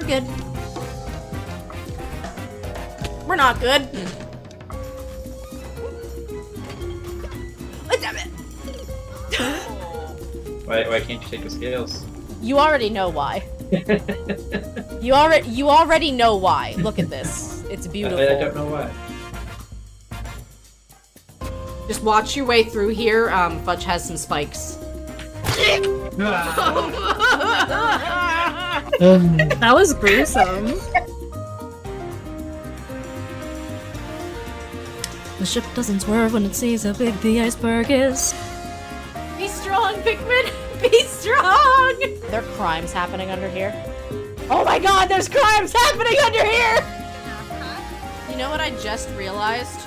We're good. We're not good. Oh, damn it. Why can't you take the scales? You already know why. You already know why. Look at this. It's beautiful. I don't know why. Just watch your way through here. Fudge has some spikes. That was gruesome. The ship doesn't swerve when it sees how big the iceberg is. Be strong, Pikmin! Be strong! There are crimes happening under here. Oh my god, there's crimes happening under here! You know what I just realized?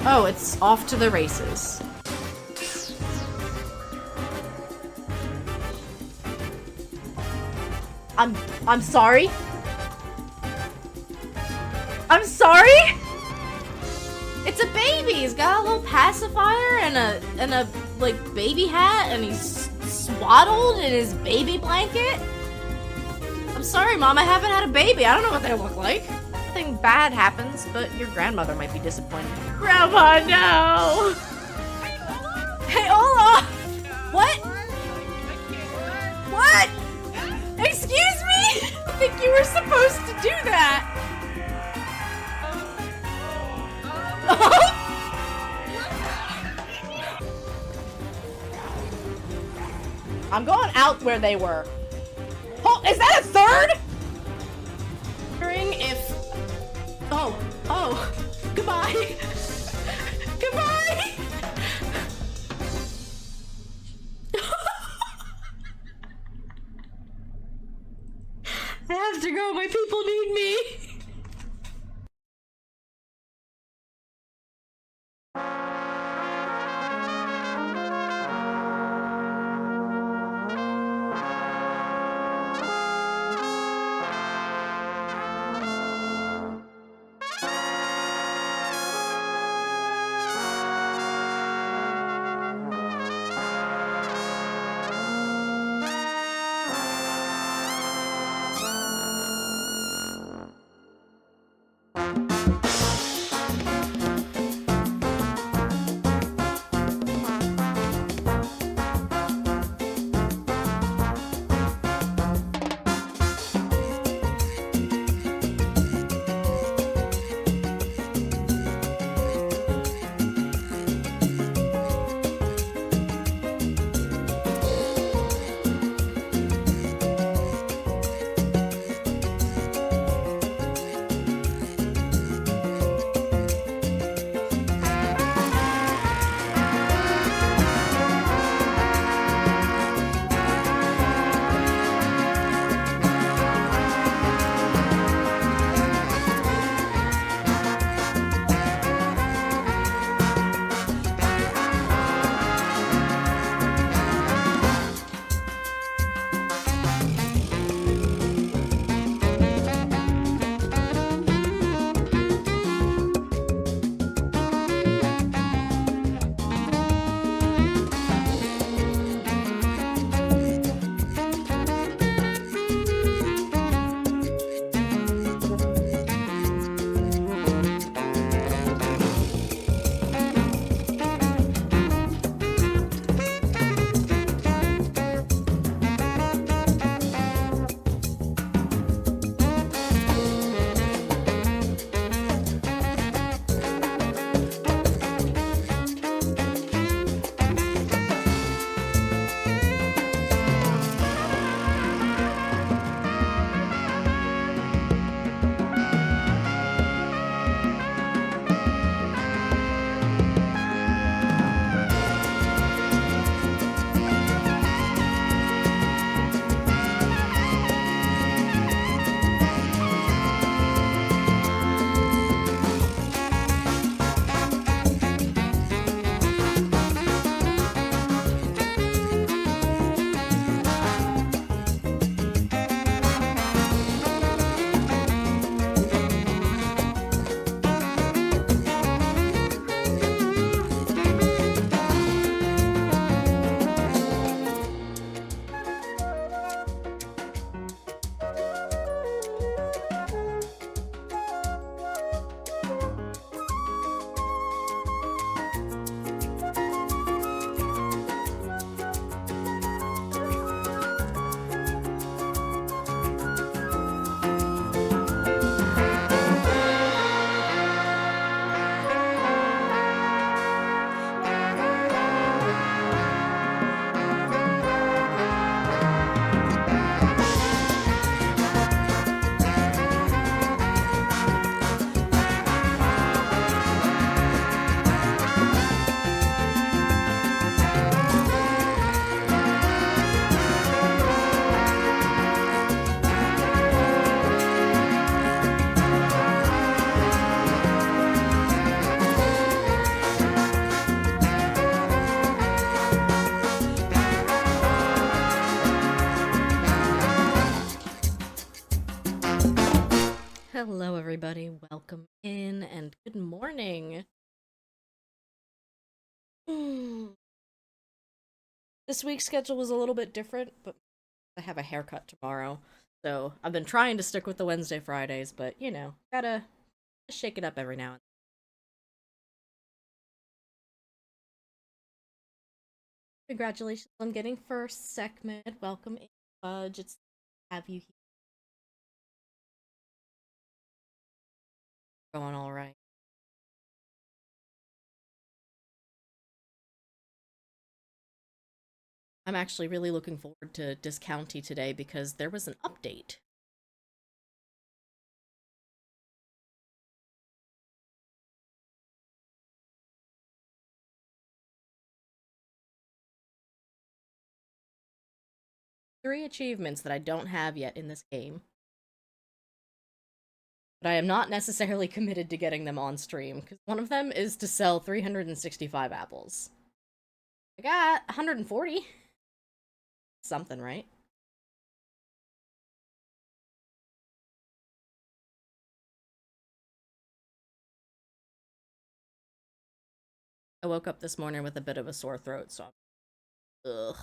Oh, it's off to the races. I'm sorry? I'm sorry? It's a baby! He's got a little pacifier and a like baby hat and he's swaddled in his baby blanket. I'm sorry, Mom, I haven't had a baby. I don't know what they look like. Nothing bad happens, but your grandmother might be disappointed. Grandma, no! Hey, Olaf! What? What? Excuse me? I think you were supposed to do that. I'm going out where they were. Oh, is that a third? Wondering if... Oh, goodbye. Goodbye. I have to go, my people need me. Hello, everybody. Welcome in, and good morning. This week's schedule was a little bit different, but I have a haircut tomorrow, so I've been trying to stick with the Wednesday, Fridays, but, you know, gotta shake it up every now and then. Congratulations on getting first, Sekhmet. Welcome in, Fudge. It's to have you here. Going all right. I'm actually really looking forward to Discounty today because there was an update. Three achievements that I don't have yet in this game. But I am not necessarily committed to getting them on stream, because one of them is to sell 365 apples. I got 140. Something, right? I woke up this morning with a bit of a sore throat, so I'm... Ugh.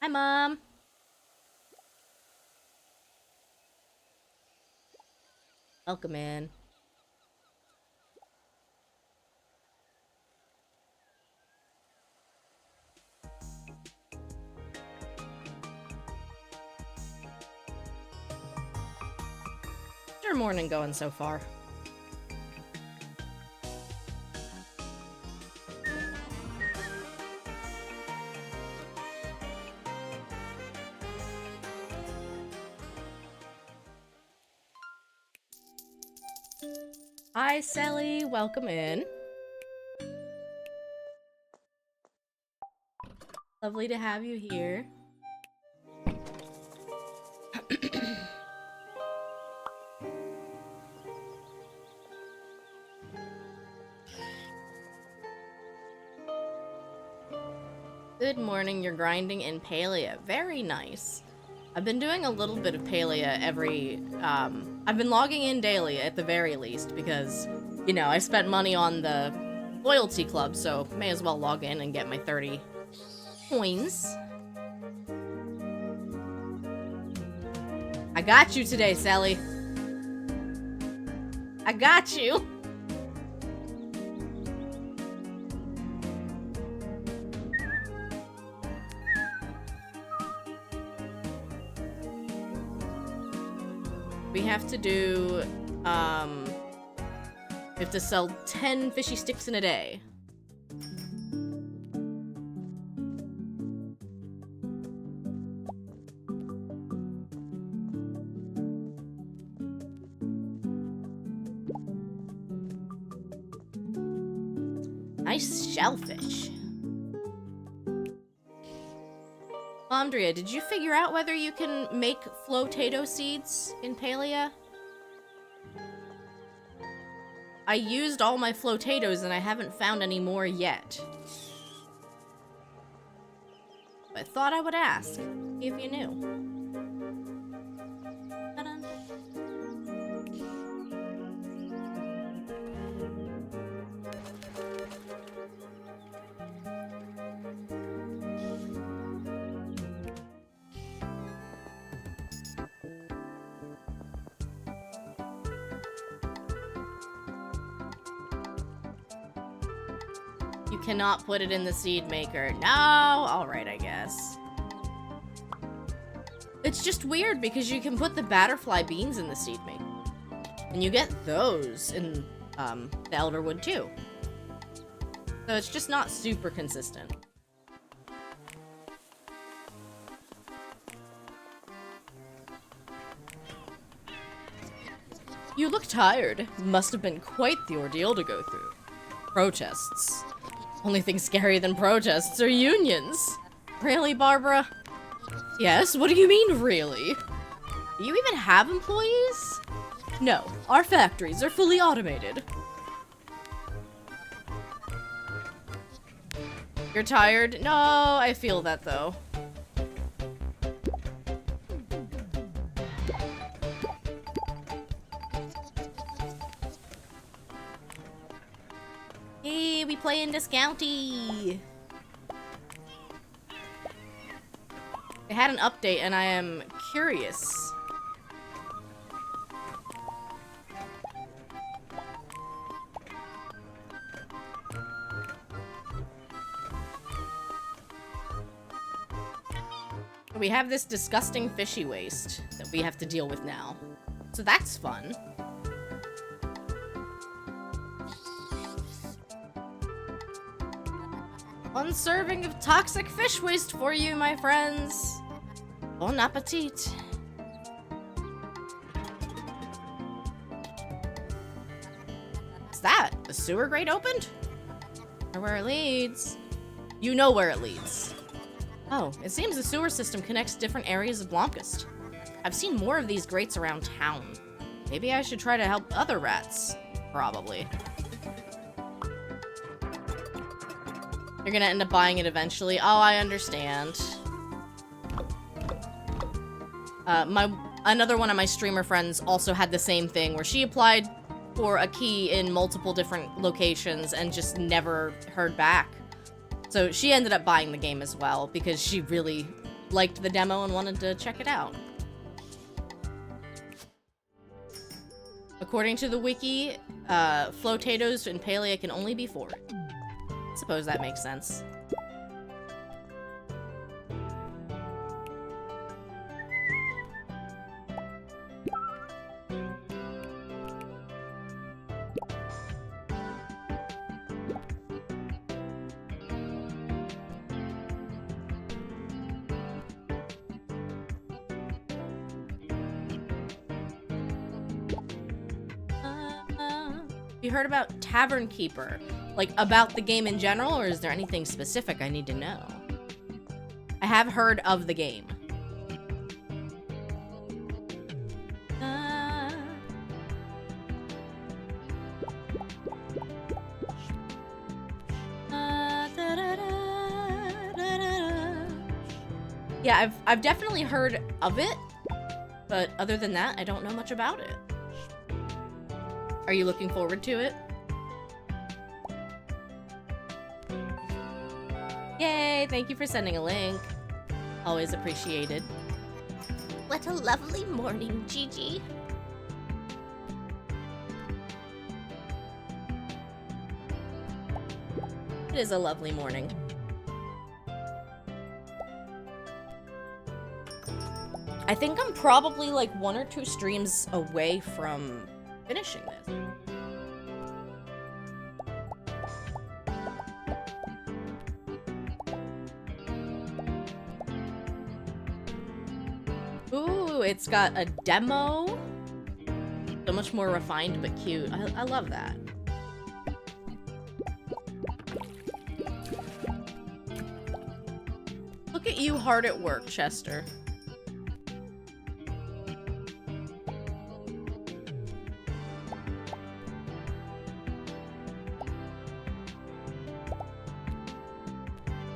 Hi, Mom! Welcome in. How's your morning going so far? Hi, Sally. Welcome in. Lovely to have you here. Good morning, you're grinding in Palia. Very nice. I've been doing a little bit of Palia every, I've been logging in daily at the very least because, you know, I spent money on the loyalty club, so may as well log in and get my 30 coins. I got you today, Sally. I got you. We have to do, we have to sell 10 fishy sticks in a day. Nice shellfish. Andrea, did you figure out whether you can make flotato seeds in Palia? I used all my flotatoes and I haven't found any more yet. I thought I would ask, see if you knew. Ta-da. You cannot put it in the seed maker. No! Alright, I guess. It's just weird because you can put the batterfly beans in the seed maker. And you get those in the Elderwood too. So it's just not super consistent. You look tired. Must have been quite the ordeal to go through. Protests. Only thing scarier than protests are unions. Really, Barbara? Yes, what do you mean, really? Do you even have employees? No, our factories are fully automated. You're tired? No, I feel that though. Hey, we play in Discounty. They had an update and I am curious. We have this disgusting fishy waste that we have to deal with now. So that's fun. One serving of toxic fish waste for you, my friends. Bon appetit. Is that the sewer grate opened? Or where it leads? You know where it leads. Oh, it seems the sewer system connects different areas of Blomkest. I've seen more of these grates around town. Maybe I should try to help other rats. Probably. You're gonna end up buying it eventually. Oh, I understand. Another one of my streamer friends also had the same thing where she applied for a key in multiple different locations and just never heard back. So she ended up buying the game as well because she really liked the demo and wanted to check it out. According to the wiki, Flotatoes and Palea can only be 4. I suppose that makes sense. You heard about Tavern Keeper? Like, about the game in general, or is there anything specific I need to know? I have heard of the game. Yeah, I've definitely heard of it, but other than that, I don't know much about it. Are you looking forward to it? Yay! Thank you for sending a link. Always appreciated. What a lovely morning, Gigi. It is a lovely morning. I think I'm probably like 1 or 2 streams away from finishing this. Ooh, it's got a demo. So much more refined but cute. I love that. Look at you hard at work, Chester.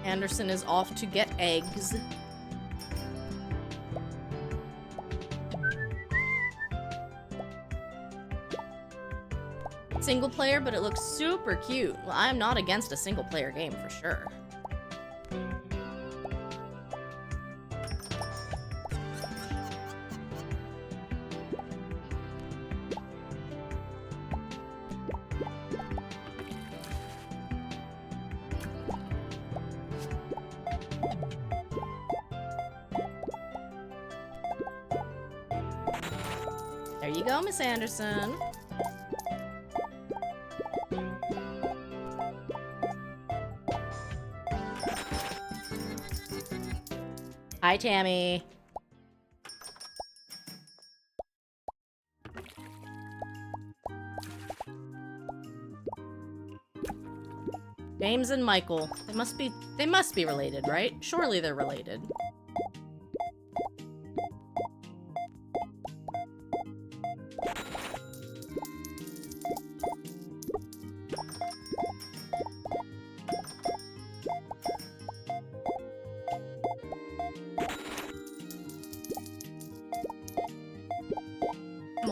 Anderson is off to get eggs. Single player, but it looks super cute. Well, I'm not against a single player game for sure. There you go, Miss Anderson. Hi, Tammy. James and Michael. They must be related, right? Surely they're related.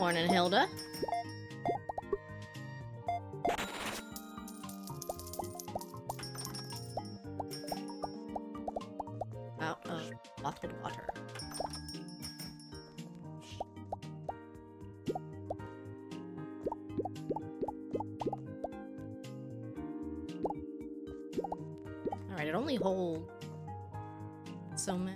Morning, Hilda. Out of bottled water. Alright, it only holds so many.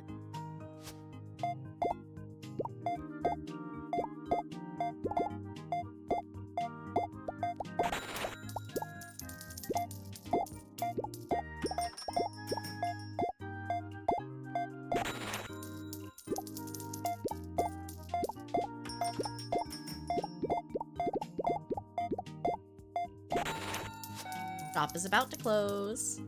Shop is about to close.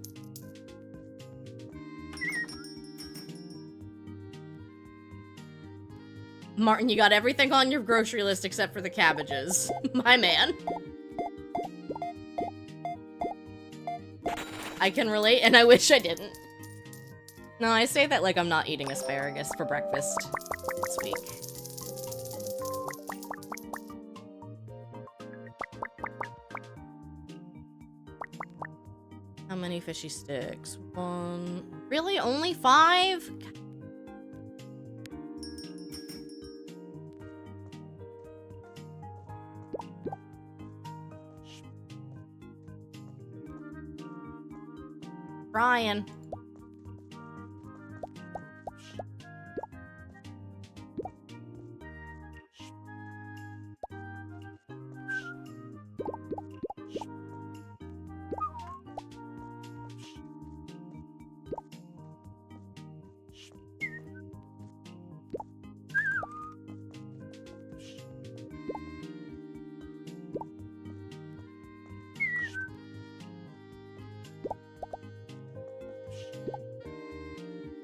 Martin, you got everything on your grocery list except for the cabbages. My man. I can relate, and I wish I didn't. No, I say that like I'm not eating asparagus for breakfast this week. How many fishy sticks? 1. Really? Only 5? Brian.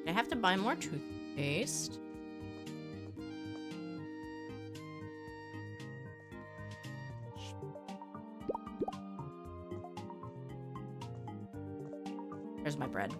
I have to buy more toothpaste. There's my bread.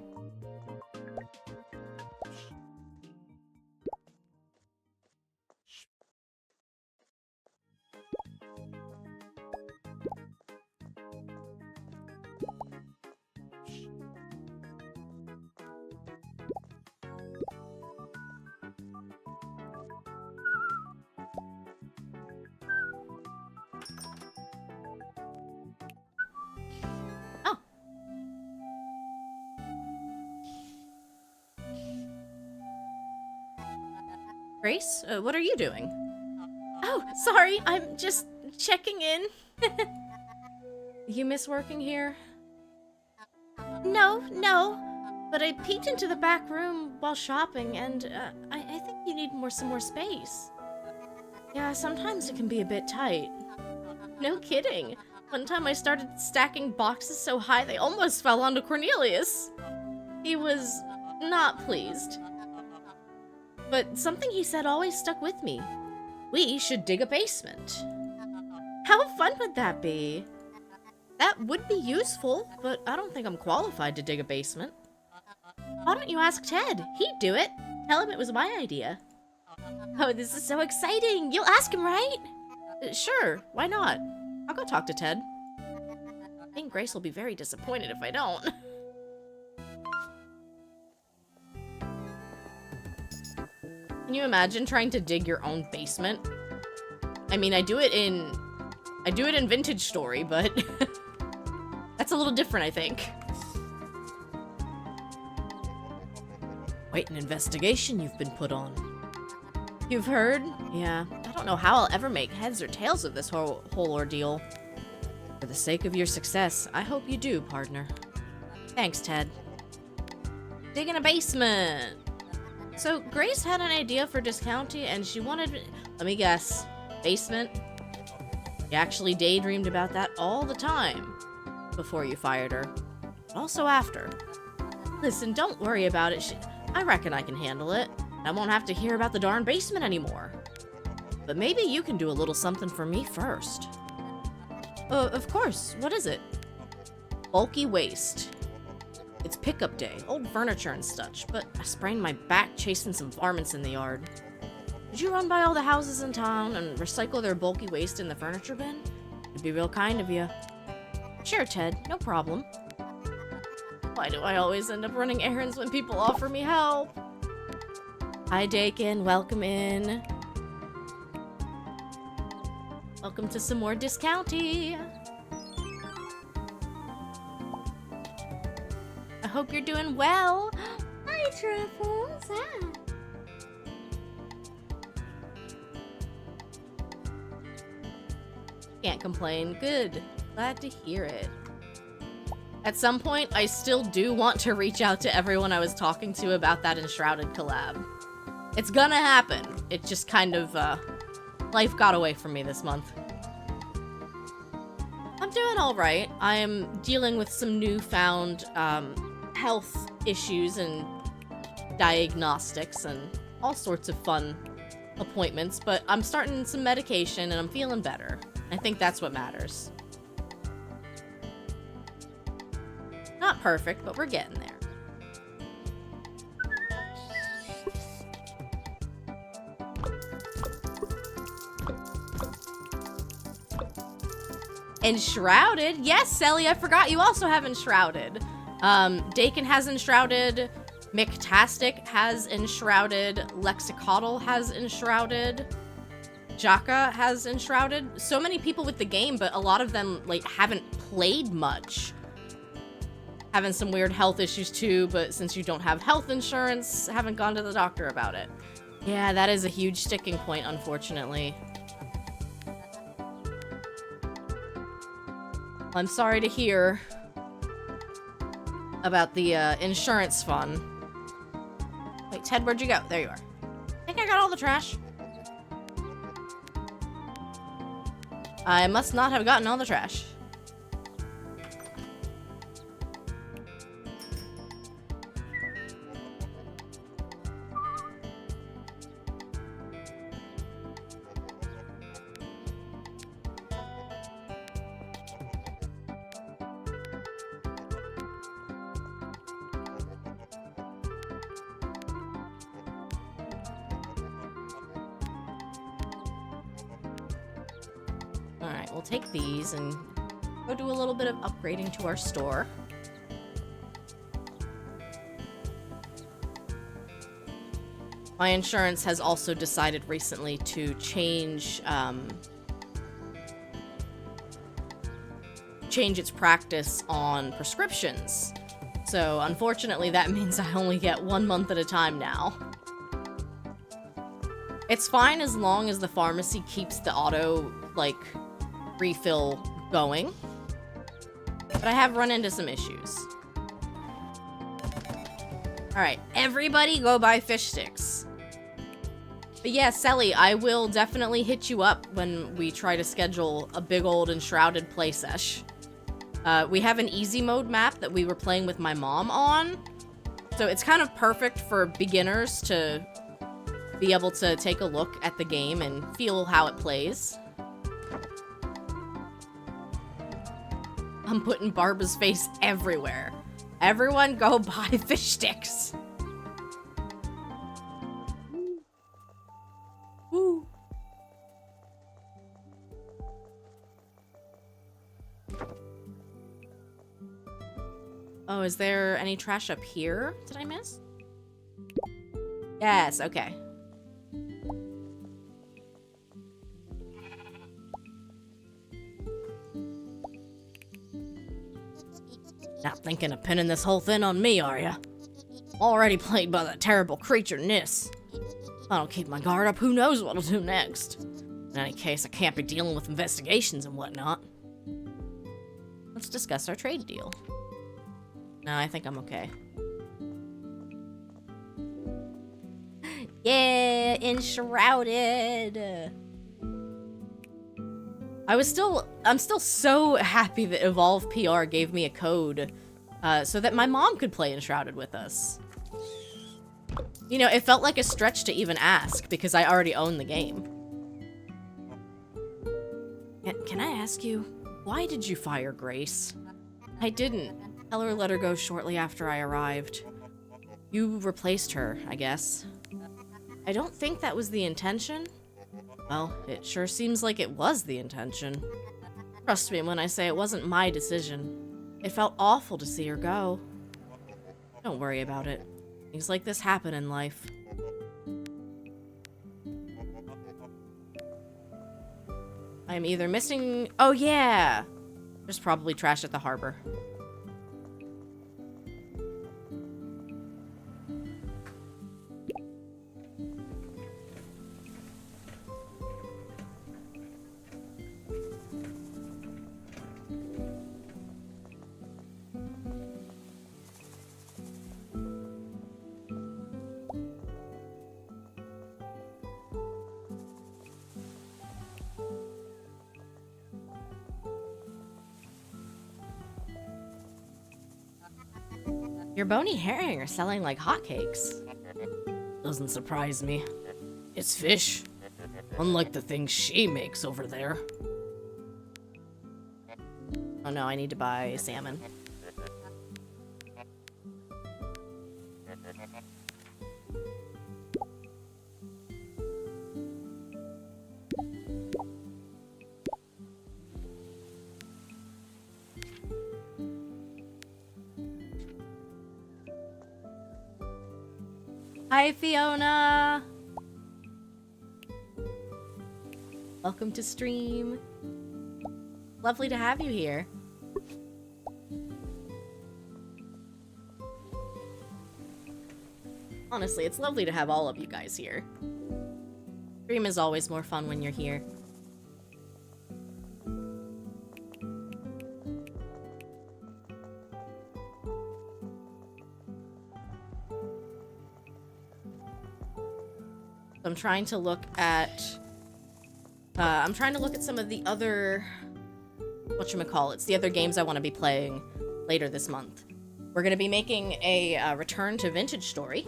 Grace, what are you doing? Oh, sorry, I'm just checking in. You miss working here? No, but I peeked into the back room while shopping, and I think you need some more space. Yeah, sometimes it can be a bit tight. No kidding. One time I started stacking boxes so high they almost fell onto Cornelius. He was not pleased. But something he said always stuck with me. We should dig a basement. How fun would that be? That would be useful, but I don't think I'm qualified to dig a basement. Why don't you ask Ted? He'd do it. Tell him it was my idea. Oh, this is so exciting. You'll ask him, right? Sure, why not? I'll go talk to Ted. I think Grace will be very disappointed if I don't. Can you imagine trying to dig your own basement? I mean, I do it in Vintage Story, but that's a little different, I think. Quite an investigation you've been put on. You've heard? Yeah, I don't know how I'll ever make heads or tails of this whole ordeal. For the sake of your success, I hope you do, partner. Thanks, Ted. Digging a basement. So, Grace had an idea for Discounty, and she wanted, let me guess, basement? You actually daydreamed about that all the time before you fired her. But also after. Listen, don't worry about it. I reckon I can handle it. I won't have to hear about the darn basement anymore. But maybe you can do a little something for me first. Of course. What is it? Bulky waste. It's pickup day, old furniture and such, but I sprained my back chasing some varmints in the yard. Would you run by all the houses in town and recycle their bulky waste in the furniture bin? It'd be real kind of you. Sure, Ted. No problem. Why do I always end up running errands when people offer me help? Hi, Dakin. Welcome in. Welcome to some more discounty. I hope you're doing well. Hi, Truffles. Hi. Can't complain. Good. Glad to hear it. At some point, I still do want to reach out to everyone I was talking to about that Enshrouded collab. It's gonna happen. It just kind of, life got away from me this month. I'm doing alright. I am dealing with some newfound, health issues and diagnostics and all sorts of fun appointments, but I'm starting some medication and I'm feeling better. I think that's what matters. Not perfect, but we're getting there. Enshrouded? Yes, Selly, I forgot you also have Enshrouded. Dakin has Enshrouded, McTastic has Enshrouded, Lexicodal has Enshrouded, Jaka has Enshrouded. So many people with the game, but a lot of them, like, haven't played much. Having some weird health issues too, but since you don't have health insurance, haven't gone to the doctor about it. Yeah, that is a huge sticking point, unfortunately. I'm sorry to hear about the insurance fund. Wait, Ted, where'd you go? There you are. I think I got all the trash. I must not have gotten all the trash. Alright, we'll take these and go do a little bit of upgrading to our store. My insurance has also decided recently to change its practice on prescriptions. So unfortunately that means I only get 1 month at a time now. It's fine as long as the pharmacy keeps the auto, like, refill going. But I have run into some issues. Alright, everybody go buy fish sticks. But yeah, Selly, I will definitely hit you up when we try to schedule a big old Enshrouded play sesh. We have an easy mode map that we were playing with my mom on. So it's kind of perfect for beginners to be able to take a look at the game and feel how it plays. I'm putting Barbara's face everywhere. Everyone go buy fish sticks. Woo. Oh, is there any trash up here? Did I miss? Yes, okay. Not thinking of pinning this whole thing on me, are ya? Already plagued by that terrible creature, Nis. If I don't keep my guard up, who knows what'll do next. In any case, I can't be dealing with investigations and whatnot. Let's discuss our trade deal. No, I think I'm okay. Yeah, Enshrouded! I'm still so happy that Evolve PR gave me a code so that my mom could play Enshrouded with us. You know, it felt like a stretch to even ask because I already own the game. Can I ask you, why did you fire Grace? I didn't. Heller let her go shortly after I arrived. You replaced her, I guess. I don't think that was the intention. Well, it sure seems like it was the intention. Trust me when I say it wasn't my decision. It felt awful to see her go. Don't worry about it. Things like this happen in life. I'm either missing... Oh, yeah! There's probably trash at the harbor. Your bony herring are selling like hotcakes. Doesn't surprise me. It's fish. Unlike the things she makes over there. Oh no, I need to buy salmon. Hi, Fiona! Welcome to stream. Lovely to have you here. Honestly, it's lovely to have all of you guys here. Stream is always more fun when you're here. I'm trying to look at some of the other, whatchamacallits, the other games I want to be playing later this month. We're going to be making a return to Vintage Story.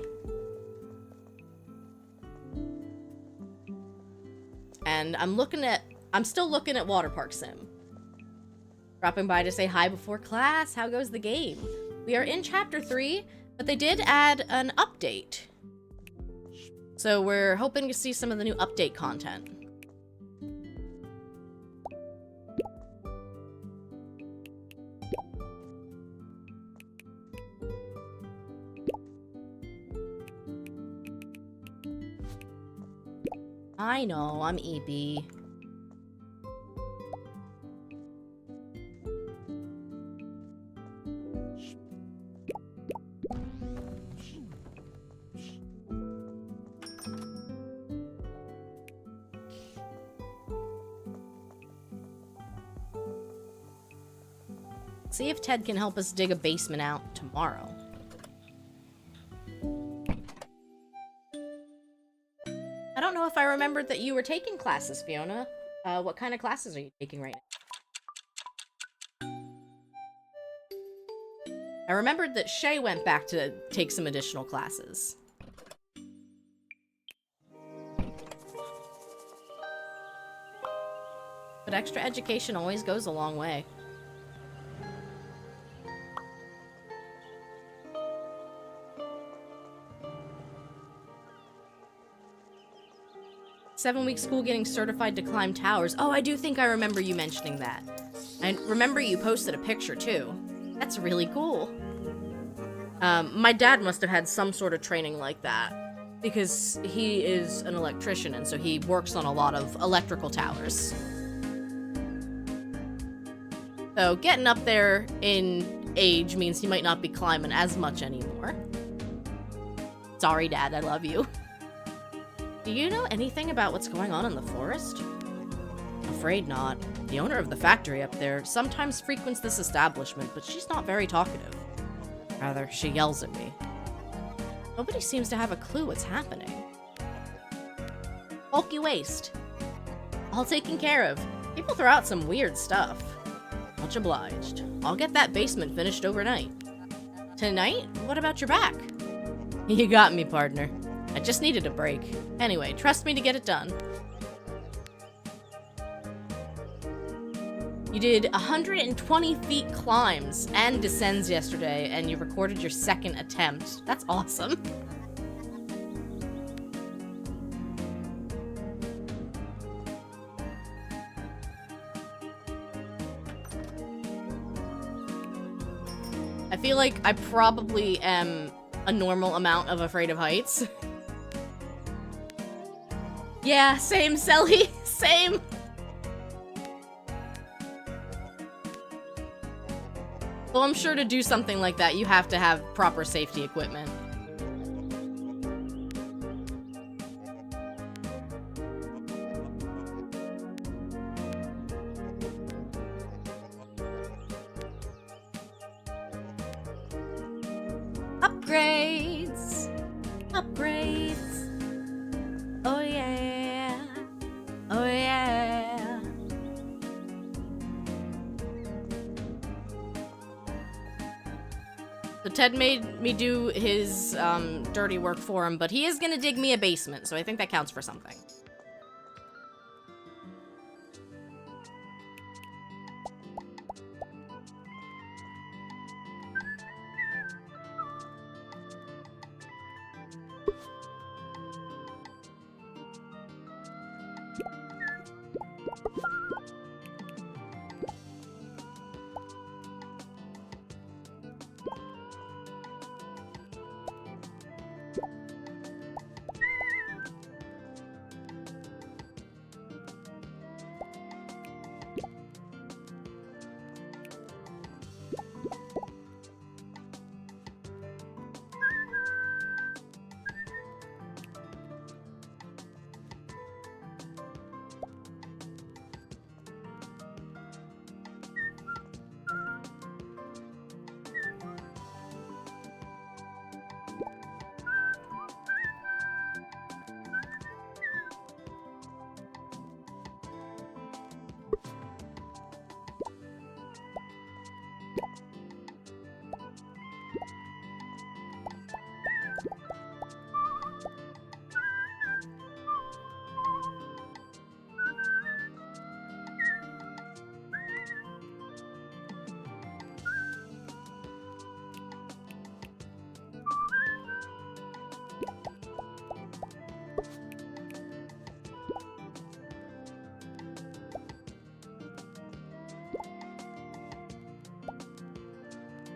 And I'm still looking at Water Park Sim. Dropping by to say hi before class. How goes the game? We are in Chapter 3, but they did add an update. So we're hoping to see some of the new update content. I know, I'm EB. See if Ted can help us dig a basement out tomorrow. I don't know if I remembered that you were taking classes, Fiona. What kind of classes are you taking right now? I remembered that Shay went back to take some additional classes. But extra education always goes a long way. Seven-week school getting certified to climb towers. Oh, I do think I remember you mentioning that. I remember you posted a picture, too. That's really cool. My dad must have had some sort of training like that, because he is an electrician, and so he works on a lot of electrical towers. So getting up there in age means he might not be climbing as much anymore. Sorry, Dad, I love you. Do you know anything about what's going on in the forest? Afraid not. The owner of the factory up there sometimes frequents this establishment, but she's not very talkative. Rather, she yells at me. Nobody seems to have a clue what's happening. Bulky waste. All taken care of. People throw out some weird stuff. Much obliged. I'll get that basement finished overnight. Tonight? What about your back? You got me, partner. I just needed a break. Anyway, trust me to get it done. You did 120 feet climbs and descends yesterday, and you recorded your second attempt. That's awesome. I feel like I probably am a normal amount of afraid of heights. Yeah, same, Selly. Same. Well, I'm sure to do something like that, you have to have proper safety equipment. Upgrades! Upgrades! Oh yeah! Oh yeah! So Ted made me do his dirty work for him, but he is gonna dig me a basement, so I think that counts for something.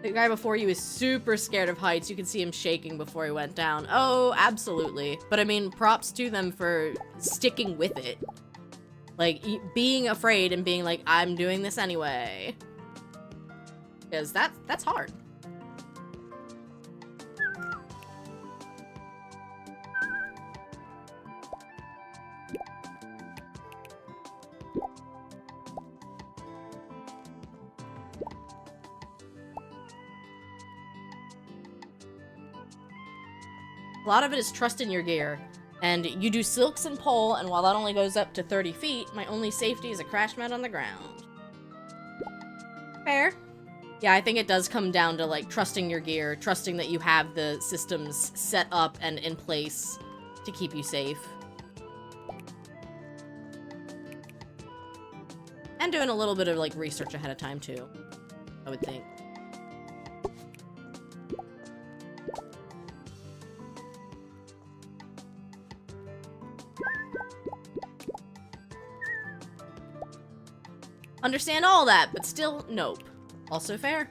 The guy before you is super scared of heights. You can see him shaking before he went down. Oh, absolutely. But I mean, props to them for sticking with it. Like, being afraid and being like, I'm doing this anyway. Because that's hard. A lot of it is trust in your gear. And you do silks and pole, and while that only goes up to 30 feet, my only safety is a crash mat on the ground. Fair. Yeah, I think it does come down to, like, trusting your gear, trusting that you have the systems set up and in place to keep you safe. And doing a little bit of, like, research ahead of time, too, I would think. Understand all that, but still, nope. Also fair.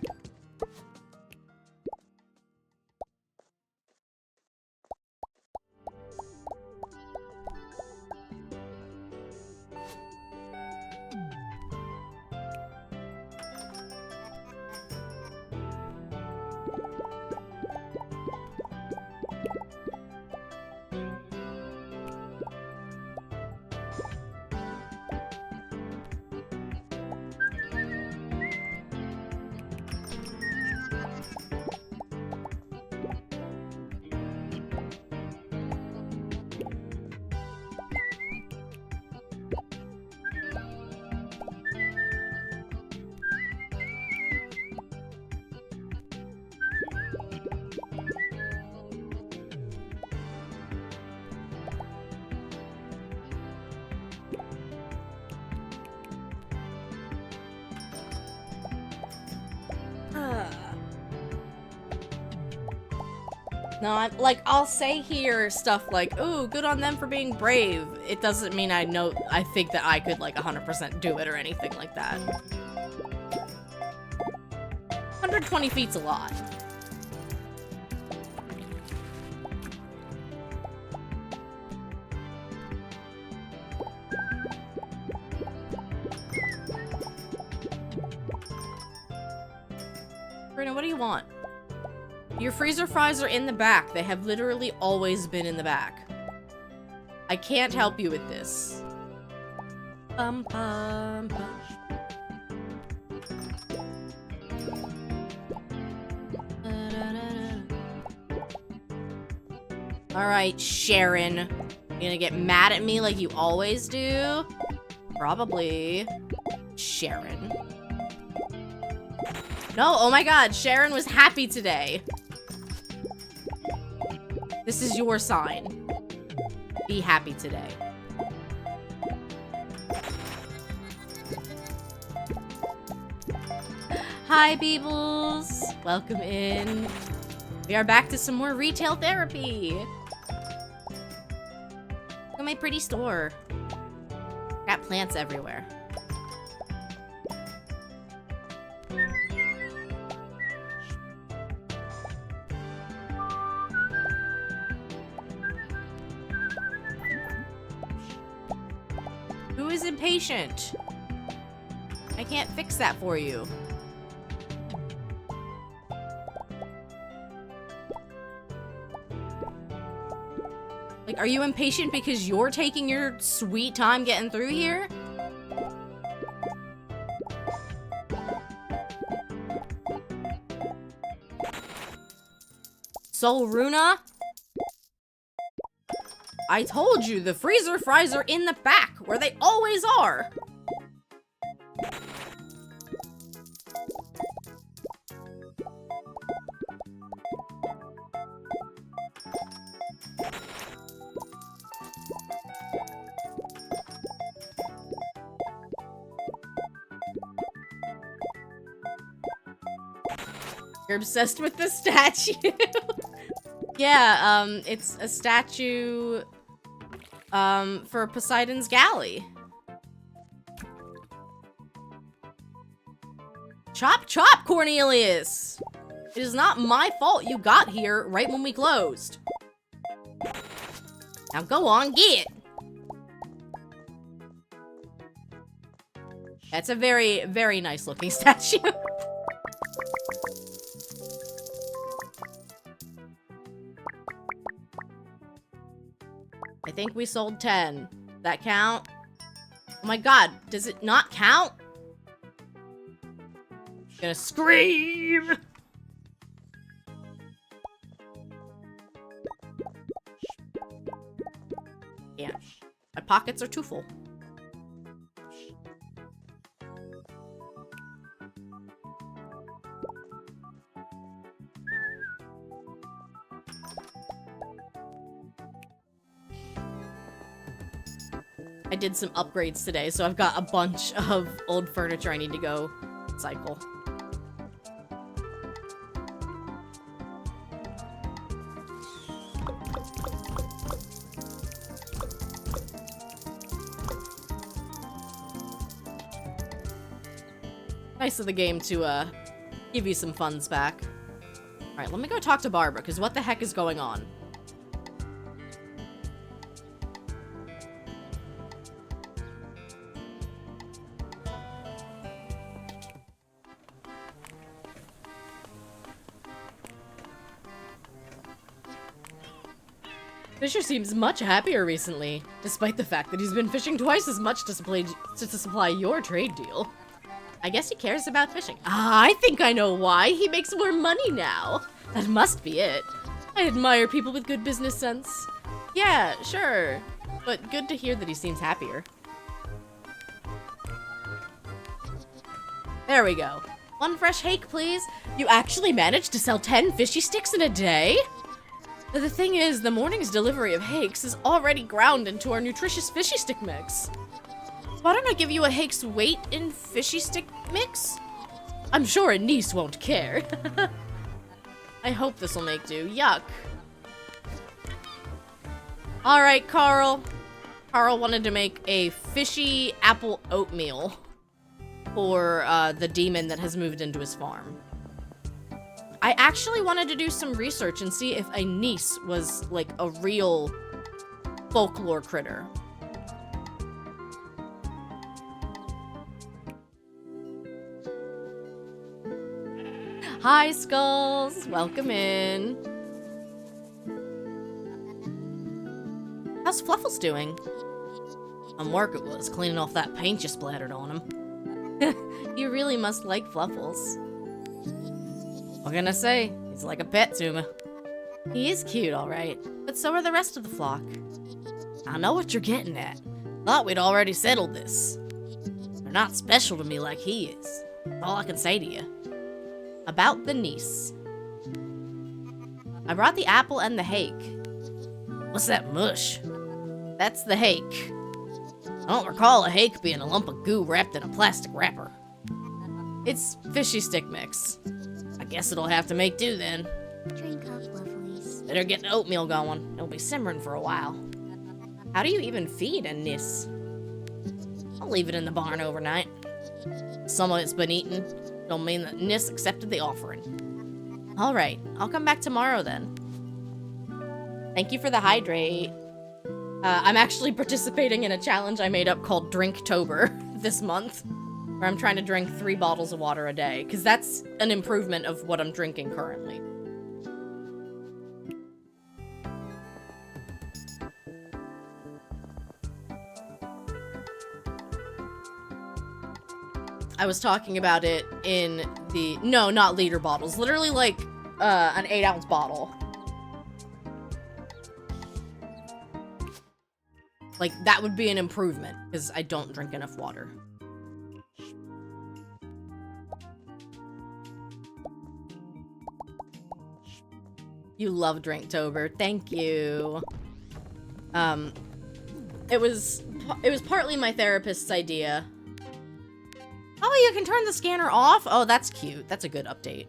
No, I'll say here stuff like, ooh, good on them for being brave. It doesn't mean I think that I could, like, 100% do it or anything like that. 100% 120 feet's a lot. Brina, what do you want? Your freezer fries are in the back. They have literally always been in the back. I can't help you with this. Bum, bum, bum. Alright, Sharon. You gonna get mad at me like you always do? Probably. Sharon. No, oh my god, Sharon was happy today. This is your sign. Be happy today. Hi, Beebles. Welcome in. We are back to some more retail therapy. Look at my pretty store. Got plants everywhere. Who is impatient? I can't fix that for you. Like, are you impatient because you're taking your sweet time getting through here? So, Runa? I told you, the freezer fries are in the back, where they always are. You're obsessed with the statue. Yeah, it's a statue, for Poseidon's galley. Chop chop, Cornelius! It is not my fault you got here right when we closed. Now go on, get. That's a very, very nice looking statue. I think we sold 10. That count? Oh my god, does it not count? I'm gonna scream! Yeah. My pockets are too full. I did some upgrades today, so I've got a bunch of old furniture I need to go cycle. Nice of the game to, give you some funds back. Alright, let me go talk to Barbara, because what the heck is going on? Fisher seems much happier recently, despite the fact that he's been fishing twice as much to supply your trade deal. I guess he cares about fishing. Ah, I think I know why. He makes more money now. That must be it. I admire people with good business sense. Yeah, sure. But good to hear that he seems happier. There we go. One fresh hake, please. You actually managed to sell 10 fishy sticks in a day? The thing is, the morning's delivery of hakes is already ground into our nutritious fishy stick mix. Why don't I give you a hake's weight in fishy stick mix? I'm sure a niece won't care. I hope this'll make do. Yuck. Alright, Carl. Carl wanted to make a fishy apple oatmeal for the demon that has moved into his farm. I actually wanted to do some research and see if a niece was, like, a real folklore critter. Hi, Skulls! Welcome in. How's Fluffles doing? I'm working was cleaning off that paint you splattered on him. You really must like Fluffles. What can I say? He's like a pet to me. He is cute, alright. But so are the rest of the flock. I know what you're getting at. Thought we'd already settled this. They're not special to me like he is. That's all I can say to you. About the niece. I brought the apple and the hake. What's that mush? That's the hake. I don't recall a hake being a lump of goo wrapped in a plastic wrapper. It's fishy stick mix. I guess it'll have to make do then. Drink up, lovelies. Better get the oatmeal going. It'll be simmering for a while. How do you even feed a nis? I'll leave it in the barn overnight. Some of it's been eaten. Don't mean that nis accepted the offering. Alright, I'll come back tomorrow then. Thank you for the hydrate. I'm actually participating in a challenge I made up called Drinktober this month, where I'm trying to drink 3 bottles of water a day, because that's an improvement of what I'm drinking currently. I was talking about it in the... No, not liter bottles. Literally, like, an 8-ounce bottle. Like, that would be an improvement, because I don't drink enough water. You love Drinktober. Thank you. It was partly my therapist's idea. Oh, you can turn the scanner off? Oh, that's cute. That's a good update.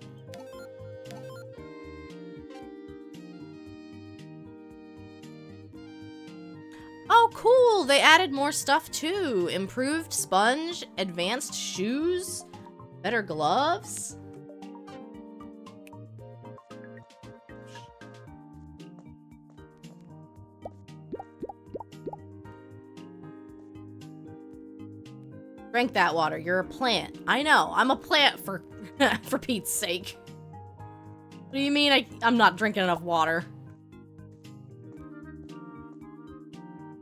Oh, cool! They added more stuff, too. Improved sponge, advanced shoes, better gloves. Drink that water. You're a plant. I know. I'm a plant for for Pete's sake. What do you mean I'm not drinking enough water?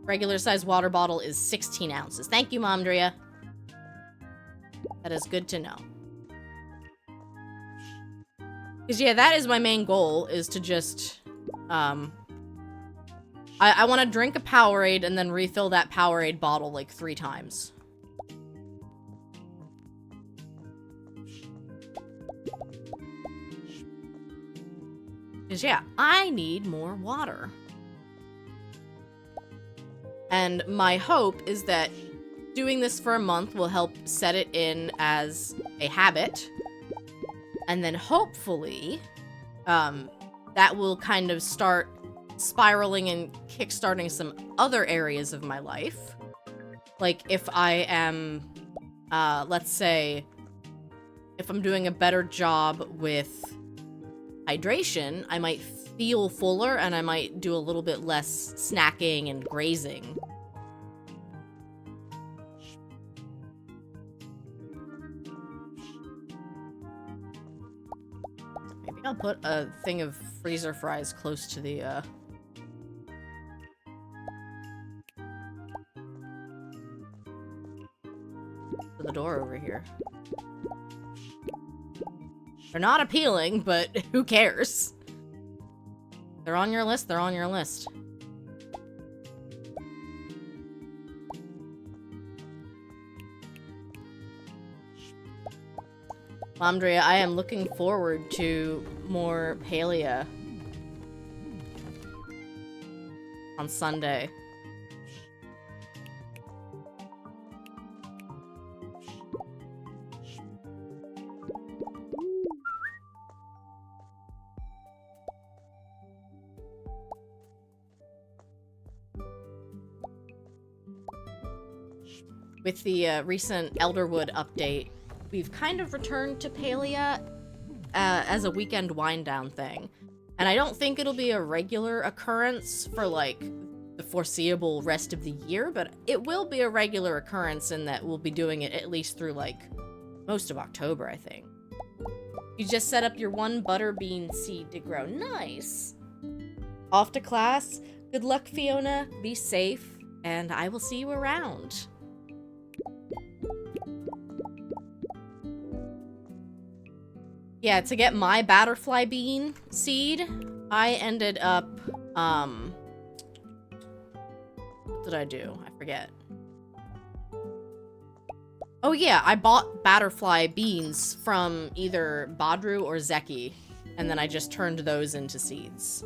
Regular size water bottle is 16 ounces. Thank you, Momdria. That is good to know. Because, yeah, that is my main goal, is to just, I want to drink a Powerade and then refill that Powerade bottle, like, 3 times. Because, yeah, I need more water. And my hope is that doing this for a month will help set it in as a habit. And then hopefully, that will kind of start spiraling and kickstarting some other areas of my life. Like if I am, let's say, if I'm doing a better job with hydration, I might feel fuller and I might do a little bit less snacking and grazing. Maybe I'll put a thing of freezer fries close to the door over here. They're not appealing, but who cares? They're on your list, they're on your list. Momdria, I am looking forward to more Palia on Sunday. With the recent Elderwood update, we've kind of returned to Palia as a weekend wind-down thing. And I don't think it'll be a regular occurrence for, like, the foreseeable rest of the year, but it will be a regular occurrence in that we'll be doing it at least through, like, most of October, I think. You just set up your 1 butterbean seed to grow. Nice! Off to class. Good luck, Fiona. Be safe, and I will see you around. Yeah, to get my Batterfly Bean seed, I ended up, what did I do? I forget. Oh yeah, I bought Batterfly Beans from either Badru or Zeki, and then I just turned those into seeds.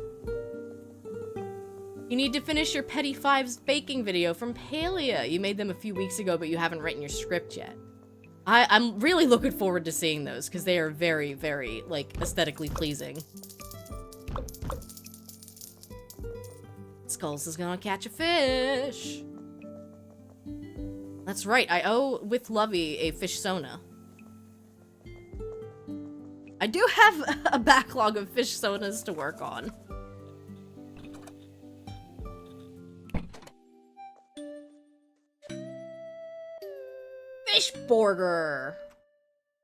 You need to finish your Petty Fives baking video from Palia. You made them a few weeks ago, but you haven't written your script yet. I'm really looking forward to seeing those, because they are very, very, like, aesthetically pleasing. Skulls is gonna catch a fish. That's right, I owe with Lovey a fish sona. I do have a backlog of fish sonas to work on. Fish burger.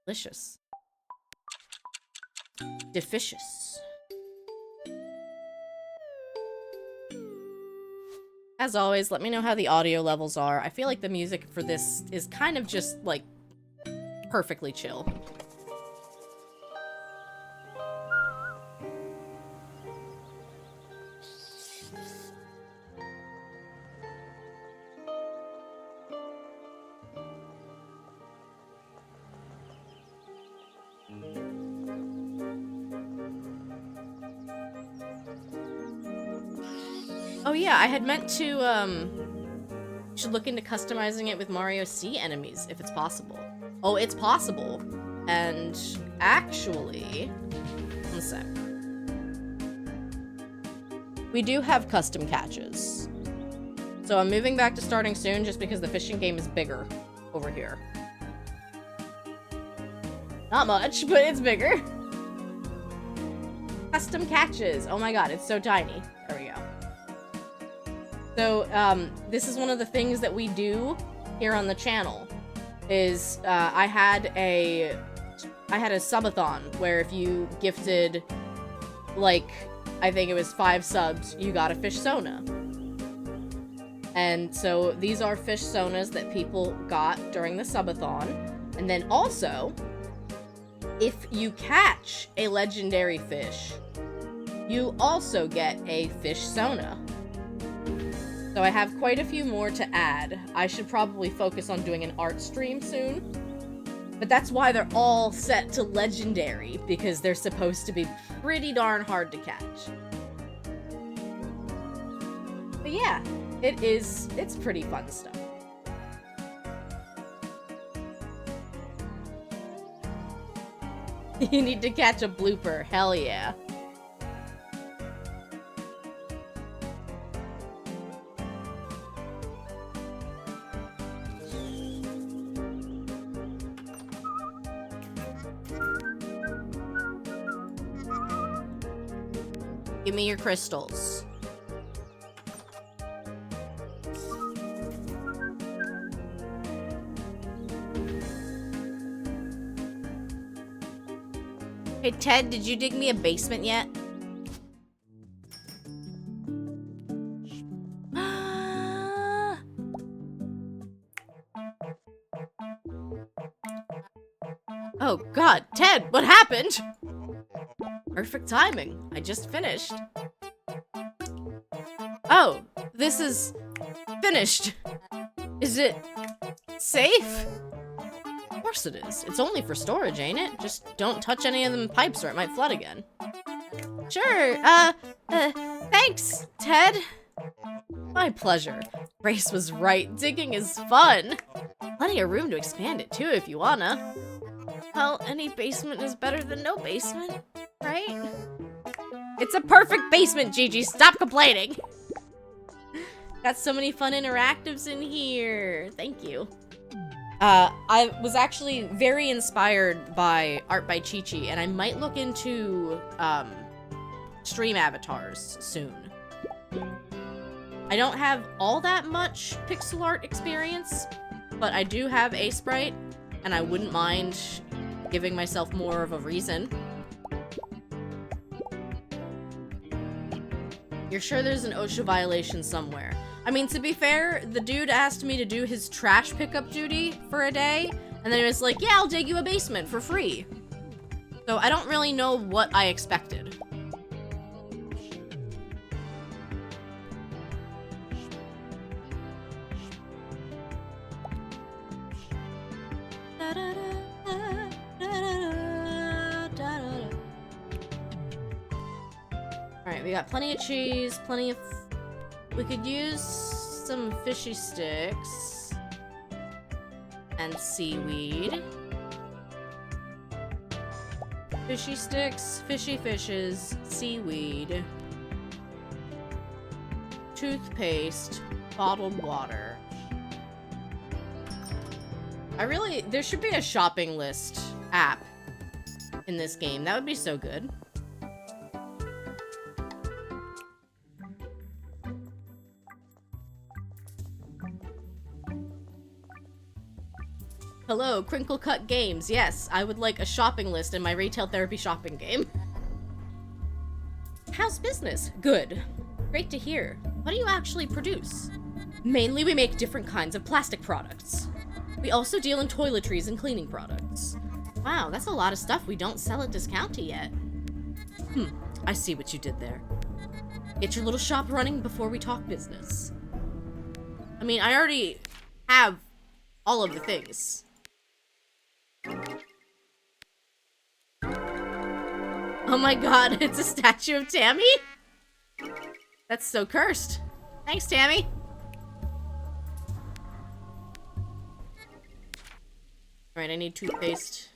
Delicious. Delicious. As always, let me know how the audio levels are. I feel like the music for this is kind of just, like, perfectly chill. Oh yeah, I had meant to, should look into customizing it with Mario C enemies, if it's possible. Oh, it's possible. And actually, one sec. We do have custom catches. So I'm moving back to starting soon just because the fishing game is bigger over here. Not much, but it's bigger. Custom catches. Oh my god, it's so tiny. There we go. So, this is one of the things that we do here on the channel, is, I had a subathon where if you gifted, like, I think it was 5 subs, you got a fish sona. And so, these are fish sonas that people got during the subathon. And then also, if you catch a legendary fish, you also get a fish sona. So I have quite a few more to add. I should probably focus on doing an art stream soon. But that's why they're all set to legendary, because they're supposed to be pretty darn hard to catch. But yeah, it's pretty fun stuff. You need to catch a blooper, hell yeah. Give me your crystals. Hey Ted, did you dig me a basement yet? Oh god, Ted, what happened? Perfect timing. I just finished. Oh, this is finished. Is it safe? Of course it is. It's only for storage, ain't it? Just don't touch any of them pipes or it might flood again. Sure, thanks, Ted. My pleasure. Grace was right. Digging is fun. Plenty of room to expand it too if you wanna. Well, any basement is better than no basement, right? It's a perfect basement, Gigi. Stop complaining. Got so many fun interactives in here. Thank you. I was actually very inspired by art by Chi-Chi, and I might look into, stream avatars soon. I don't have all that much pixel art experience, but I do have a sprite, and I wouldn't mind giving myself more of a reason. You're sure there's an OSHA violation somewhere? I mean, to be fair, the dude asked me to do his trash pickup duty for a day, and then he was like, yeah, I'll dig you a basement for free. So I don't really know what I expected. Alright, we got plenty of cheese, plenty of... We could use some fishy sticks and seaweed. Fishy sticks, fishy fishes, seaweed, toothpaste, bottled water. There should be a shopping list app in this game. That would be so good. Hello, Crinkle Cut Games. Yes, I would like a shopping list in my retail therapy shopping game. How's business? Good. Great to hear. What do you actually produce? Mainly we make different kinds of plastic products. We also deal in toiletries and cleaning products. Wow, that's a lot of stuff we don't sell at Discounty yet. I see what you did there. Get your little shop running before we talk business. I mean, I already have all of the things. Oh my god, it's a statue of Tammy? That's so cursed. Thanks, Tammy. Alright, I need toothpaste.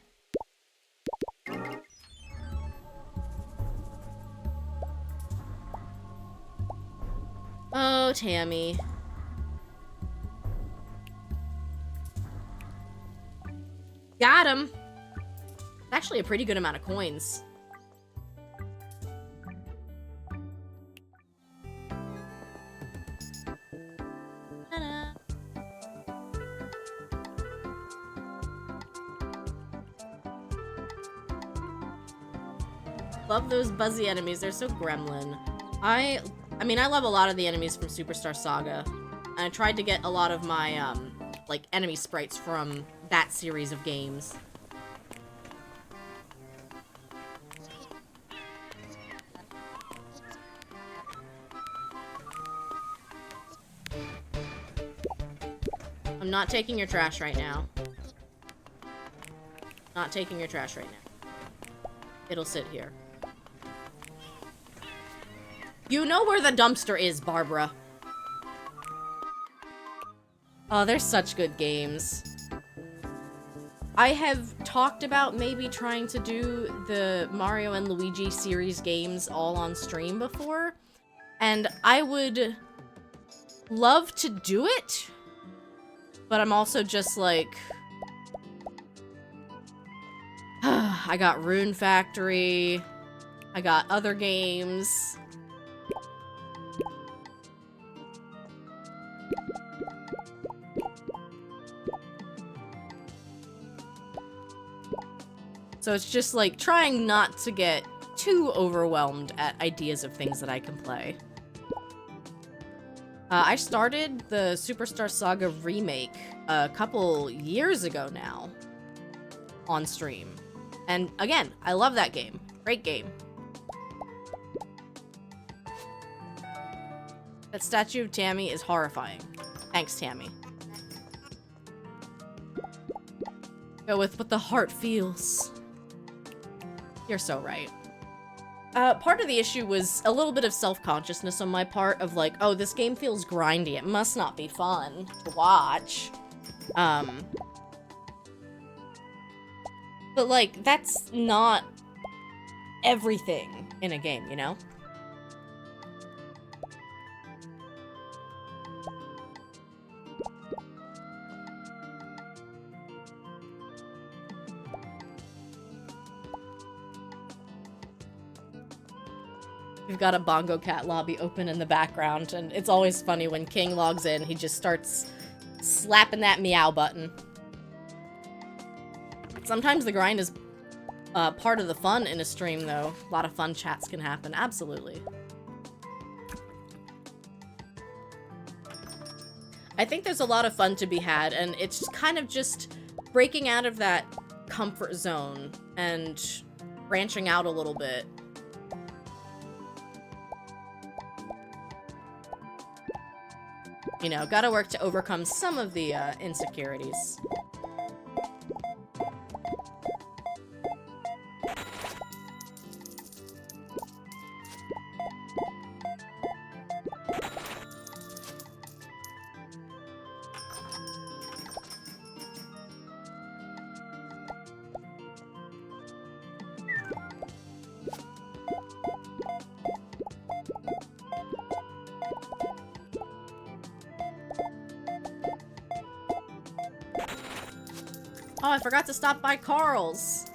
Oh, Tammy. Got him! It's actually a pretty good amount of coins. Ta-da. Love those buzzy enemies, they're so gremlin. I mean, I love a lot of the enemies from Superstar Saga. And I tried to get a lot of my, like, enemy sprites from that series of games. I'm not taking your trash right now. Not taking your trash right now. It'll sit here. You know where the dumpster is, Barbara. Oh, they're such good games. I have talked about maybe trying to do the Mario and Luigi series games all on stream before, and I would love to do it, but I'm also just like... I got Rune Factory, I got other games... So it's just like trying not to get too overwhelmed at ideas of things that I can play. I started the Superstar Saga remake a couple years ago now on stream. And again, I love that game. Great game. That statue of Tammy is horrifying. Thanks, Tammy. Go with what the heart feels. You're so right. Part of the issue was a little bit of self-consciousness on my part of like, oh, this game feels grindy. It must not be fun to watch. But like, that's not everything in a game, you know? We've got a Bongo Cat lobby open in the background, and it's always funny when King logs in, he just starts slapping that meow button. Sometimes the grind is part of the fun in a stream, though. A lot of fun chats can happen, absolutely. I think there's a lot of fun to be had, and it's kind of just breaking out of that comfort zone and branching out a little bit. You know, gotta work to overcome some of the insecurities. Oh, I forgot to stop by Carl's.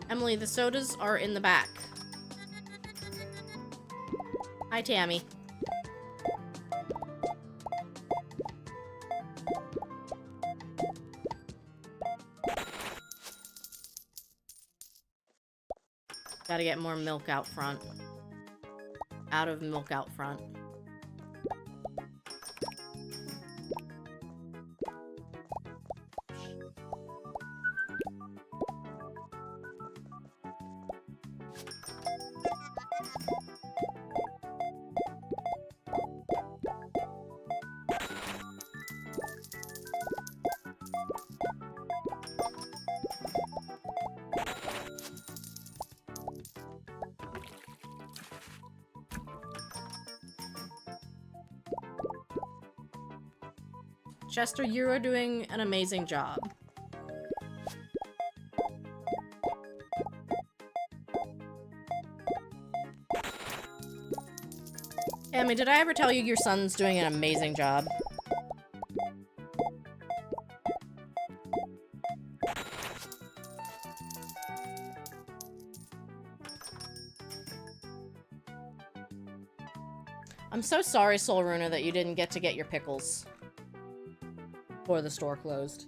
Emily, the sodas are in the back. Hi, Tammy. Gotta get more milk out front. Out of milk out front. Chester, you are doing an amazing job. Emmy, did I ever tell you your son's doing an amazing job? I'm so sorry, Soul Runa, that you didn't get to get your pickles. Before the store closed.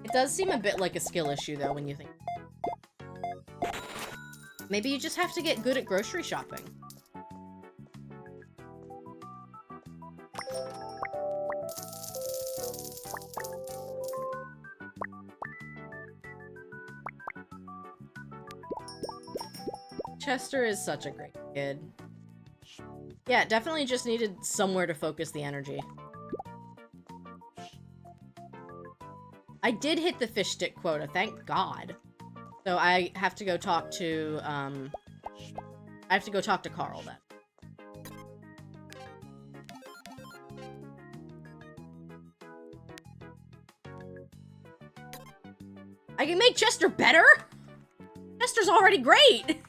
It does seem a bit like a skill issue, though, when you think. Maybe you just have to get good at grocery shopping. Chester is such a great kid. Yeah, definitely just needed somewhere to focus the energy. I did hit the fish stick quota, thank God. So I have to go talk to, I have to go talk to Carl then. I can make Chester better? Chester's already great!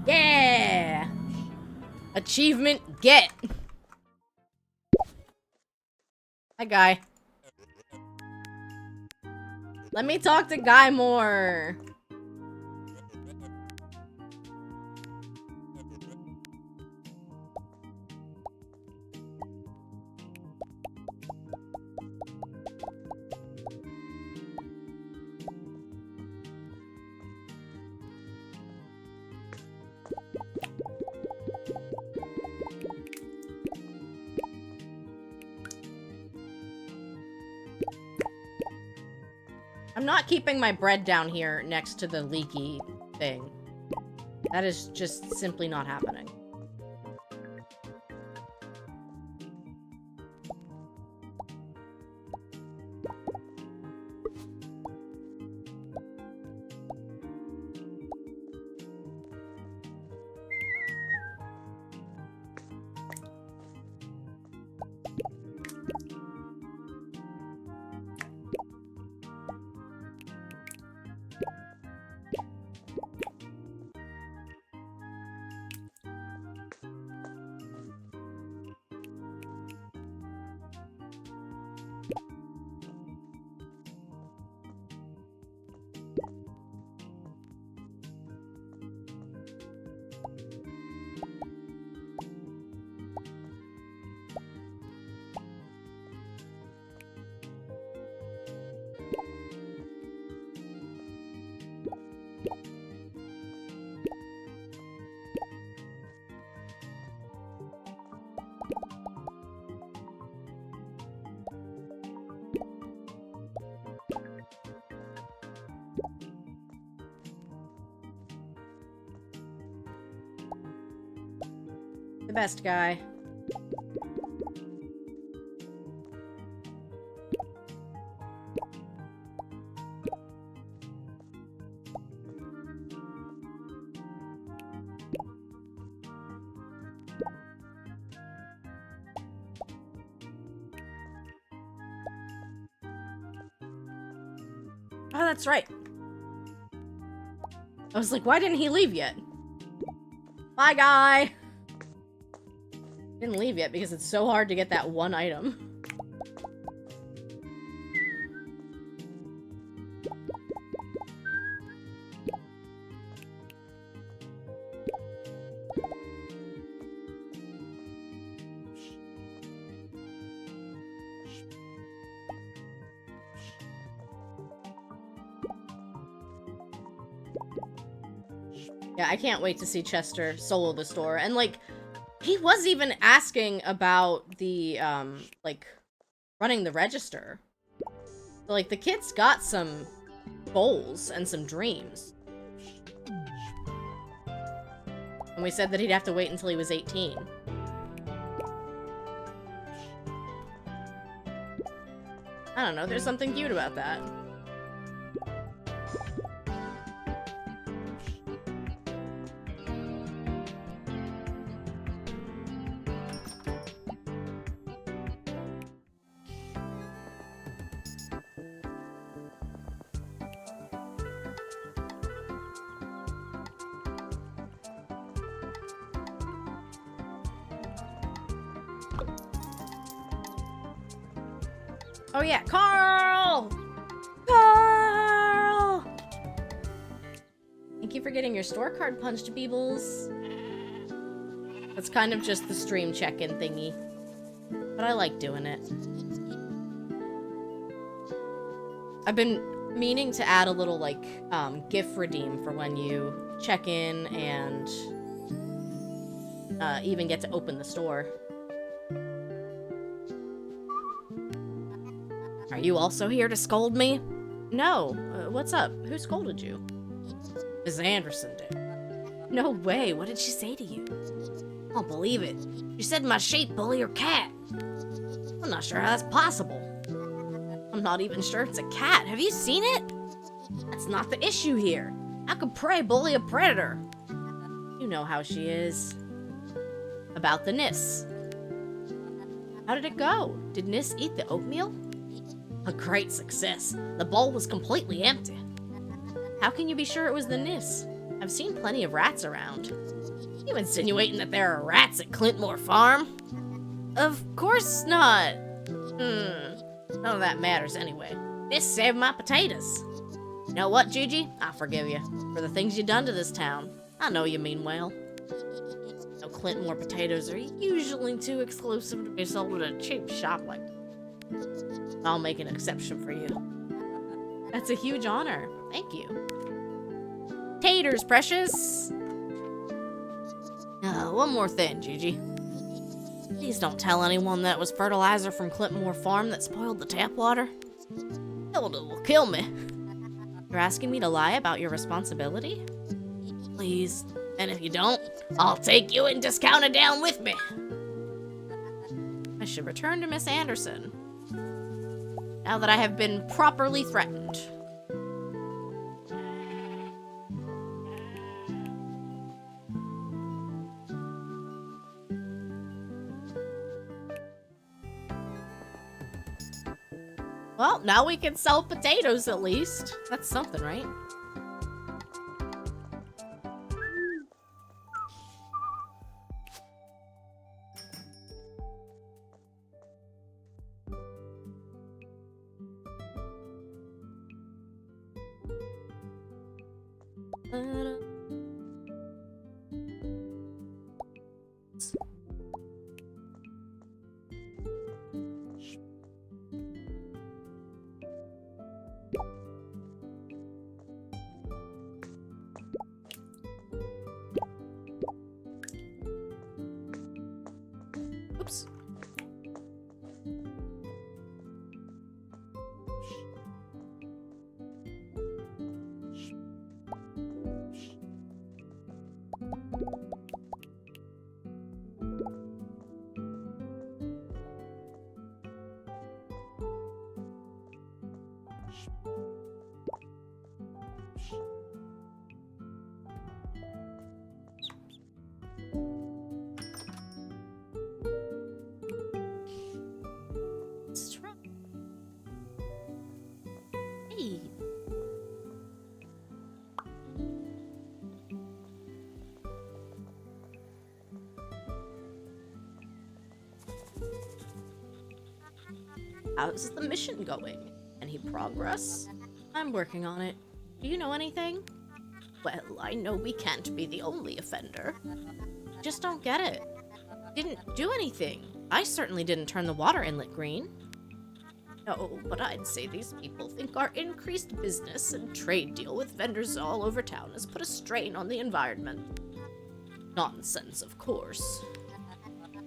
Yeah! Achievement get! Hi, Guy. Let me talk to Guy more. I'm not keeping my bread down here next to the leaky thing. That is just simply not happening. The best guy. Oh, that's right. I was like, why didn't he leave yet? Bye, guy. Didn't leave yet because it's so hard to get that one item. Yeah, I can't wait to see Chester solo the store. And, like, he was even asking about the, like, running the register. So, like, the kid's got some goals and some dreams. And we said that he'd have to wait until he was 18. I don't know, there's something cute about that. Oh yeah, Carl! Carl! Thank you for getting your store card punched, Beebles. That's kind of just the stream check-in thingy. But I like doing it. I've been meaning to add a little, like, gift redeem for when you check in and even get to open the store. Are you also here to scold me? No. What's up? Who scolded you? Miss Anderson did. No way. What did she say to you? I don't believe it. She said my sheep bully her cat. I'm not sure how that's possible. I'm not even sure it's a cat. Have you seen it? That's not the issue here. How could prey bully a predator? You know how she is. About the Nis. How did it go? Did Nis eat the oatmeal? A great success. The bowl was completely empty. How can you be sure it was the Nis? I've seen plenty of rats around. You insinuating that there are rats at Clintmore Farm? Of course not. None of that matters anyway. Nis saved my potatoes. You know what, Gigi? I forgive you for the things you done to this town. I know you mean well. No, Clintmore potatoes are usually too exclusive to be sold at a cheap shop like I'll make an exception for you. That's a huge honor. Thank you. Taters, precious. One more thing, Gigi. Please don't tell anyone that it was fertilizer from Clintmore Farm that spoiled the tap water. Hilda will kill me. You're asking me to lie about your responsibility? Please. And if you don't, I'll take you and Discounted down with me. I should return to Miss Anderson, now that I have been properly threatened. Well, now we can sell potatoes at least. That's something, right? Oops. Hey. How's the mission going? Any progress? I'm working on it. Do you know anything? Well, I know we can't be the only offender. Just don't get it. Didn't do anything. I certainly didn't turn the water inlet green. No, but I'd say these people think our increased business and trade deal with vendors all over town has put a strain on the environment. Nonsense, of course.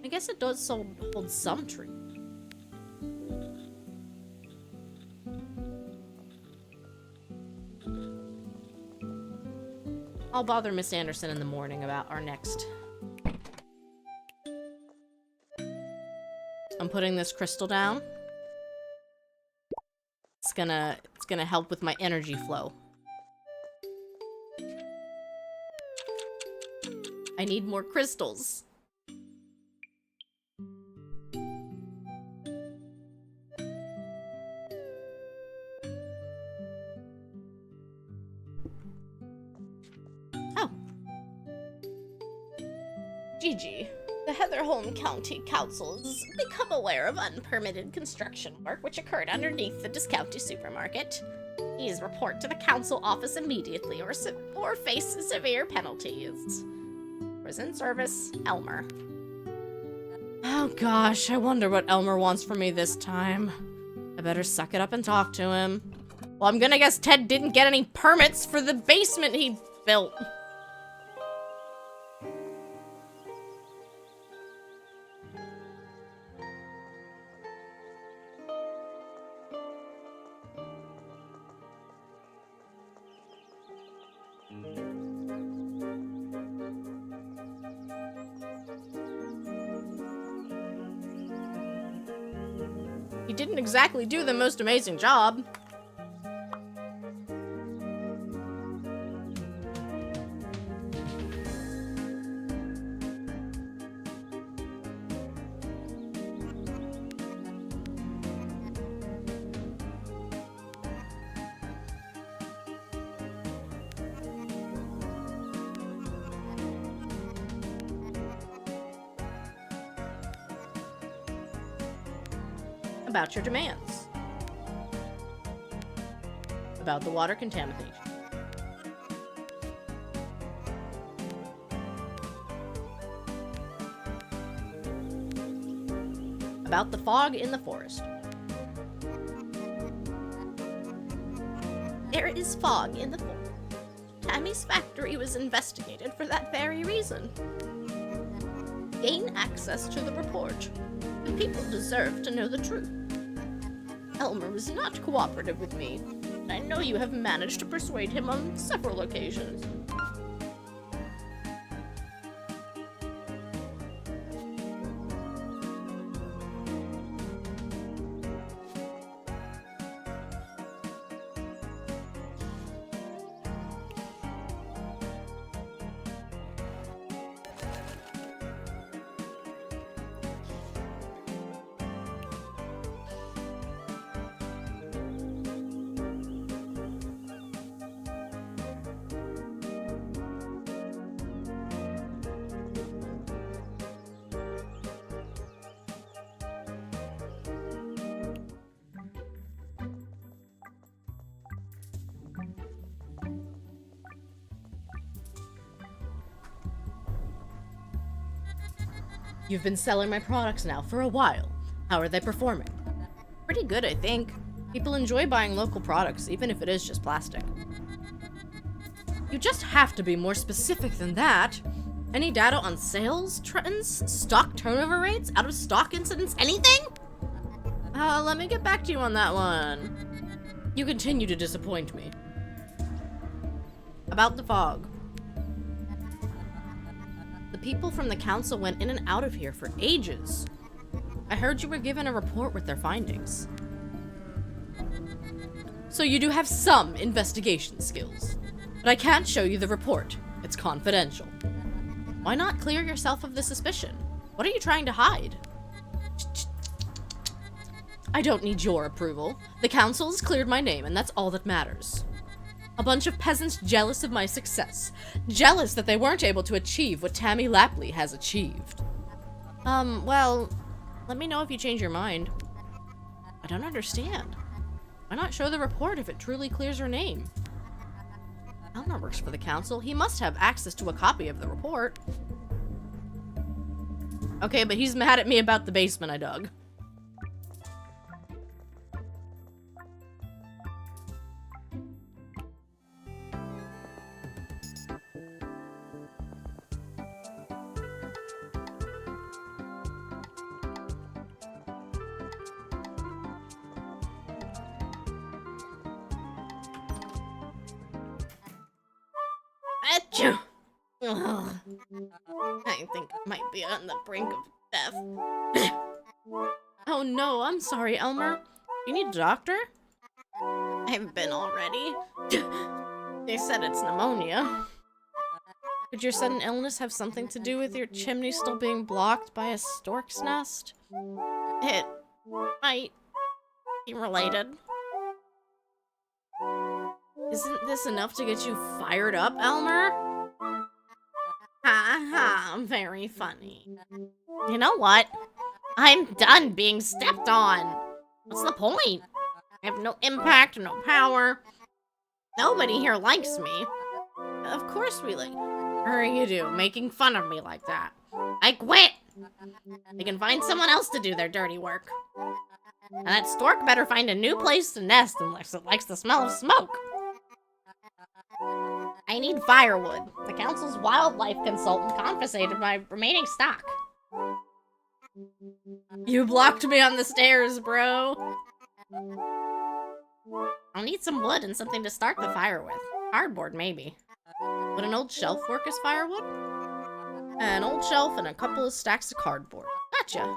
I guess it does hold some truth. I'll bother Miss Anderson in the morning about our next... I'm putting this crystal down. It's gonna help with my energy flow. I need more crystals. Oh. Gigi. The Heatherholm County Council has become aware of unpermitted construction work which occurred underneath the Discounty supermarket. Please report to the council office immediately or face severe penalties. Prison service, Elmer. Oh gosh, I wonder what Elmer wants from me this time. I better suck it up and talk to him. Well, I'm gonna guess Ted didn't get any permits for the basement he built. He didn't exactly do the most amazing job. About your demands. About the water contamination. About the fog in the forest. There is fog in the forest. Tammy's factory was investigated for that very reason. Gain access to the report. The people deserve to know the truth. Elmer was not cooperative with me. I know you have managed to persuade him on several occasions. You've been selling my products now for a while. How are they performing? Pretty good, I think. People enjoy buying local products, even if it is just plastic. You just have to be more specific than that. Any data on sales trends, stock turnover rates, out of stock incidents, anything? Let me get back to you on that one. You continue to disappoint me. About the fog. The people from the council went in and out of here for ages. I heard you were given a report with their findings. So you do have some investigation skills. But I can't show you the report. It's confidential. Why not clear yourself of the suspicion? What are you trying to hide? I don't need your approval. The council's cleared my name, and that's all that matters. A bunch of peasants jealous of my success. Jealous that they weren't able to achieve what Tammy Lapley has achieved. Well, let me know if you change your mind. I don't understand. Why not show the report if it truly clears her name? Elmer works for the council. He must have access to a copy of the report. Okay, but he's mad at me about the basement I dug. Achoo! Ugh. I think I might be on the brink of death. Oh no, I'm sorry, Elmer. You need a doctor? I've been already. They said it's pneumonia. Could your sudden illness have something to do with your chimney still being blocked by a stork's nest? It might be related. Isn't this enough to get you fired up, Elmer? Ha ha, very funny. You know what? I'm done being stepped on. What's the point? I have no impact, no power. Nobody here likes me. Of course we like her, you do, making fun of me like that. I quit! They can find someone else to do their dirty work. And that stork better find a new place to nest unless it likes the smell of smoke. I need firewood. The council's wildlife consultant confiscated my remaining stock. You blocked me on the stairs, bro. I'll need some wood and something to start the fire with. Cardboard, maybe. Would an old shelf work as firewood? An old shelf and a couple of stacks of cardboard. Gotcha.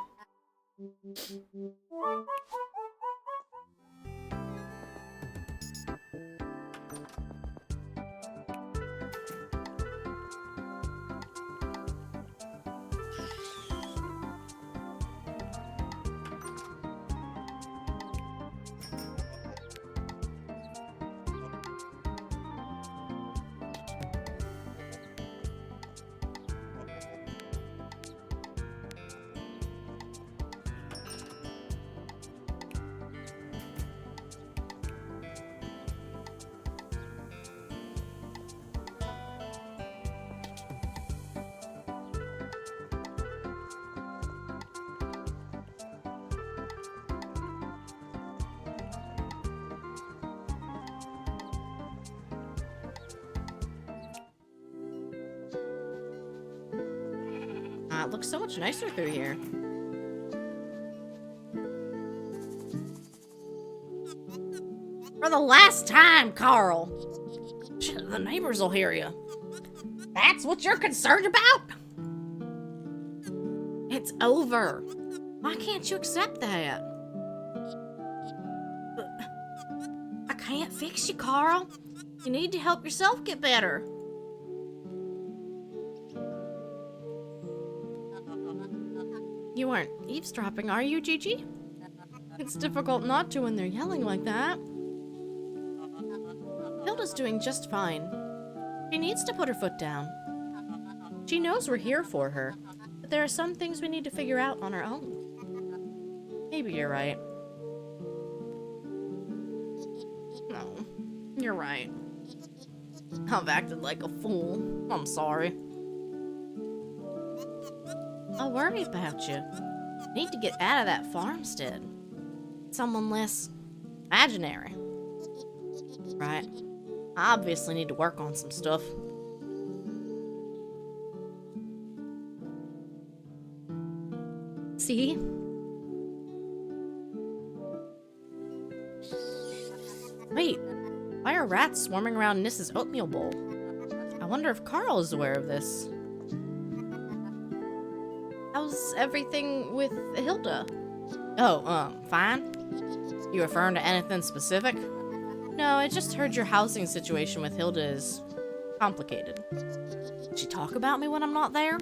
It looks so much nicer through here. For the last time, Carl. Shit, the neighbors will hear you. That's what you're concerned about? It's over. Why can't you accept that? I can't fix you, Carl. You need to help yourself get better. You aren't eavesdropping, are you, Gigi? It's difficult not to when they're yelling like that. Hilda's doing just fine. She needs to put her foot down. She knows we're here for her, but there are some things we need to figure out on our own. Maybe you're right. No, you're right. I've acted like a fool. I'm sorry. I'll worry about you. Need to get out of that farmstead. Someone less imaginary. Right. I obviously need to work on some stuff. See? Wait, why are rats swarming around Nissa's oatmeal bowl? I wonder if Carl is aware of this. How's everything with Hilda? Oh, fine? You referring to anything specific? No, I just heard your housing situation with Hilda is complicated. Did she talk about me when I'm not there?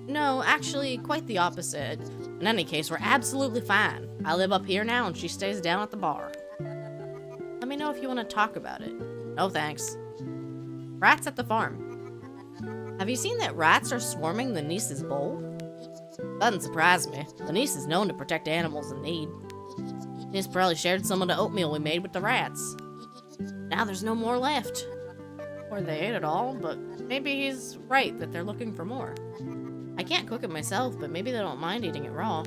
No, actually, quite the opposite. In any case, we're absolutely fine. I live up here now and she stays down at the bar. Let me know if you want to talk about it. No thanks. Rats at the farm. Have you seen that rats are swarming the Niece's bowl? Doesn't surprise me. The Niece is known to protect animals in need. Niece probably shared some of the oatmeal we made with the rats. Now there's no more left. Or they ate it all, but maybe he's right that they're looking for more. I can't cook it myself, but maybe they don't mind eating it raw.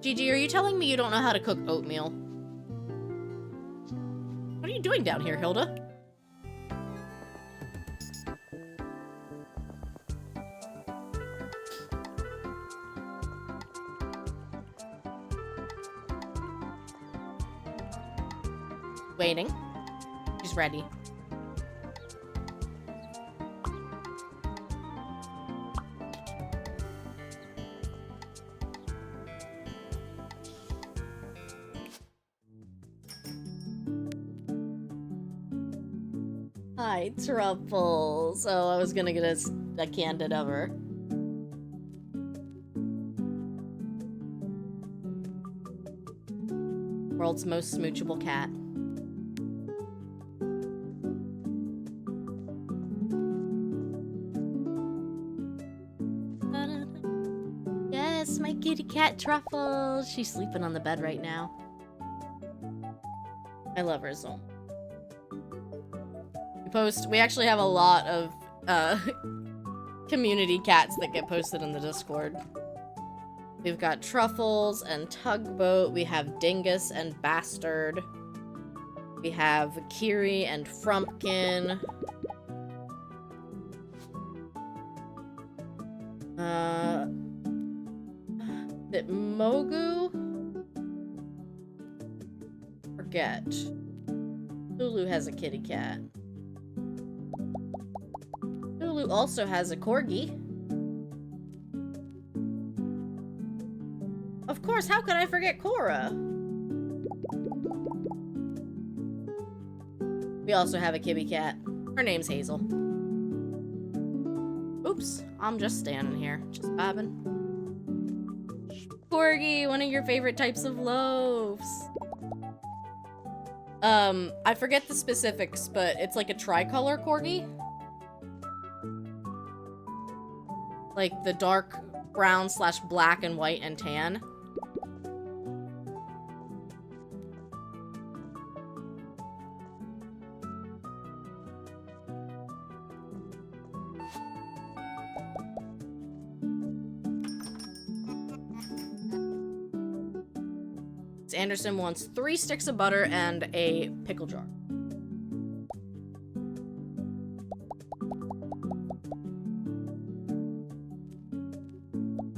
Gigi, are you telling me you don't know how to cook oatmeal? What are you doing down here, Hilda? Waiting. She's ready. Hi, Truffles. Oh, I was gonna get a candid of her. World's most smoochable cat. Yes, my kitty cat Truffles. She's sleeping on the bed right now. I love her so. We actually have a lot of community cats that get posted in the Discord. We've got Truffles and Tugboat. We have Dingus and Bastard. We have Kiri and Frumpkin. Is it Mogu? Forget. Lulu has a kitty cat. Lulu also has a corgi. Of course, how could I forget Cora? We also have a kitty cat. Her name's Hazel. Oops, I'm just standing here, just vibing. Corgi, one of your favorite types of loaves. I forget the specifics, but it's like a tricolor corgi. Like the dark brown / black and white and tan. Anderson wants 3 sticks of butter and a pickle jar.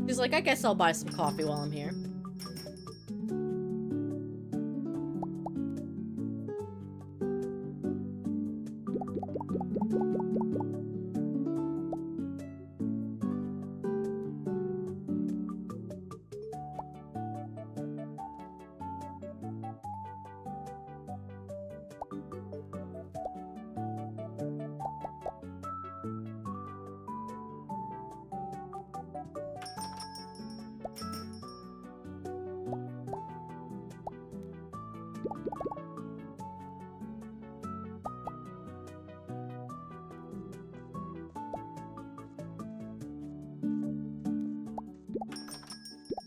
He's like, I guess I'll buy some coffee while I'm here.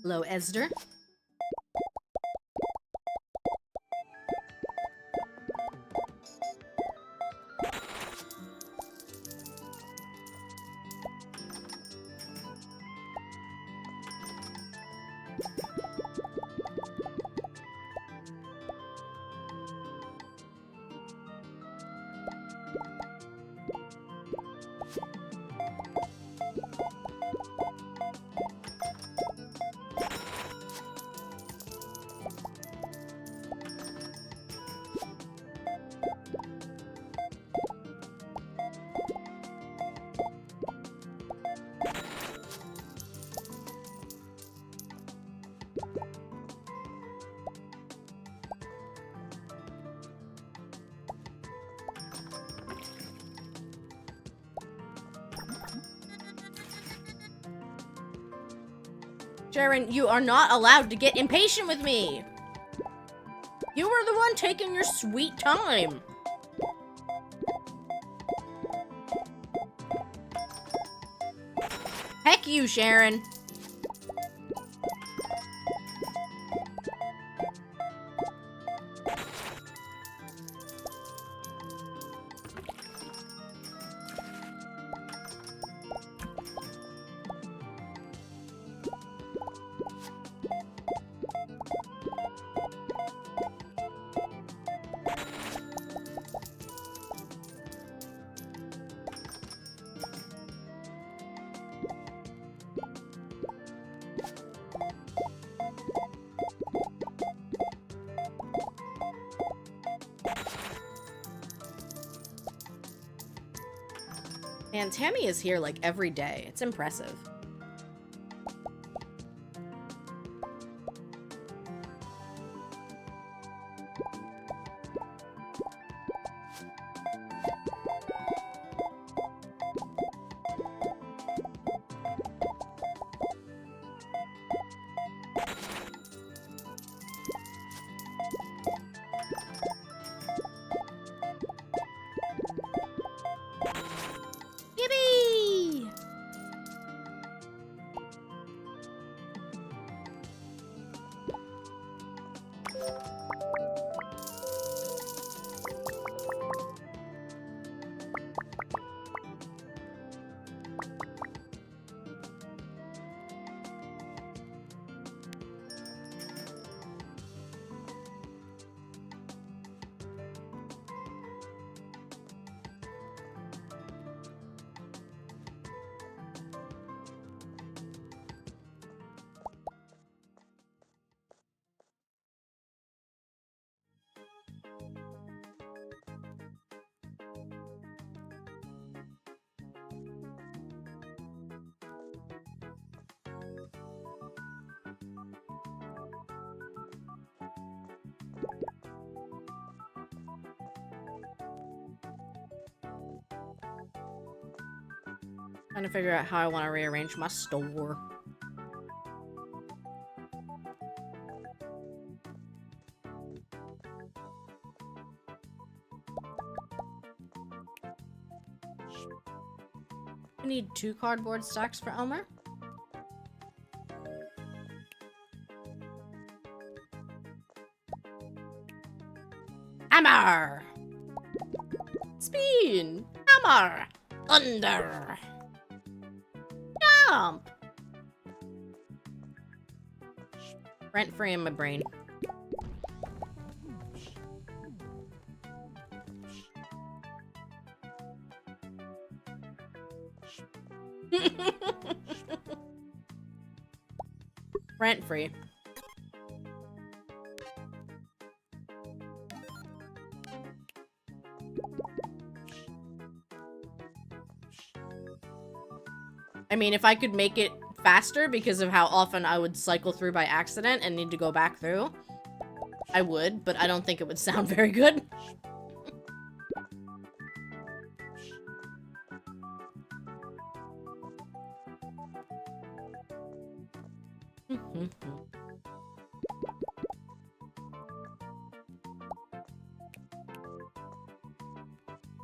Hello, Esder. Sharon, you are not allowed to get impatient with me. You were the one taking your sweet time. Heck you, Sharon. And Tammy is here like every day. It's impressive. Yippee! Trying to figure out how I want to rearrange my store. I need 2 cardboard stacks for Elmer. Hammer! Spin! Hammer! Thunder! Jump! Rent-free in my brain. Rent-free. I mean, if I could make it faster because of how often I would cycle through by accident and need to go back through, I would, but I don't think it would sound very good.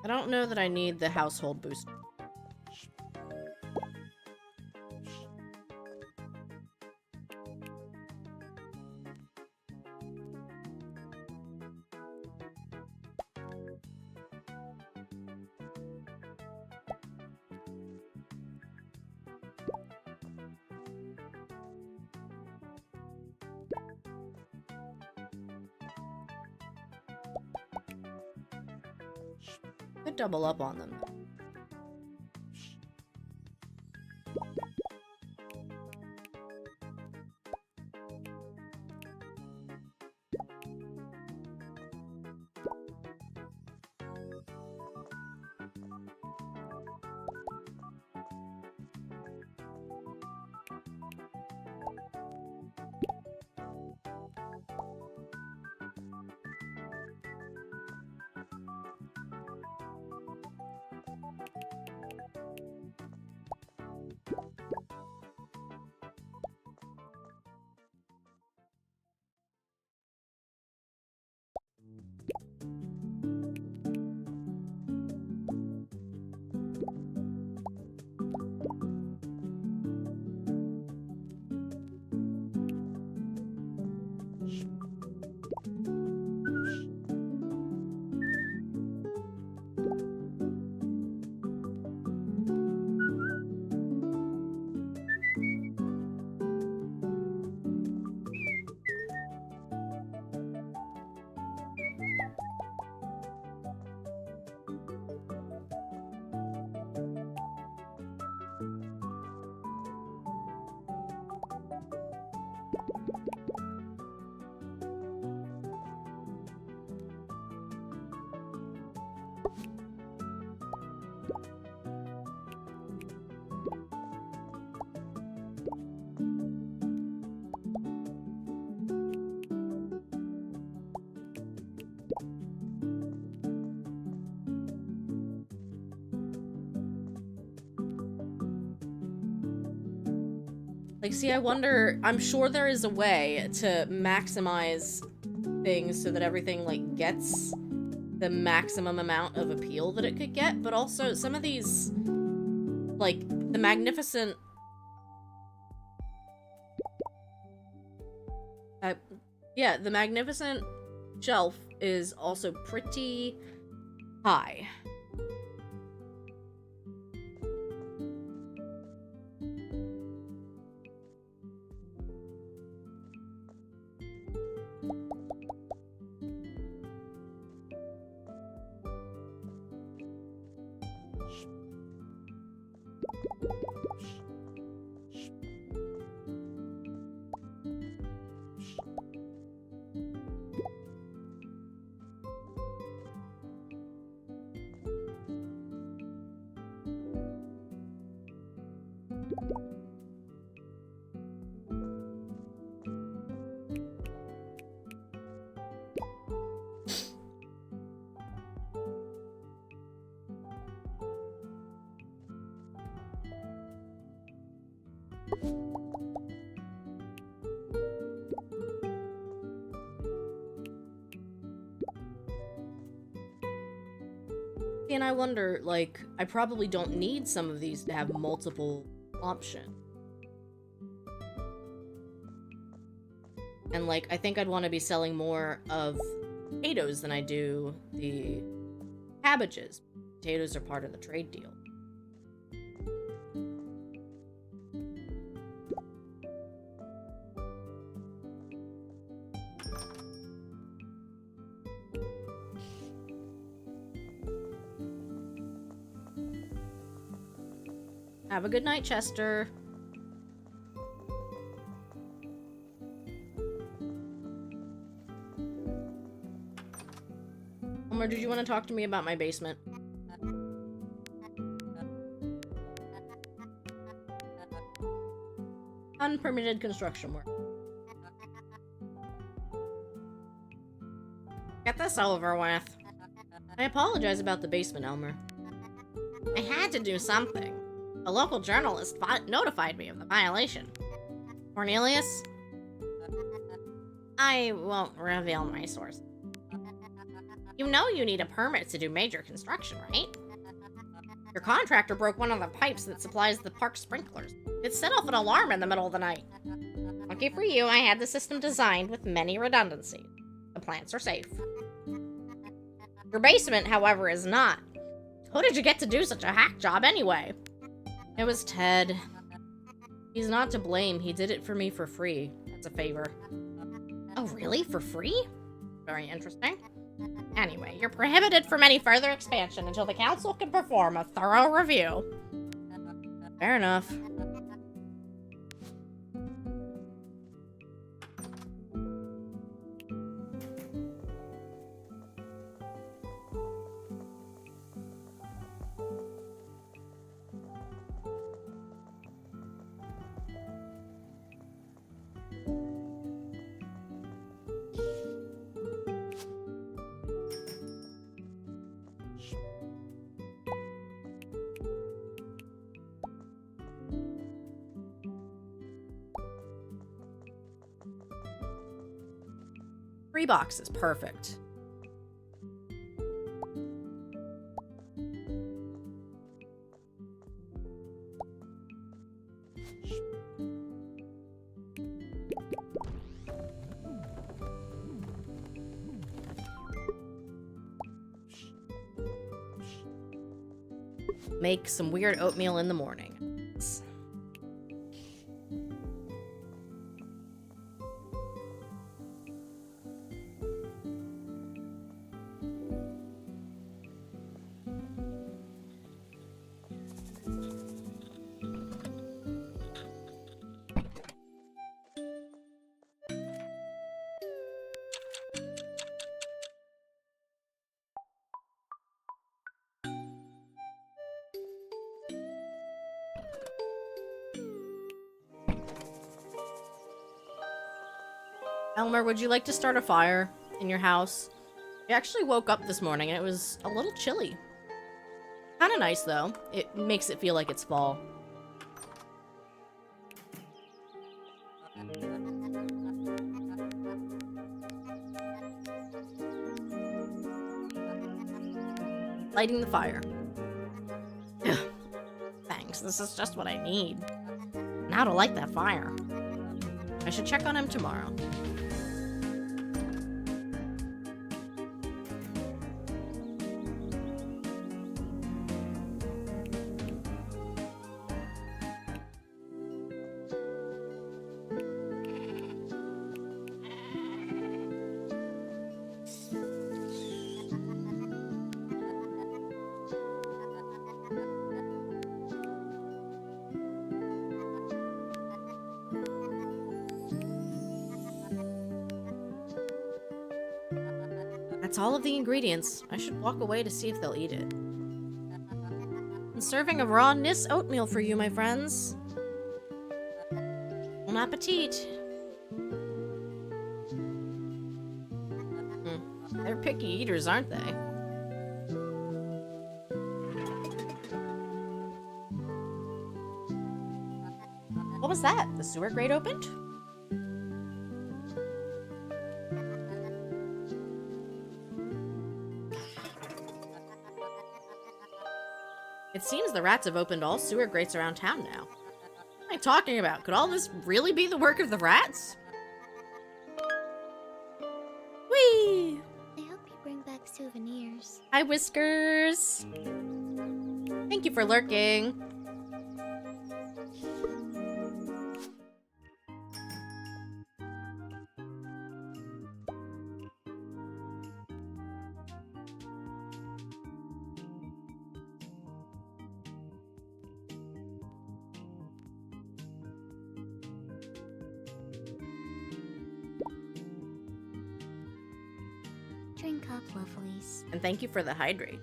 I don't know that I need the household booster. Could double up on them. Like, see, I wonder, I'm sure there is a way to maximize things so that everything, like, gets the maximum amount of appeal that it could get, but also some of these, like, the magnificent... yeah, the magnificent shelf is also pretty high. And I wonder, like, I probably don't need some of these to have multiple options. And, like, I think I'd want to be selling more of potatoes than I do the cabbages. Potatoes are part of the trade deal. Have a good night, Chester. Homer, did you want to talk to me about my basement? Unpermitted construction work. Get this over with. I apologize about the basement, Elmer. I had to do something. A local journalist notified me of the violation. Cornelius? I won't reveal my source. You know you need a permit to do major construction, right? Your contractor broke one of the pipes that supplies the park sprinklers. It set off an alarm in the middle of the night. Lucky for you, I had the system designed with many redundancies. The plants are safe. Your basement, however, is not. Who did you get to do such a hack job anyway? It was Ted. He's not to blame. He did it for me for free. That's a favor. Oh, really? For free? Very interesting. Anyway, you're prohibited from any further expansion until the council can perform a thorough review. Fair enough. Three boxes, perfect. Make some weird oatmeal in the morning. Elmer, would you like to start a fire in your house? I actually woke up this morning and it was a little chilly. Kinda nice though. It makes it feel like it's fall. Lighting the fire. Thanks, this is just what I need. Now to light that fire. I should check on him tomorrow. That's all of the ingredients. I should walk away to see if they'll eat it. A serving of raw Nis oatmeal for you, my friends. Bon appetit. They're picky eaters, aren't they? What was that? The sewer grate opened? It seems the rats have opened all sewer grates around town now. What am I talking about? Could all this really be the work of the rats? Whee! I hope you bring back souvenirs. Hi, Whiskers. Thank you for lurking. Drink up, lovelies. And thank you for the hydrate.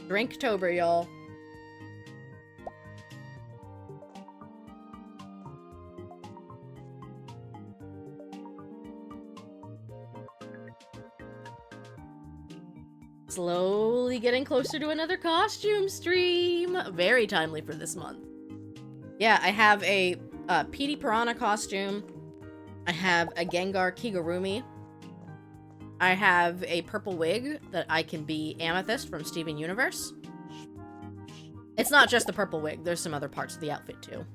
Drinktober, y'all. Slowly getting closer to another costume stream. Very timely for this month. Yeah, I have a Petey Piranha costume. I have a Gengar Kigurumi. I have a purple wig that I can be Amethyst from Steven Universe. It's not just the purple wig. There's some other parts of the outfit, too.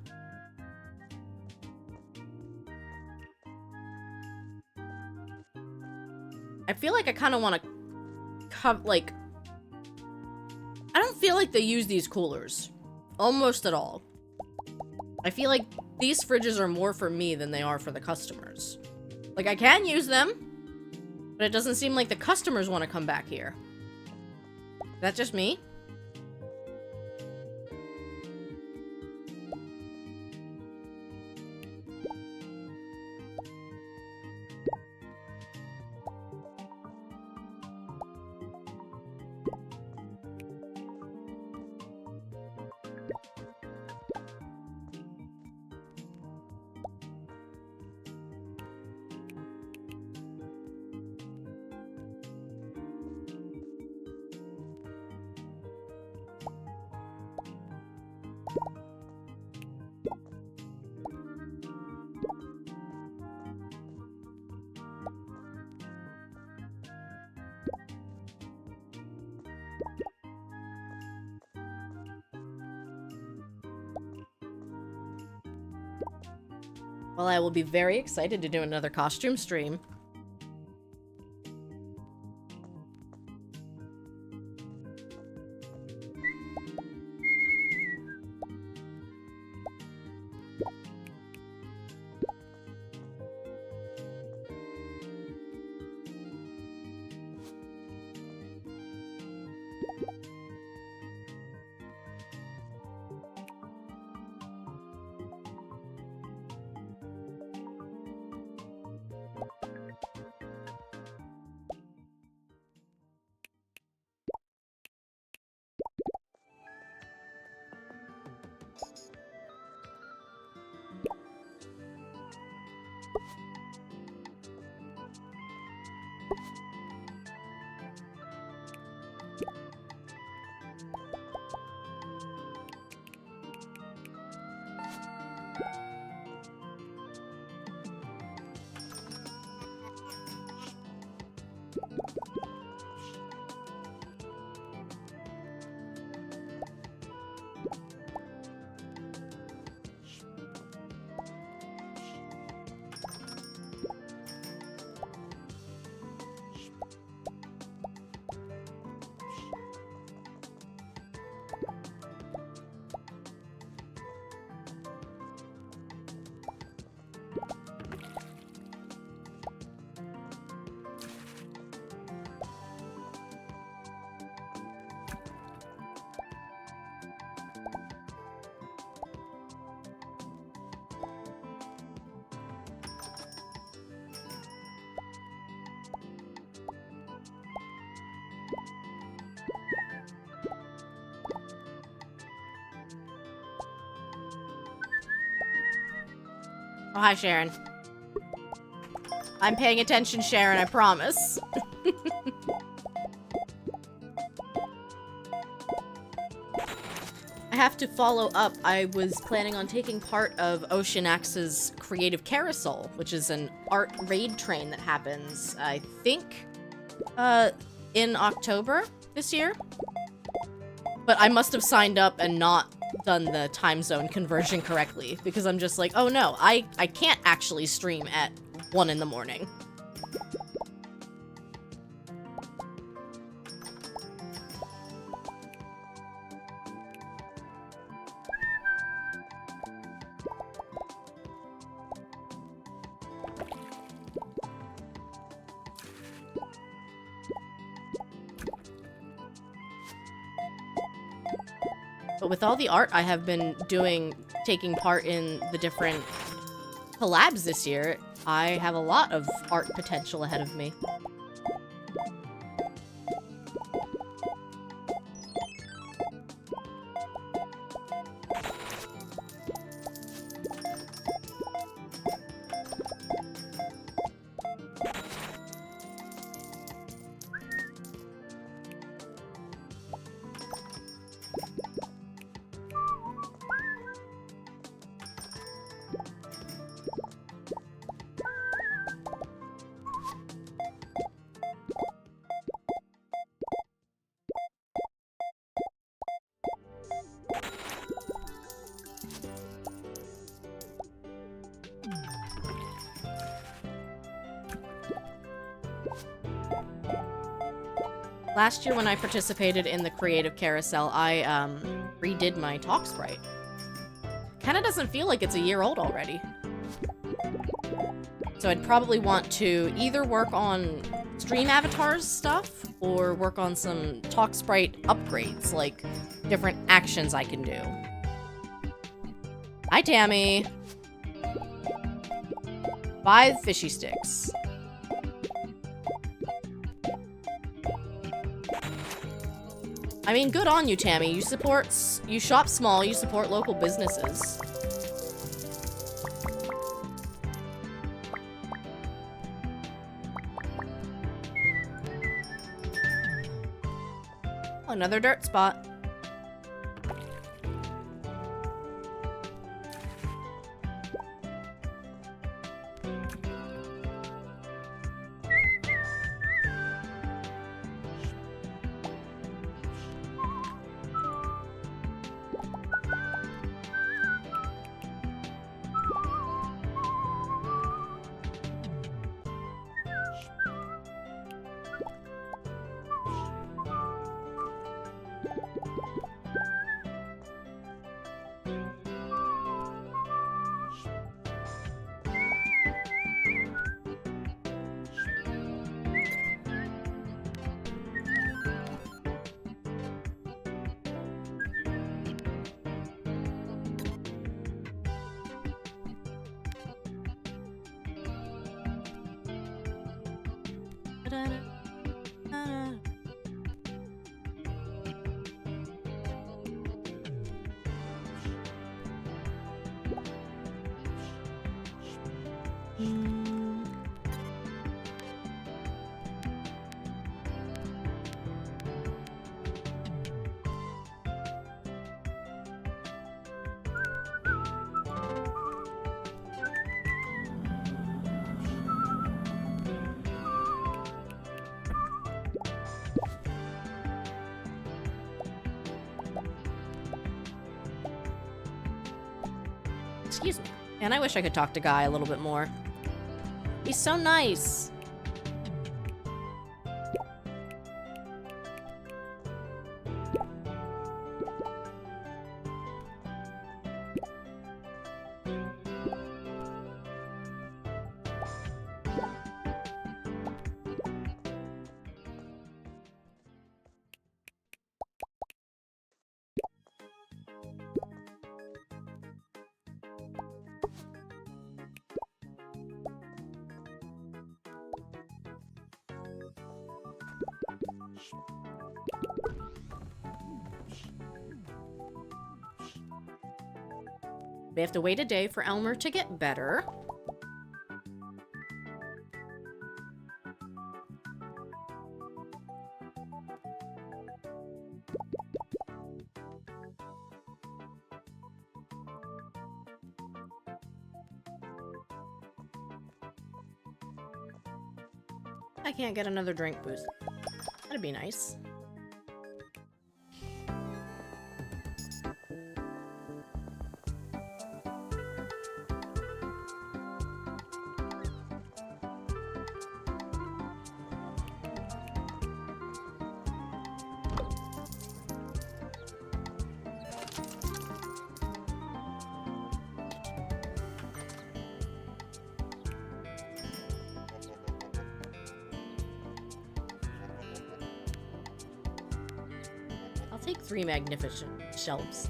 I feel like I kind of want to like... I don't feel like they use these coolers. Almost at all. I feel like these fridges are more for me than they are for the customers. Like, I can use them, but it doesn't seem like the customers want to come back here. Is that just me? Well, I will be very excited to do another costume stream. Oh, hi, Sharon. I'm paying attention, Sharon, I promise. I have to follow up. I was planning on taking part of Ocean Axe's Creative Carousel, which is an art raid train that happens, I think, in October this year. But I must have signed up and not done the time zone conversion correctly, because I'm just like, oh no, I can't actually stream at 1 in the morning. But with all the art I have been doing, taking part in the different collabs this year, I have a lot of art potential ahead of me. Last year when I participated in the Creative Carousel, I redid my talk sprite. kind of doesn't feel like it's a year old already. So I'd probably want to either work on stream avatars stuff or work on some talk sprite upgrades, like different actions I can do. Hi, Tammy. 5 fishy sticks. I mean, good on you, Tammy. You shop small, you support local businesses. Another dirt spot. Excuse me. And I wish I could talk to Guy a little bit more. He's so nice. We have to wait a day for Elmer to get better. I can't get another drink boost. That'd be nice. Take 3 magnificent shelves.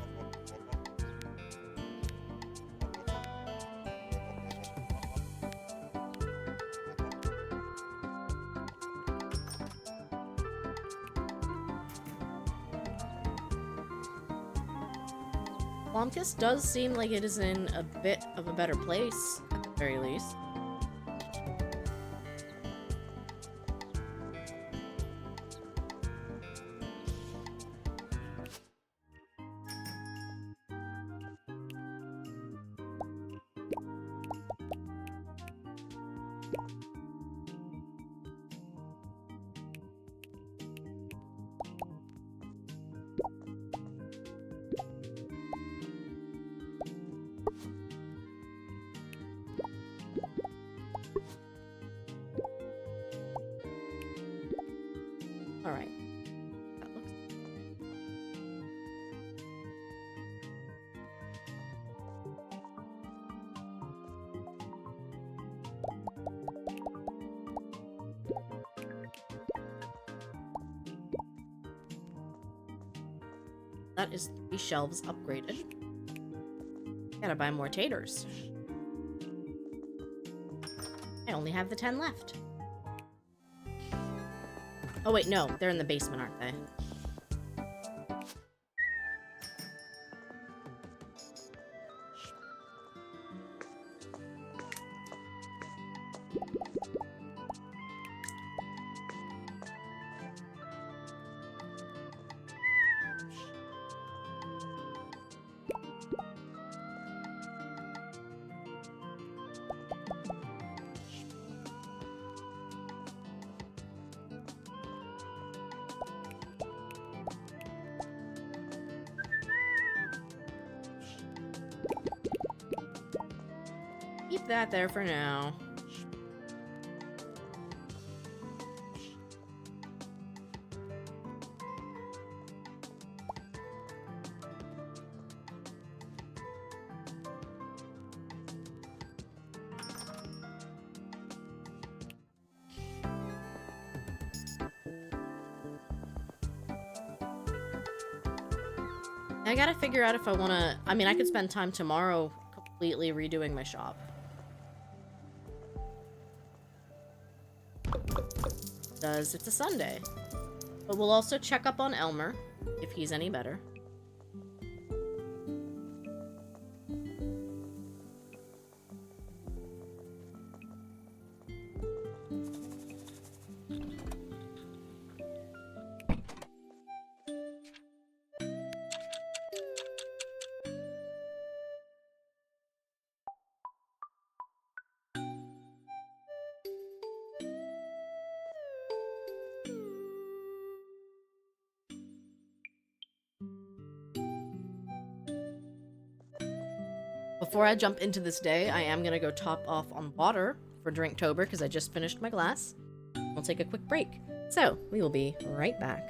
Blomkest does seem like it is in a bit of a better place, at the very least. All right. That looks... That is 3 shelves upgraded. Gotta buy more taters. I only have the 10 left. Oh wait, no, they're in the basement, aren't they? Keep that there for now. I gotta figure out if I wanna... I mean, I could spend time tomorrow completely redoing my shop. Because it's a Sunday. But we'll also check up on Elmer, if he's any better. Before I jump into this day, I am gonna go top off on water for Drinktober because I just finished my glass. We'll take a quick break. So, we will be right back.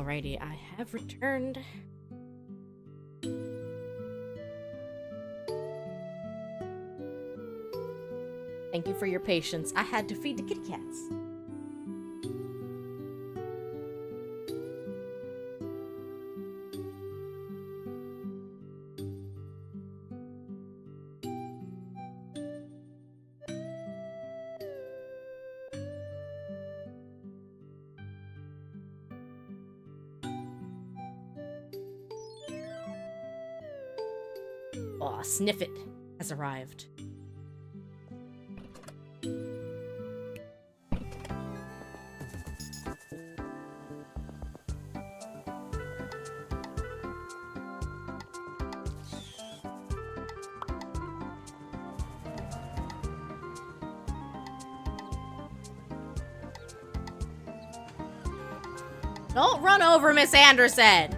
Alrighty, I have returned. Thank you for your patience. I had to feed the kitty cats. Aw, Sniffit has arrived. Don't run over Miss Anderson!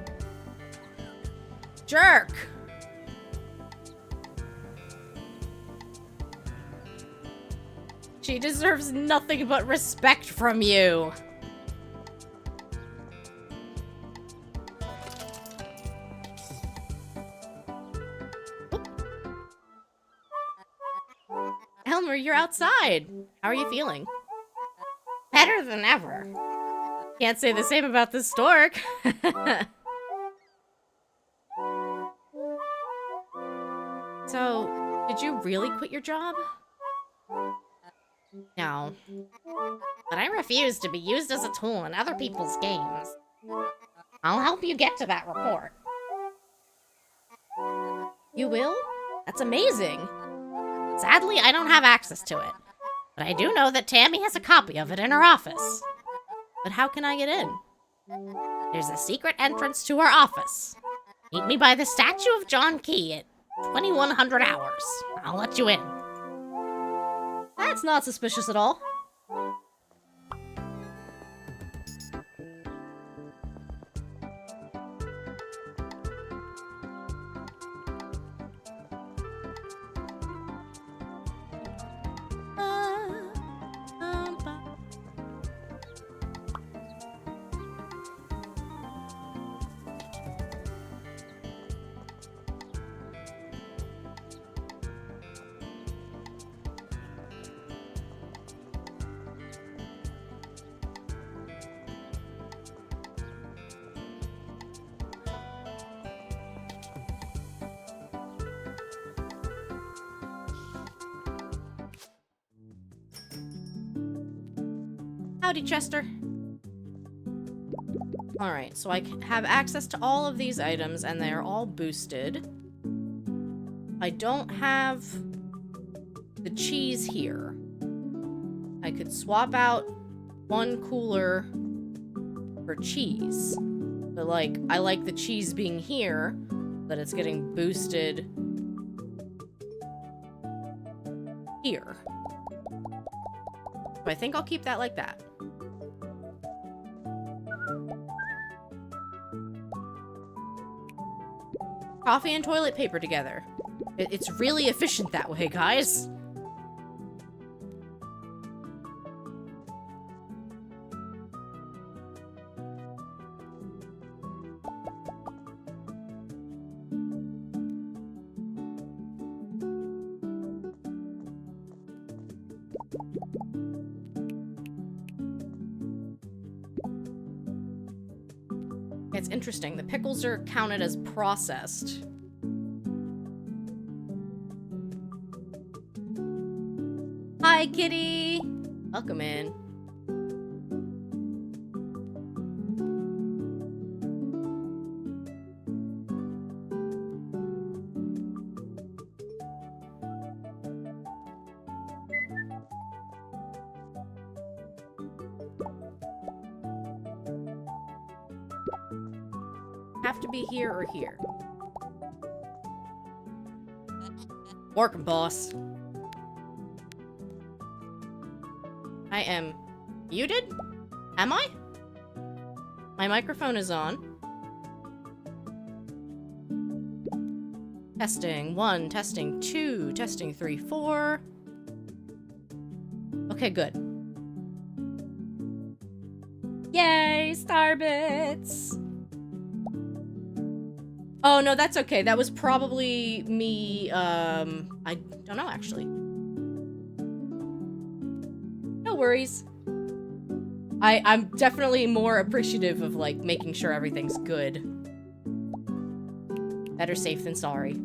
Jerk! She deserves nothing but respect from you. Elmer, you're outside. How are you feeling? Better than ever. Can't say the same about the stork. So, did you really quit your job? No. But I refuse to be used as a tool in other people's games. I'll help you get to that report. You will? That's amazing. Sadly, I don't have access to it. But I do know that Tammy has a copy of it in her office. But how can I get in? There's a secret entrance to our office. Meet me by the statue of John Key at 2100 hours. I'll let you in. That's not suspicious at all. Howdy, Chester. Alright, so I have access to all of these items, and they are all boosted. I don't have the cheese here. I could swap out one cooler for cheese. But, like, I like the cheese being here, that it's getting boosted here. So I think I'll keep that like that. Coffee and toilet paper together. It's really efficient that way, guys. It's interesting. The pickles are counted as processed. Hi, kitty! Welcome in. Have to be here or here. Working, boss. I am muted? Am I? My microphone is on. Testing 1, testing 2, testing 3, 4. Okay, good. Yay, Starbits! Oh, no, that's okay. That was probably me, I don't know, actually. No worries. I'm definitely more appreciative of, like, making sure everything's good. Better safe than sorry.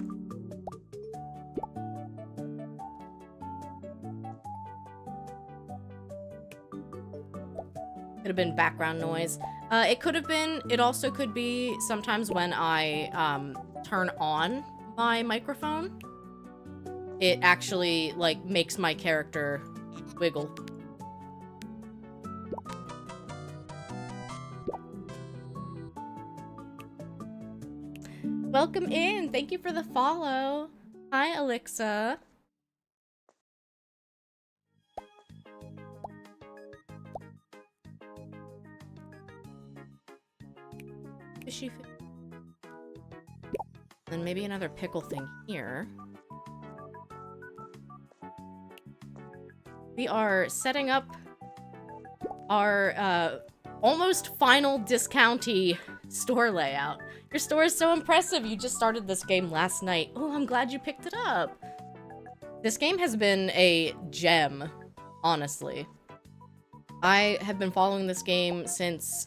Could have been background noise. It could have been. It also could be sometimes when I turn on my microphone. It actually, like, makes my character wiggle. Welcome in. Thank you for the follow. Hi, Alexa. Fishy. Then maybe another pickle thing here. We are setting up our almost final discounty store layout. Your store is so impressive. You just started this game last night. Oh, I'm glad you picked it up. This game has been a gem, honestly. I have been following this game since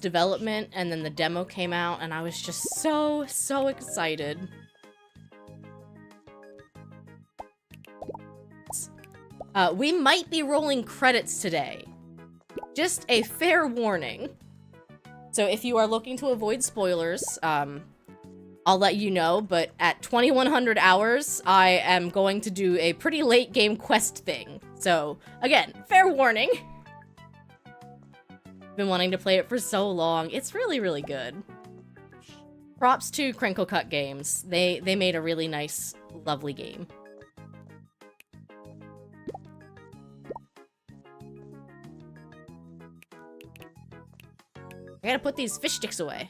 development, and then the demo came out, and I was just so excited. We might be rolling credits today. Just a fair warning. So if you are looking to avoid spoilers, I'll let you know, but at 2100 hours, I am going to do a pretty late game quest thing. So, again, fair warning. Been wanting to play it for so long. It's really good. Props to Crinkle Cut Games. They made a really nice, lovely game. I gotta put these fish sticks away.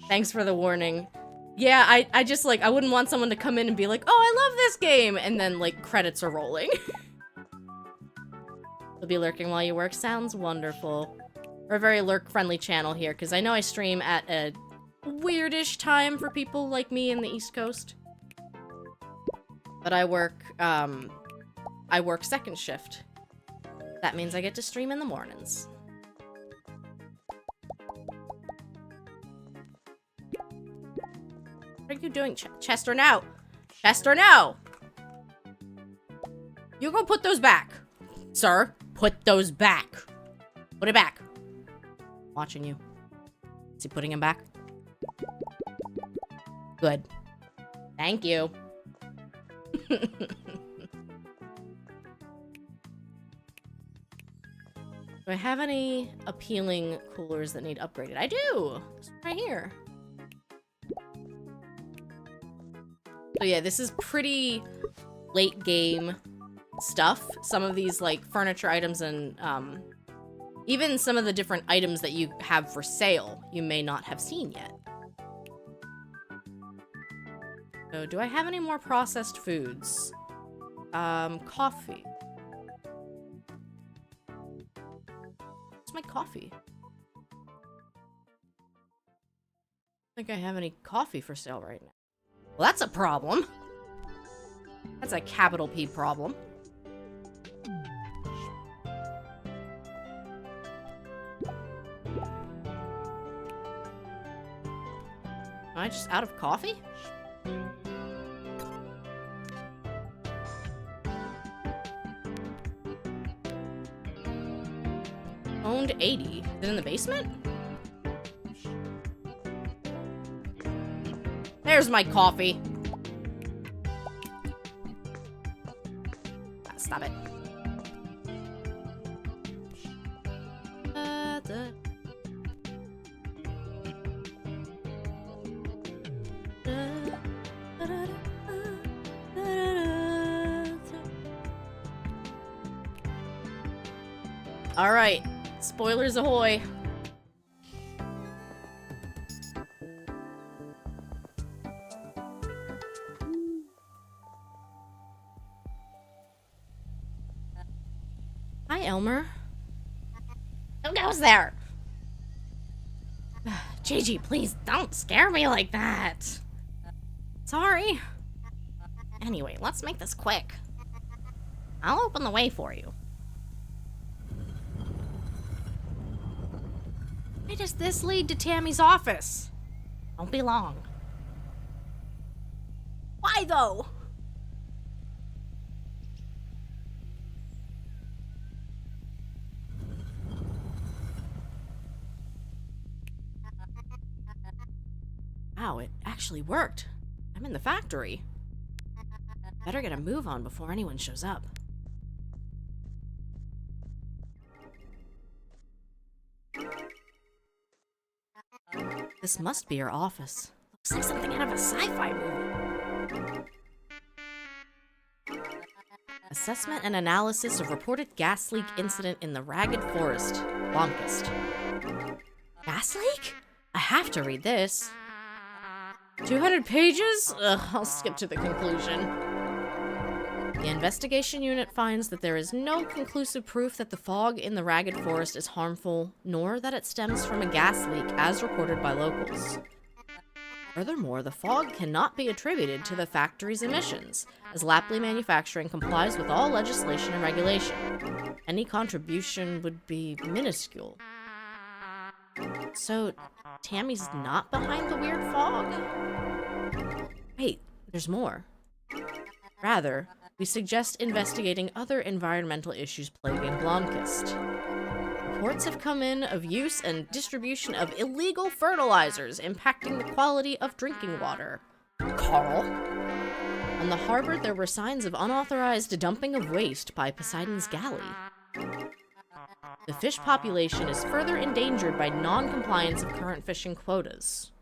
Thanks for the warning. Yeah, I just, like, I wouldn't want someone to come in and be like, oh, I love this game! And then, like, credits are rolling. You'll be lurking while you work. Sounds wonderful. We're a very lurk-friendly channel here, because I know I stream at a weirdish time for people like me in the East Coast. But I work second shift. That means I get to stream in the mornings. What are you doing, Chester, now? Chester, now! You go put those back. Sir, put those back. Put it back. Watching you. Is he putting him back? Good. Thank you. Do I have any appealing coolers that need upgraded? I do! It's right here. So yeah, this is pretty late game stuff. Some of these, like, furniture items and, even some of the different items that you have for sale, you may not have seen yet. So, do I have any more processed foods? Coffee. What's my coffee? I don't think I have any coffee for sale right now. Well, that's a problem. That's a capital P problem. Am I just out of coffee? Owned 80. Is it in the basement? There's my coffee. Ah, stop it. All right, spoilers ahoy. Hi, Elmer. Who goes there? Gigi, please don't scare me like that. Sorry. Anyway, let's make this quick. I'll open the way for you. Why does this lead to Tammy's office? Won't be long. Why, though? Wow, it actually worked. I'm in the factory. Better get a move on before anyone shows up. This must be your office. Looks like something out of a sci-fi movie. Assessment and analysis of reported gas leak incident in the Ragged Forest, Blomkest. Gas leak? I have to read this. 200 pages? Ugh, I'll skip to the conclusion. The investigation unit finds that there is no conclusive proof that the fog in the Ragged Forest is harmful, nor that it stems from a gas leak as reported by locals. Furthermore, the fog cannot be attributed to the factory's emissions, as Lapley Manufacturing complies with all legislation and regulation. Any contribution would be minuscule. So, Tammy's not behind the weird fog? Wait, there's more. Rather, we suggest investigating other environmental issues plaguing Blomkest. Reports have come in of use and distribution of illegal fertilizers impacting the quality of drinking water. Carl? On the harbor, there were signs of unauthorized dumping of waste by Poseidon's galley. The fish population is further endangered by non-compliance of current fishing quotas.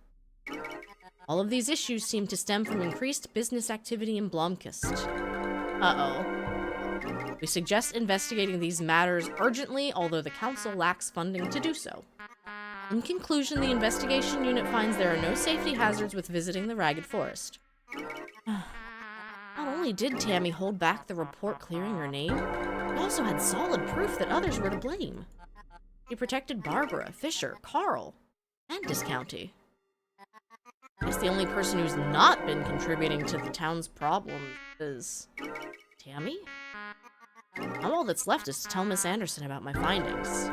All of these issues seem to stem from increased business activity in Blomkest. Uh-oh. We suggest investigating these matters urgently, although the council lacks funding to do so. In conclusion, the investigation unit finds there are no safety hazards with visiting the Ragged Forest. Not only did Tammy hold back the report clearing her name, it also had solid proof that others were to blame. She protected Barbara, Fisher, Carl, and Discounty. I guess the only person who's not been contributing to the town's problem is Tammy? Now all that's left is to tell Miss Anderson about my findings.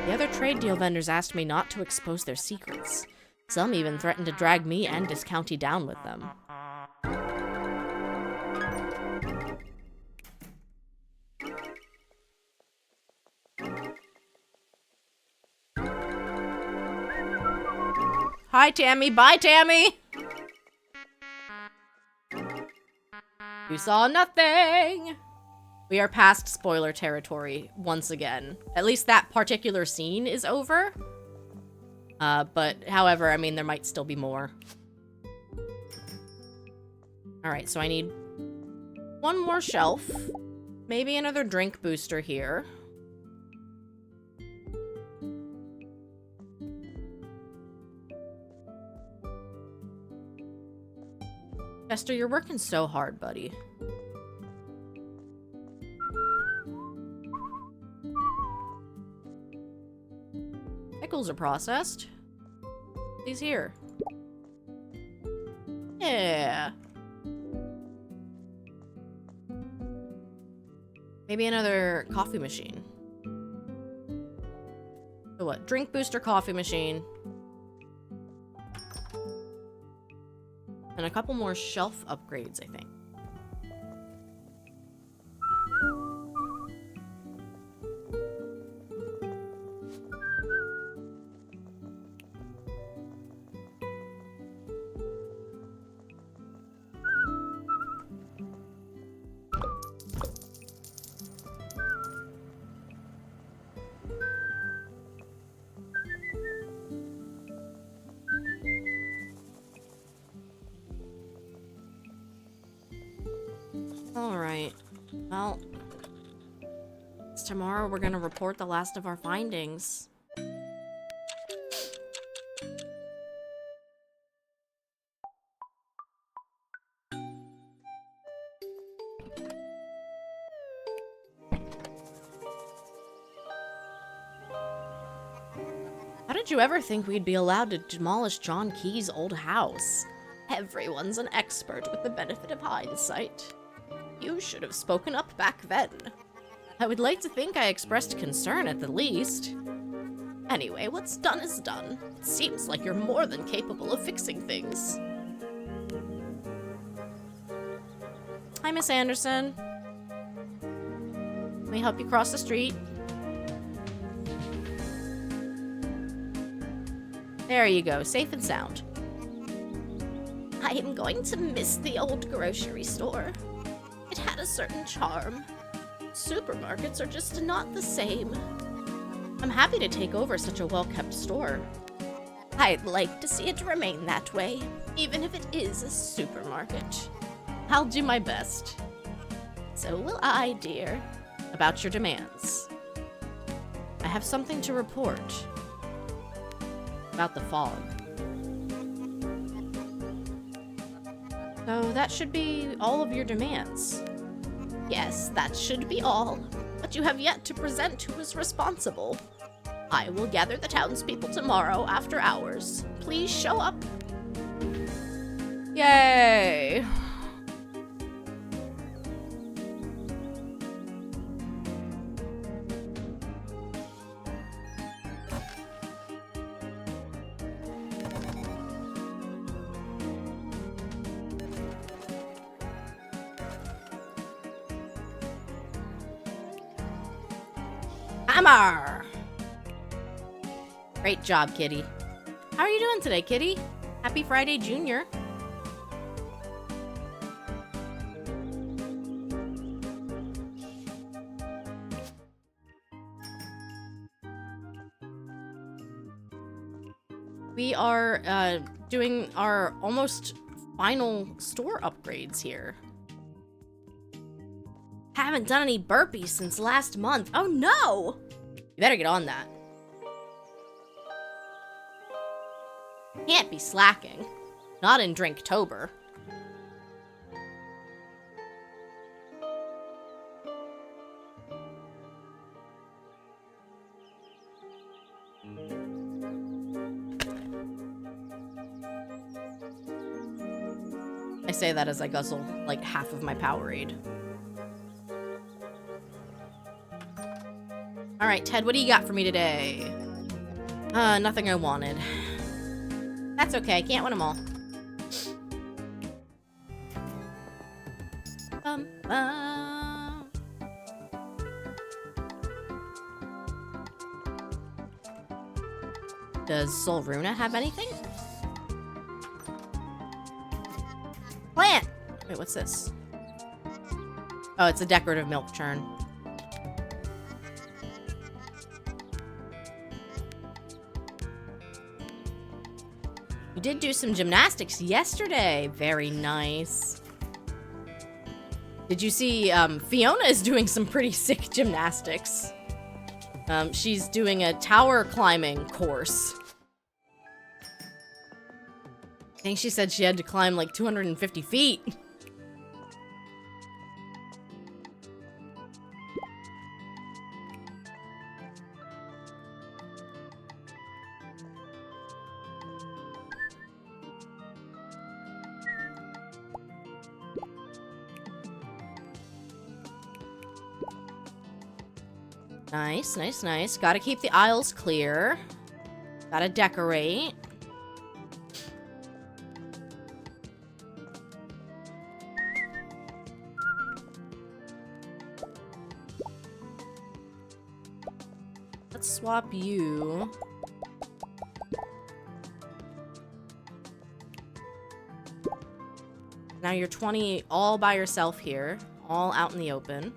The other trade deal vendors asked me not to expose their secrets. Some even threatened to drag me and Discounty down with them. Hi, Tammy. Bye, Tammy! You saw nothing! We are past spoiler territory once again. At least that particular scene is over. But, however, I mean, there might still be more. Alright, so I need one more shelf. Maybe another drink booster here. Chester, you're working so hard, buddy. Pickles are processed. These here. Yeah. Maybe another coffee machine. So what? Drink booster coffee machine. And a couple more shelf upgrades, I think. Alright. Well, tomorrow we're gonna report the last of our findings. did you ever think we'd be allowed to demolish John Key's old house? Everyone's an expert with the benefit of hindsight. You should have spoken up back then. I would like to think I expressed concern at the least. Anyway, what's done is done. It seems like you're more than capable of fixing things. Hi, Miss Anderson. Let me help you cross the street. There you go, safe and sound. I am going to miss the old grocery store. It had a certain charm. Supermarkets are just not the same. I'm happy to take over such a well-kept store. I'd like to see it remain that way, even if it is a supermarket. I'll do my best. So will I, dear. About your demands. I have something to report. About the fog. So that should be all of your demands. Yes, that should be all. But you have yet to present who is responsible. I will gather the townspeople tomorrow after hours. Please show up. Yay! Hammer! Great job, Kitty. How are you doing today, Kitty? Happy Friday, Junior. We are doing our almost final store upgrades here. Haven't done any burpees since last month. Oh no! You better get on that. Can't be slacking. Not in Drinktober. I say that as I guzzle like half of my Powerade. Alright, Ted, what do you got for me today? Nothing I wanted. That's okay, can't win them all. Bum, bum. Does Solruna have anything? Plant! Wait, what's this? Oh, it's a decorative milk churn. We did do some gymnastics yesterday. Very nice. Did you see, Fiona is doing some pretty sick gymnastics. She's doing a tower climbing course. I think she said she had to climb like 250 feet. Nice, nice, nice. Gotta keep the aisles clear. Gotta decorate. Let's swap you. Now you're 20 all by yourself here, all out in the open.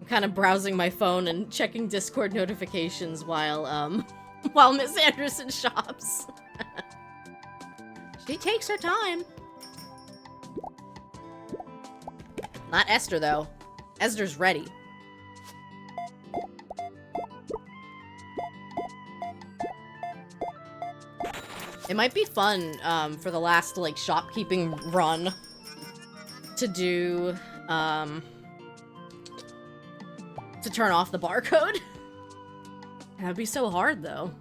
kind of browsing my phone and checking Discord notifications while, while Miss Anderson shops. She takes her time. Not Esther, though. Esther's ready. It might be fun, for the last, like, shopkeeping run to do, to turn off the barcode. That'd be so hard, though.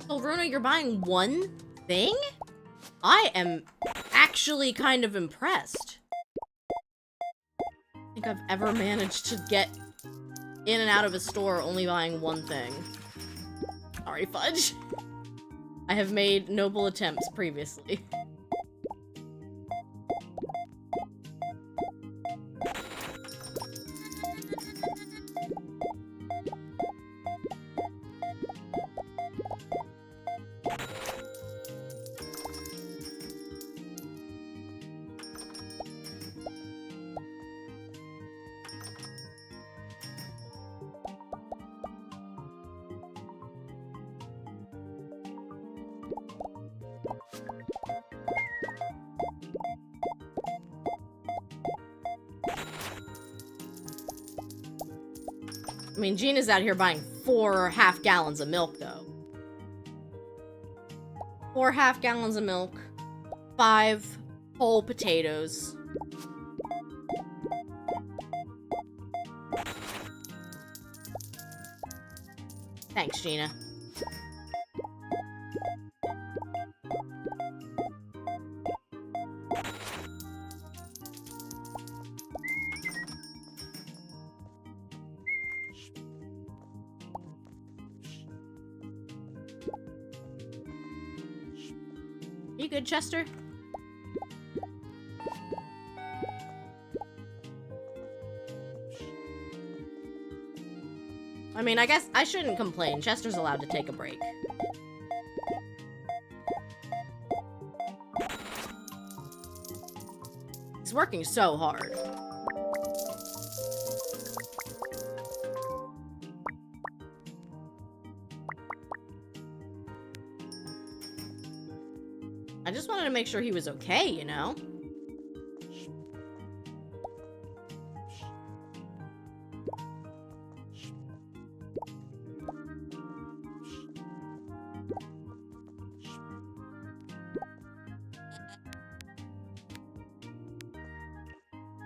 So, Runa, you're buying one thing? I am actually kind of impressed. I don't think I've ever managed to get in and out of a store only buying one thing. Sorry, Fudge. I have made noble attempts previously. I mean, Gina's out here buying 4 half gallons of milk, though. 4 half gallons of milk, 5 whole potatoes. Thanks, Gina. You good, Chester? I mean, I guess I shouldn't complain. Chester's allowed to take a break. He's working so hard. I just wanted to make sure he was okay, you know?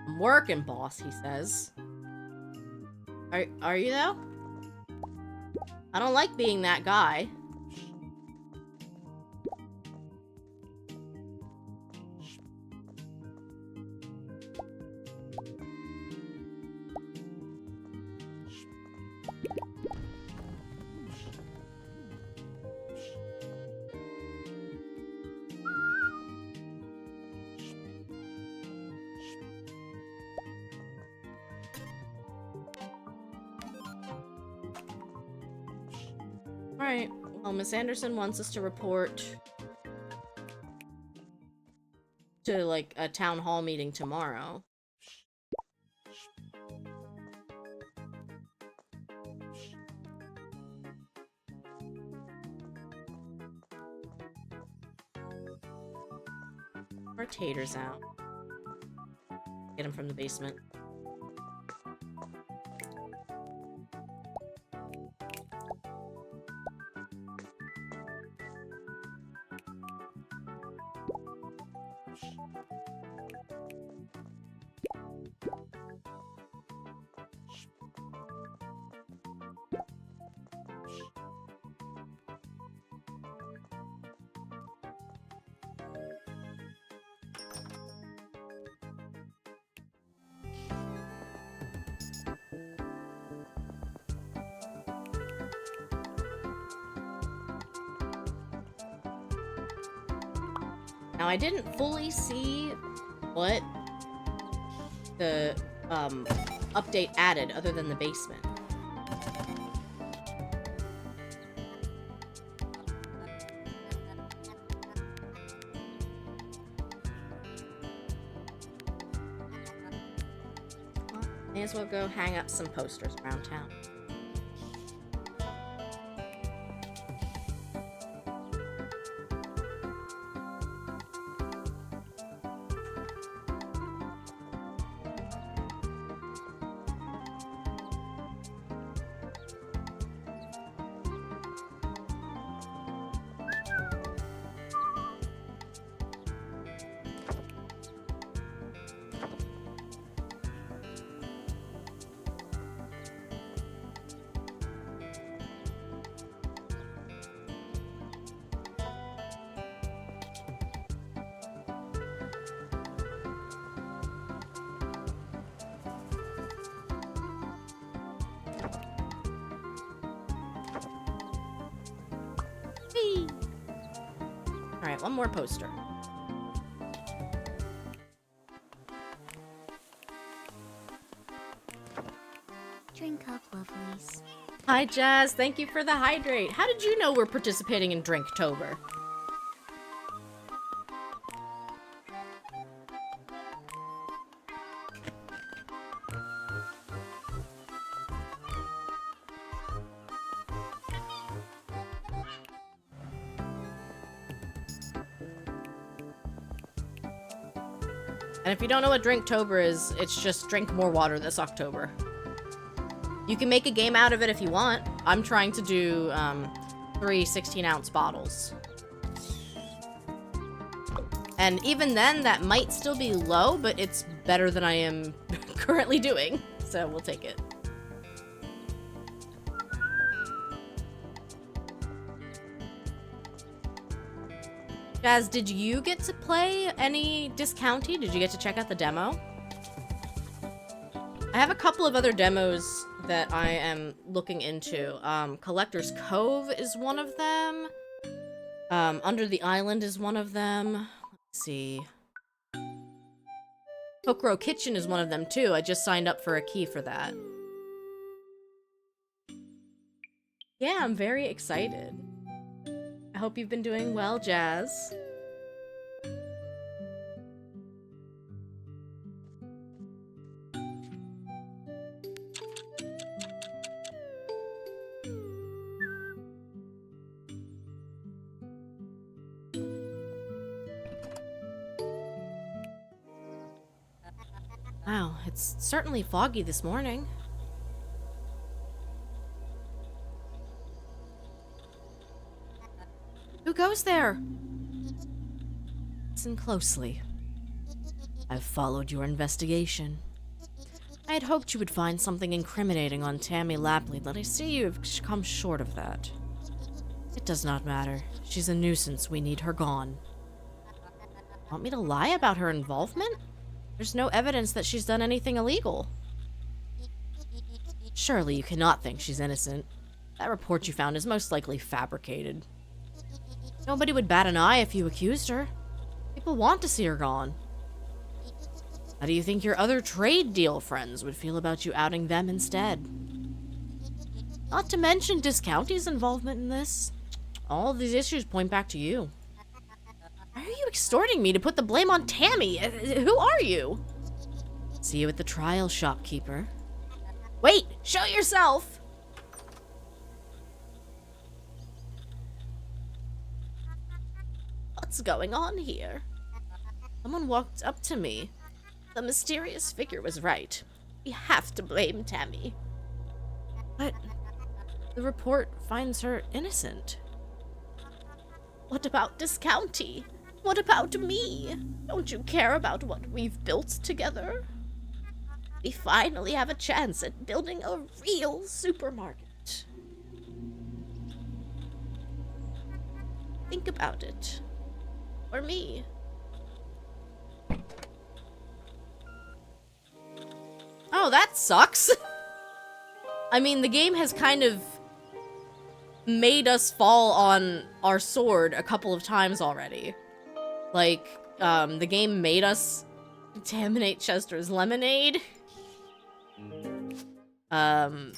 I'm working, boss, he says. Are you, though? I don't like being that guy. Alright, well, Miss Anderson wants us to report to, like, a town hall meeting tomorrow. Our Tater's out. Get him from the basement. Now, I didn't fully see what the update added other than the basement. Well, may as well go hang up some posters around town. Alright, one more poster. Drink up, lovelies. Hi, Jazz. Thank you for the hydrate. How did you know we're participating in Drinktober? And if you don't know what Drinktober is, it's just drink more water this October. You can make a game out of it if you want. I'm trying to do 3 16-ounce bottles. And even then, that might still be low, but it's better than I am currently doing. So we'll take it. Jazz, did you get to play any Discounty? Did you get to check out the demo? I have a couple of other demos that I am looking into. Collector's Cove is one of them. Under the Island is one of them. Let's see. Kokoro Kitchen is one of them too. I just signed up for a key for that. Yeah, I'm very excited. I hope you've been doing well, Jazz. Wow, it's certainly foggy this morning. Who goes there? Listen closely. I've followed your investigation. I had hoped you would find something incriminating on Tammy Lapley, but I see you have come short of that. It does not matter. She's a nuisance. We need her gone. Want me to lie about her involvement? There's no evidence that she's done anything illegal. Surely you cannot think she's innocent. That report you found is most likely fabricated. Nobody would bat an eye if you accused her. People want to see her gone. How do you think your other trade deal friends would feel about you outing them instead? Not to mention Discounty's involvement in this. All of these issues point back to you. Why are you extorting me to put the blame on Tammy? Who are you? See you at the trial, shopkeeper. Wait! Show yourself! What's going on here? Someone walked up to me. The mysterious figure was right. We have to blame Tammy. But the report finds her innocent. What about Discounty? What about me? Don't you care about what we've built together? We finally have a chance at building a real supermarket. Think about it. Or me. Oh, that sucks. I mean, the game has kind of made us fall on our sword a couple of times already. Like, the game made us contaminate Chester's lemonade. The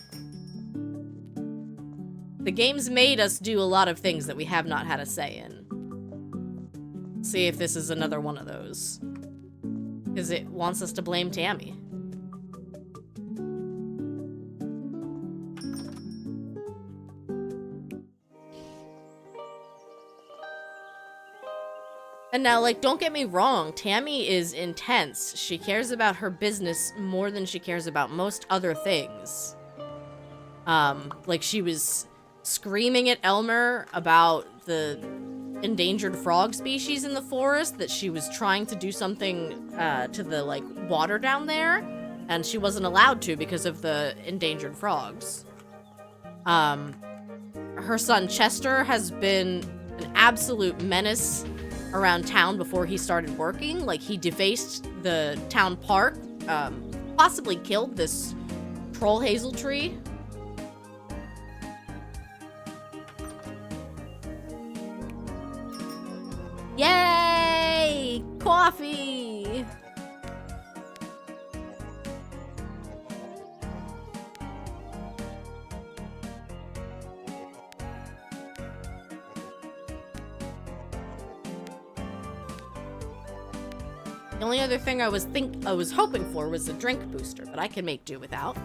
game's made us do a lot of things that we have not had a say in. See if this is another one of those. Because it wants us to blame Tammy. And now, like, don't get me wrong, Tammy is intense. She cares about her business more than she cares about most other things. Like, she was screaming at Elmer about the endangered frog species in the forest, that she was trying to do something to the, like, water down there, and she wasn't allowed to because of the endangered frogs. Her son Chester has been an absolute menace around town before he started working. Like, he defaced the town park, possibly killed this troll hazel tree. Yay! Coffee! The only other thing I was hoping for was a drink booster, but I can make do without.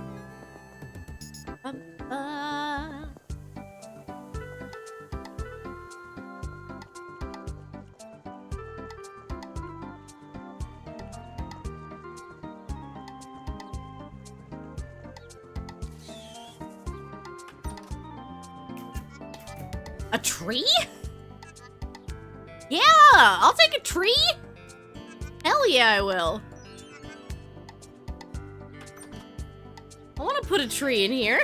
A tree? Yeah, I'll take a tree. Hell yeah, I will. I want to put a tree in here.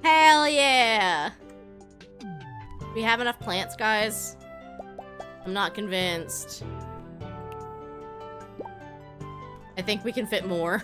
Hell yeah. We have enough plants, guys? I'm not convinced. I think we can fit more.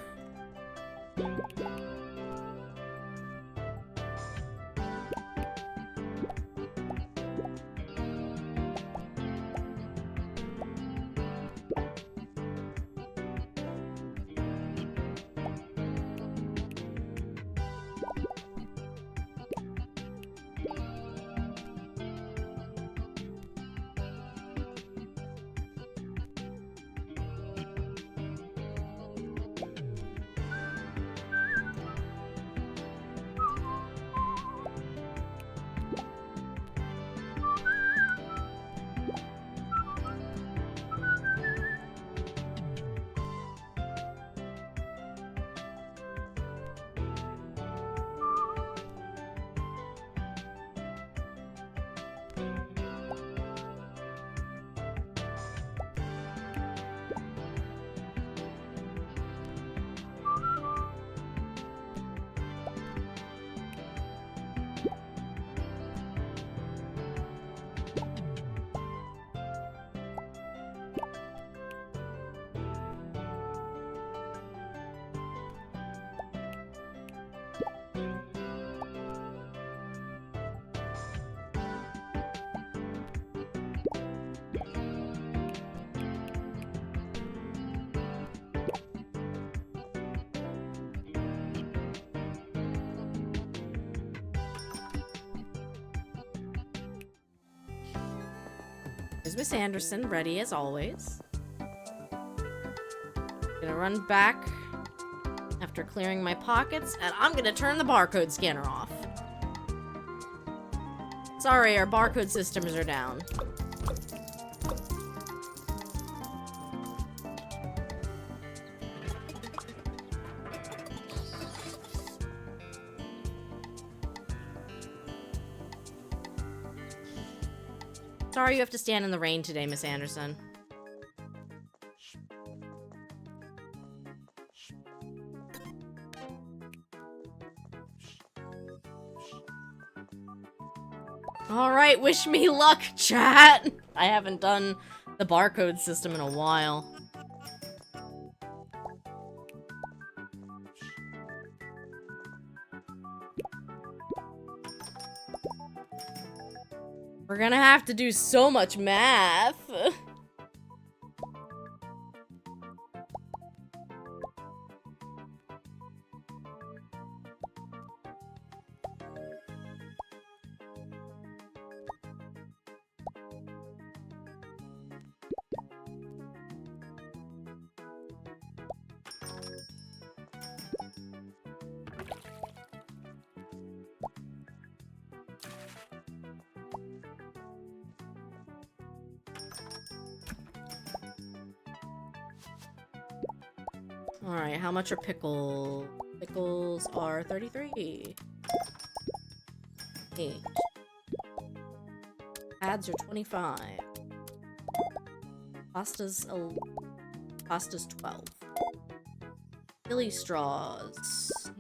There's Miss Anderson, ready as always. Gonna run back after clearing my pockets, and I'm gonna turn the barcode scanner off. Sorry, our barcode systems are down. Sorry you have to stand in the rain today, Miss Anderson. Alright, wish me luck, chat! I haven't done the barcode system in a while. We're gonna have to do so much math. Alright, how much are pickles? Pickles are 33. 8. Ads are 25. Pasta's 12. Chili straws.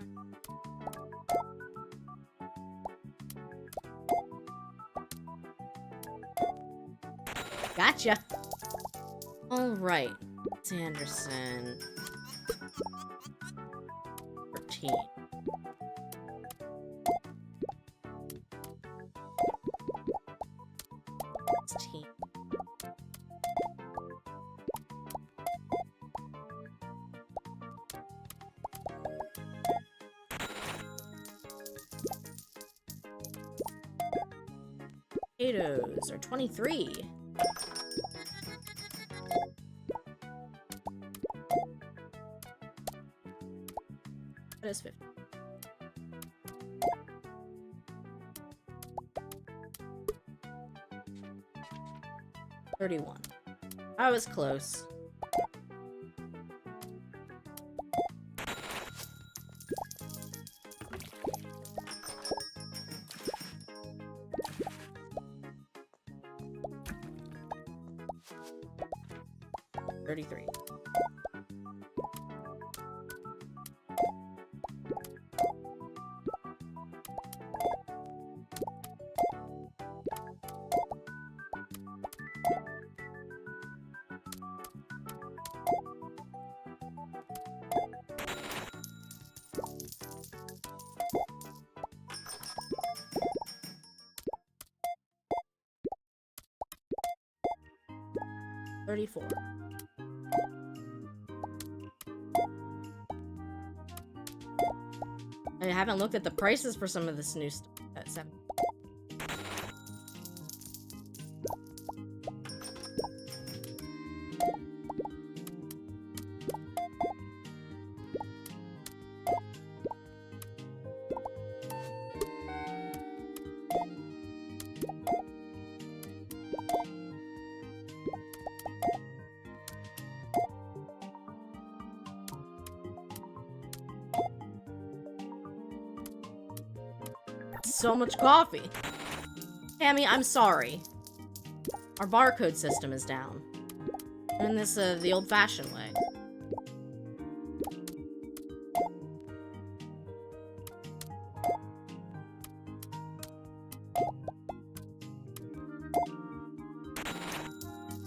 Gotcha. Alright. Sanderson. 13. Potatoes are 23. That is 50. 31. I was close. $33. $34. I haven't looked at the prices for some of this new stuff at 7. So much coffee. Tammy, I'm sorry. Our barcode system is down. And this the old-fashioned way.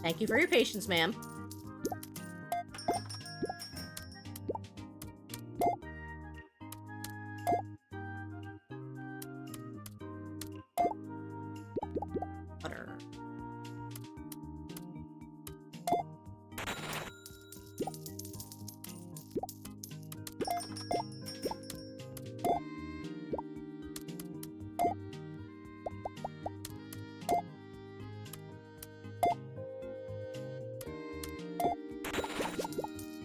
Thank you for your patience, ma'am. Butter.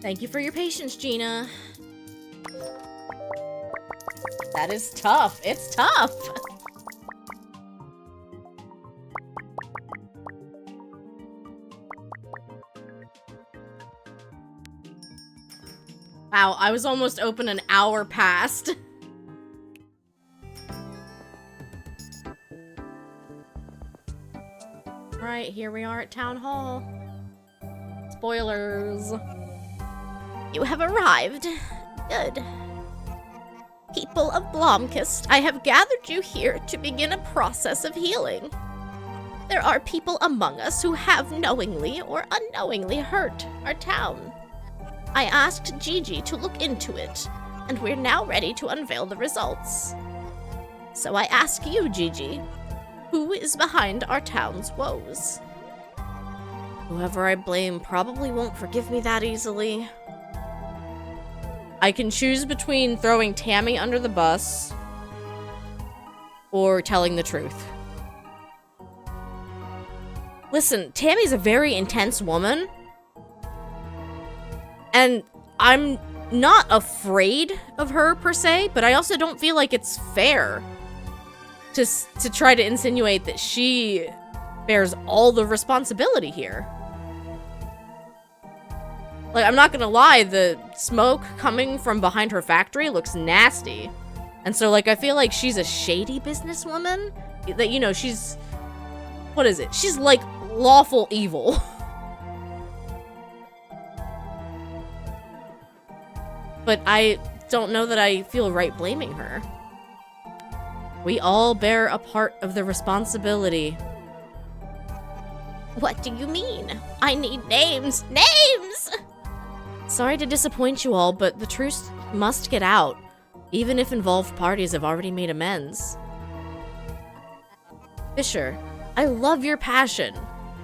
Thank you for your patience, Gina. That is tough. It's tough. Wow, I was almost open an hour past. Right, here we are at Town Hall. Spoilers. You have arrived. Good. People of Blomkest, I have gathered you here to begin a process of healing. There are people among us who have knowingly or unknowingly hurt our town. I asked Gigi to look into it, and we're now ready to unveil the results. So I ask you, Gigi, who is behind our town's woes? Whoever I blame probably won't forgive me that easily. I can choose between throwing Tammy under the bus or telling the truth. Listen, Tammy's a very intense woman, and I'm not afraid of her per se, but I also don't feel like it's fair to try to insinuate that she bears all the responsibility here. Like, I'm not gonna lie, the smoke coming from behind her factory looks nasty. And so, like, I feel like she's a shady businesswoman. That, you know, she's... What is it? She's, like, lawful evil. But I don't know that I feel right blaming her. We all bear a part of the responsibility. What do you mean? I need names! Names! Sorry to disappoint you all, but the truth must get out, even if involved parties have already made amends. Fisher, I love your passion,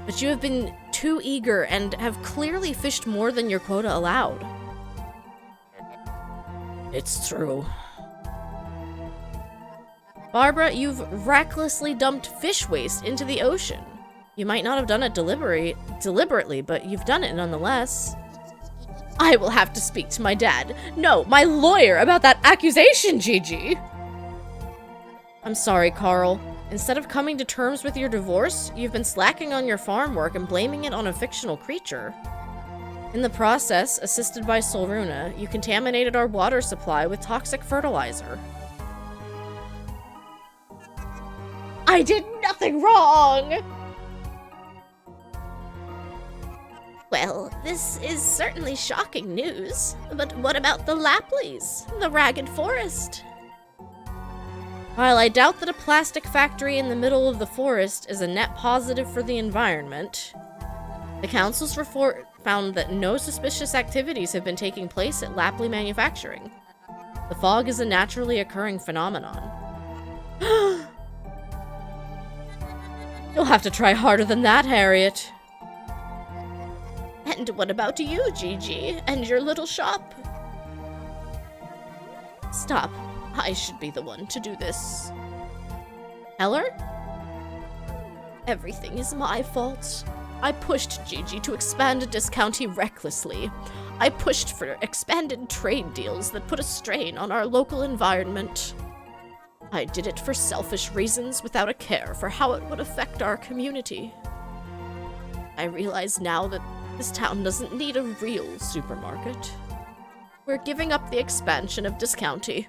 but you have been too eager and have clearly fished more than your quota allowed. It's true. Barbara, you've recklessly dumped fish waste into the ocean. You might not have done it deliberately, but you've done it nonetheless. I will have to speak to my dad. No, my lawyer about that accusation, Gigi! I'm sorry, Carl. Instead of coming to terms with your divorce, you've been slacking on your farm work and blaming it on a fictional creature. In the process, assisted by Solruna, you contaminated our water supply with toxic fertilizer. I did nothing wrong! Well, this is certainly shocking news. But what about the Lapleys? The Ragged Forest? While I doubt that a plastic factory in the middle of the forest is a net positive for the environment, the Council's report found that no suspicious activities have been taking place at Lapley Manufacturing. The fog is a naturally occurring phenomenon. You'll have to try harder than that, Harriet. And what about you, Gigi, and your little shop? Stop. I should be the one to do this. Heller? Everything is my fault. I pushed Gigi to expand a discounty recklessly. I pushed for expanded trade deals that put a strain on our local environment. I did it for selfish reasons without a care for how it would affect our community. I realize now that this town doesn't need a real supermarket. We're giving up the expansion of discounty.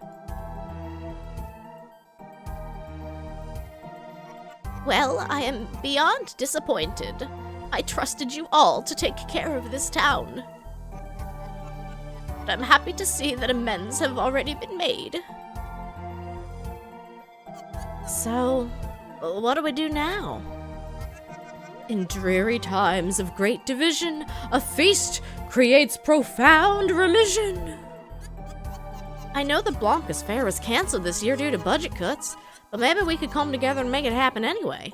Well, I am beyond disappointed. I trusted you all to take care of this town. But I'm happy to see that amends have already been made. So, what do we do now? In dreary times of great division, a feast creates profound remission. I know the Blomkest fair was canceled this year due to budget cuts, but maybe we could come together and make it happen anyway.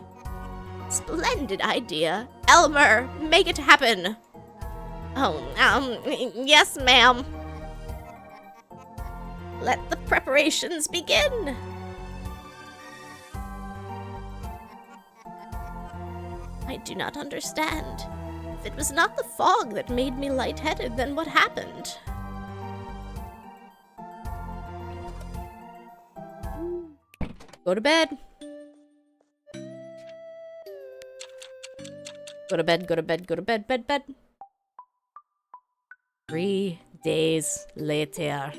Splendid idea. Elmer, make it happen. Oh, yes, ma'am. Let the preparations begin. I do not understand. If it was not the fog that made me lightheaded, then what happened? Go to bed. Go to bed, go to bed, go to bed, bed. 3 days later.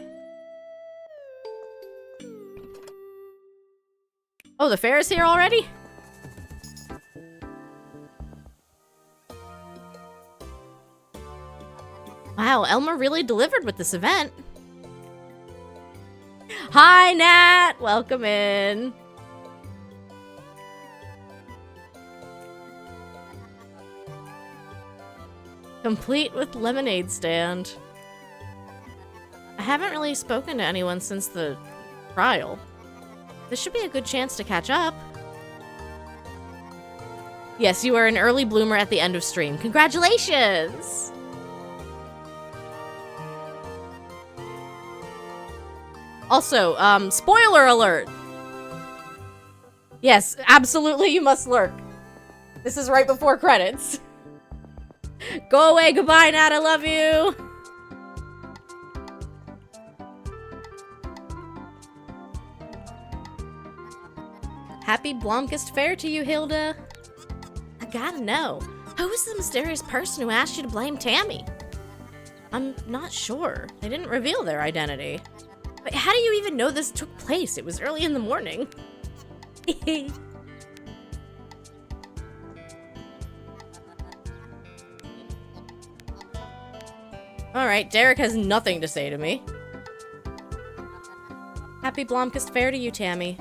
Oh, the fair is here already? Wow, Elmer really delivered with this event. Hi, Nat! Welcome in. Complete with lemonade stand. I haven't really spoken to anyone since the trial. This should be a good chance to catch up. Yes, you are an early bloomer at the end of stream. Congratulations! Also, spoiler alert! Yes, absolutely you must lurk. This is right before credits. Go away, goodbye, Nat, I love you! Happy Blomkest Fair to you, Hilda. I gotta know, who was the mysterious person who asked you to blame Tammy? I'm not sure. They didn't reveal their identity. But how do you even know this took place? It was early in the morning. Alright, Derek has nothing to say to me. Happy Blomkest Fair to you, Tammy.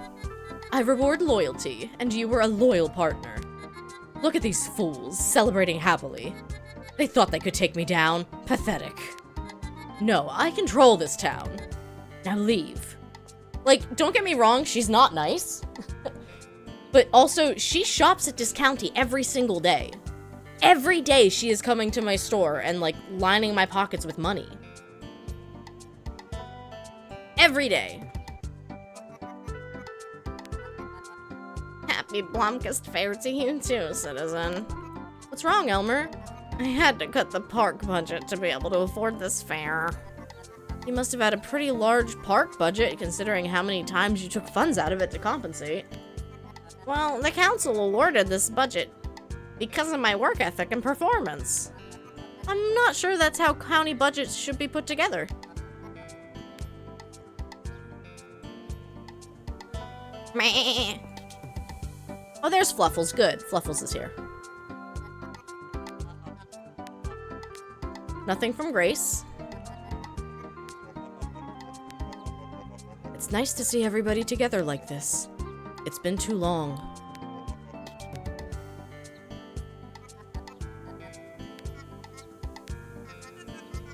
I reward loyalty, and you were a loyal partner. Look at these fools, celebrating happily. They thought they could take me down. Pathetic. No, I control this town. Now leave. Like, don't get me wrong, she's not nice. But also, she shops at Discounty every single day. Every day she is coming to my store and, like, lining my pockets with money. Every day. Happy Blomkest Fair to you too, citizen. What's wrong, Elmer? I had to cut the park budget to be able to afford this fair. You must have had a pretty large park budget, considering how many times you took funds out of it to compensate. Well, the council awarded this budget because of my work ethic and performance. I'm not sure that's how county budgets should be put together. Meh. Oh, there's Fluffles. Good. Fluffles is here. Nothing from Grace. It's nice to see everybody together like this. It's been too long.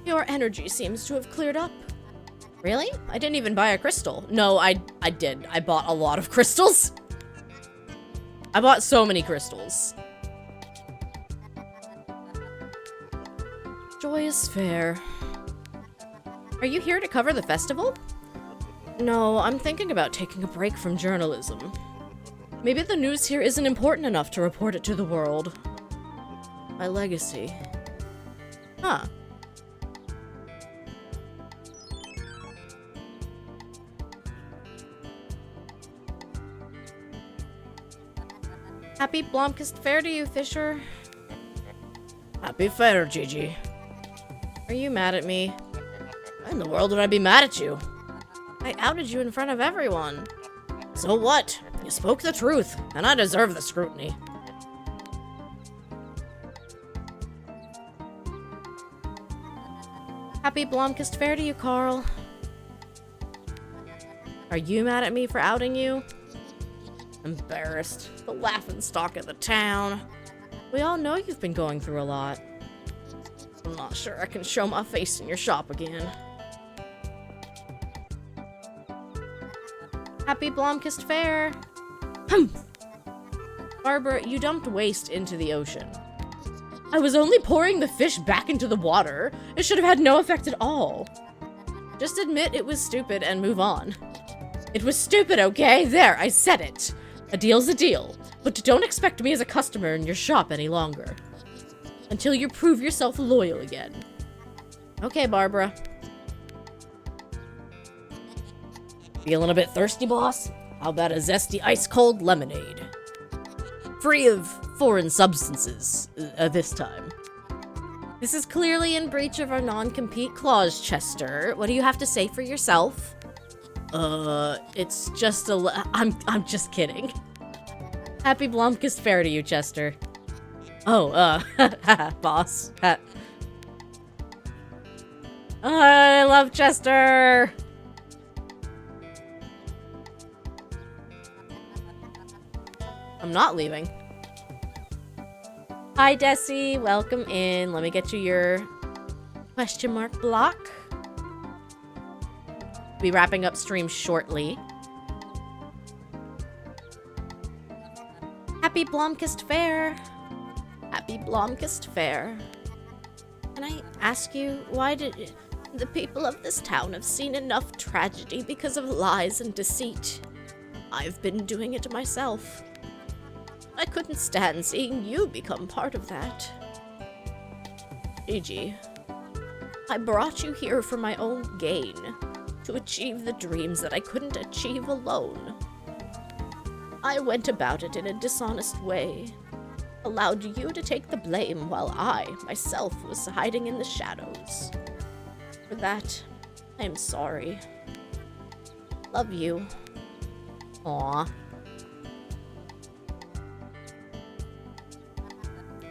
Your energy seems to have cleared up. Really? I didn't even buy a crystal. No, I did. I bought a lot of crystals. I bought so many crystals. Joyous Fair. Are you here to cover the festival? No, I'm thinking about taking a break from journalism. Maybe the news here isn't important enough to report it to the world. My legacy. Huh. Happy Blomkest Fair to you, Fisher. Happy Fair, Gigi. Are you mad at me? Why in the world would I be mad at you? I outed you in front of everyone. So what? You spoke the truth, and I deserve the scrutiny. Happy Blomkest Fair to you, Carl. Are you mad at me for outing you? Embarrassed. The laughingstock of the town. We all know you've been going through a lot. I'm not sure I can show my face in your shop again. Happy Blomkest Fair. Barbara, you dumped waste into the ocean. I was only pouring the fish back into the water. It should have had no effect at all. Just admit it was stupid and move on. It was stupid, okay? There, I said it. A deal's a deal, but don't expect me as a customer in your shop any longer. Until you prove yourself loyal again. Okay, Barbara. Feeling a bit thirsty, boss? How about a zesty ice-cold lemonade? Free of foreign substances, this time. This is clearly in breach of our non-compete clause, Chester. What do you have to say for yourself? It's just I'm just kidding. Happy Blomkest Fair to you, Chester. Oh, boss. I love Chester! I'm not leaving. Hi, Desi. Welcome in. Let me get you your question mark block. Be wrapping up stream shortly. Happy Blomkest Fair. Happy Blomkest Fair. Can I ask you, why did the people of this town have seen enough tragedy because of lies and deceit? I've been doing it myself. I couldn't stand seeing you become part of that. Gigi, I brought you here for my own gain, to achieve the dreams that I couldn't achieve alone. I went about it in a dishonest way, allowed you to take the blame while I, myself, was hiding in the shadows. For that, I am sorry. Love you. Aww.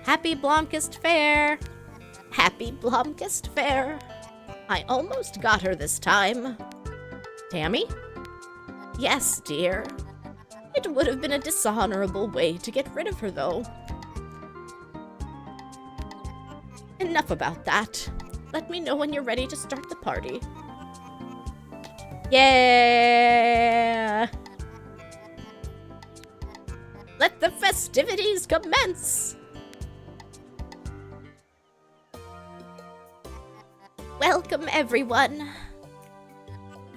Happy Blomkest Fair! Happy Blomkest Fair! I almost got her this time. Tammy? Yes, dear. It would have been a dishonorable way to get rid of her, though. Enough about that. Let me know when you're ready to start the party. Yeah! Let the festivities commence! Welcome, everyone.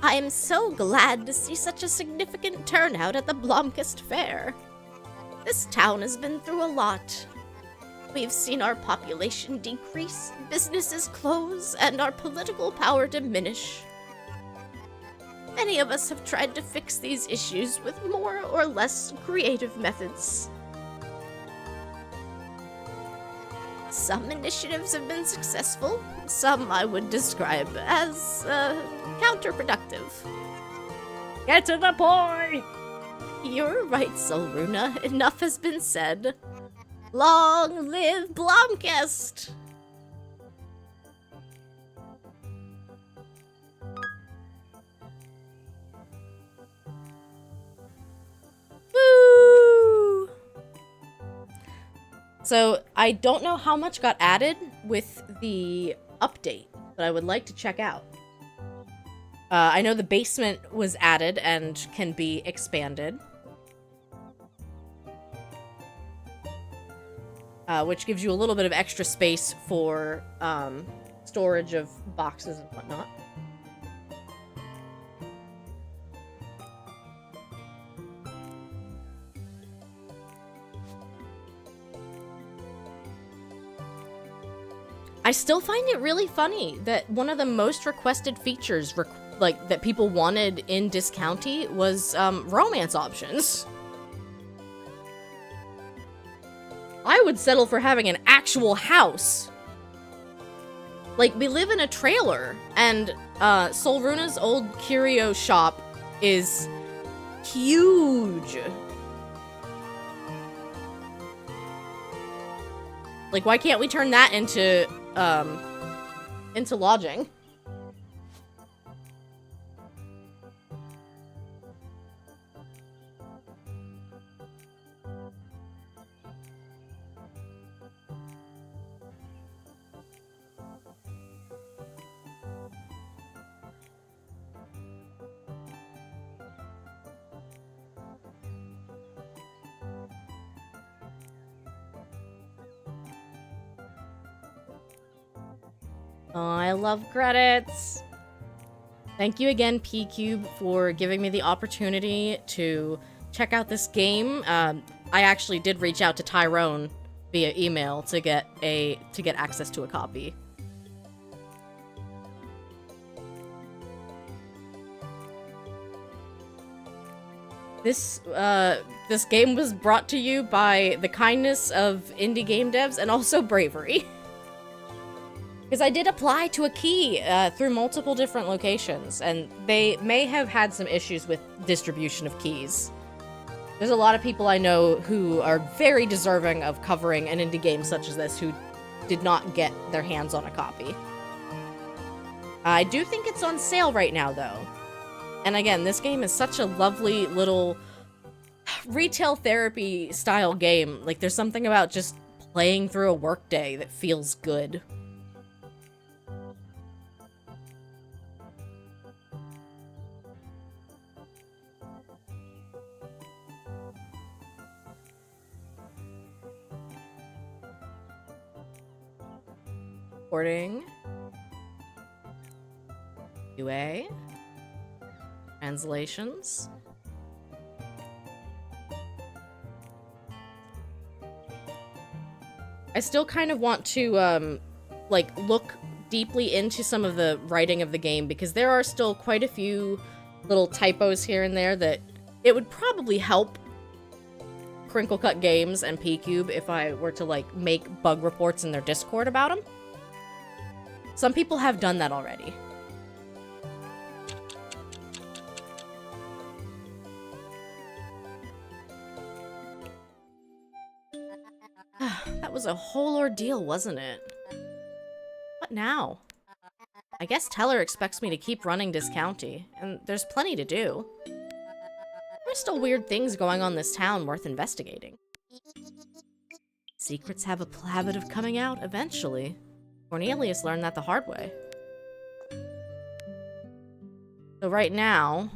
I am so glad to see such a significant turnout at the Blomkest Fair. This town has been through a lot. We've seen our population decrease, businesses close, and our political power diminish. Many of us have tried to fix these issues with more or less creative methods. Some initiatives have been successful, some I would describe as, counterproductive. Get to the point! You're right, Solruna. Enough has been said. Long live Blomkest! Woo! So, I don't know how much got added with the update, but I would like to check out. I know the basement was added and can be expanded. Which gives you a little bit of extra space for storage of boxes and whatnot. I still find it really funny that one of the most requested features that people wanted in Discounty was romance options. I would settle for having an actual house. Like, we live in a trailer, and Solruna's old curio shop is huge. Like, why can't we turn that into lodging? Oh, I love credits. Thank you again, P-Cube, for giving me the opportunity to check out this game. I actually did reach out to Tyrone via email to get access to a copy. This game was brought to you by the kindness of indie game devs and also bravery. Because I did apply to a key through multiple different locations, and they may have had some issues with distribution of keys. There's a lot of people I know who are very deserving of covering an indie game such as this who did not get their hands on a copy. I do think it's on sale right now, though. And again, this game is such a lovely little retail therapy style game. Like, there's something about just playing through a workday that feels good. Recording. UA. Translations. I still kind of want to, like, look deeply into some of the writing of the game, because there are still quite a few little typos here and there that it would probably help Crinkle Cut Games and P-Cube if I were to, like, make bug reports in their Discord about them. Some people have done that already. That was a whole ordeal, wasn't it? What now? I guess Teller expects me to keep running this county, and there's plenty to do. There's still weird things going on in this town worth investigating. Secrets have a habit of coming out eventually. Cornelius learned that the hard way. So right now,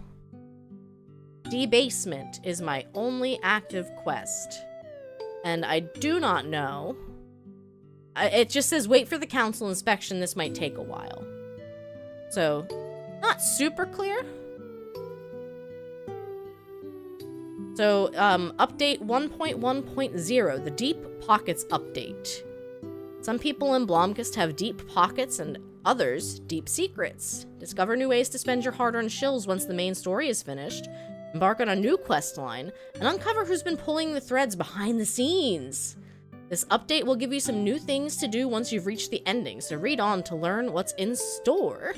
debasement is my only active quest. And I do not know. It just says wait for the council inspection. This might take a while. So, not super clear. So, update 1.1.0, the Deep Pockets update. Some people in Blomkest have deep pockets and others deep secrets. Discover new ways to spend your hard-earned shills once the main story is finished. Embark on a new quest line, and uncover who's been pulling the threads behind the scenes. This update will give you some new things to do once you've reached the ending, so read on to learn what's in store.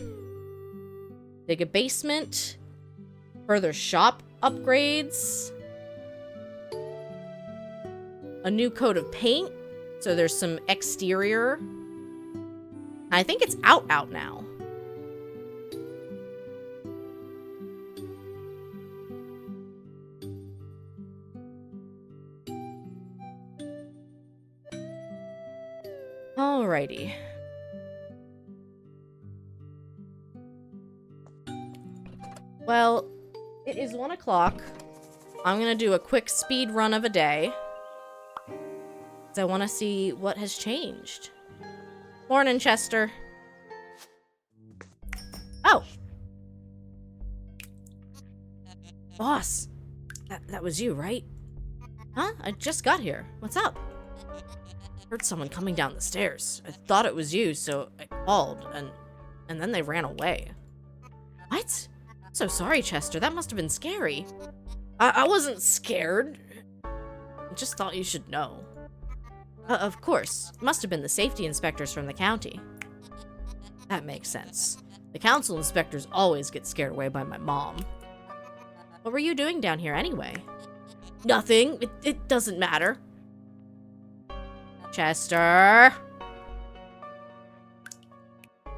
Dig a basement. Further shop upgrades. A new coat of paint, so there's some exterior. I think it's out now. Alrighty. Well, it is 1 o'clock. I'm gonna do a quick speed run of a day. Because I want to see what has changed. Morning, Chester. Oh. Boss. That was you, right? Huh? I just got here. What's up? Heard someone coming down the stairs. I thought it was you, so I called, and then they ran away. What? I'm so sorry, Chester. That must have been scary. I wasn't scared. I just thought you should know. Of course. It must have been the safety inspectors from the county. That makes sense. The council inspectors always get scared away by my mom. What were you doing down here anyway? Nothing. It doesn't matter. Chester?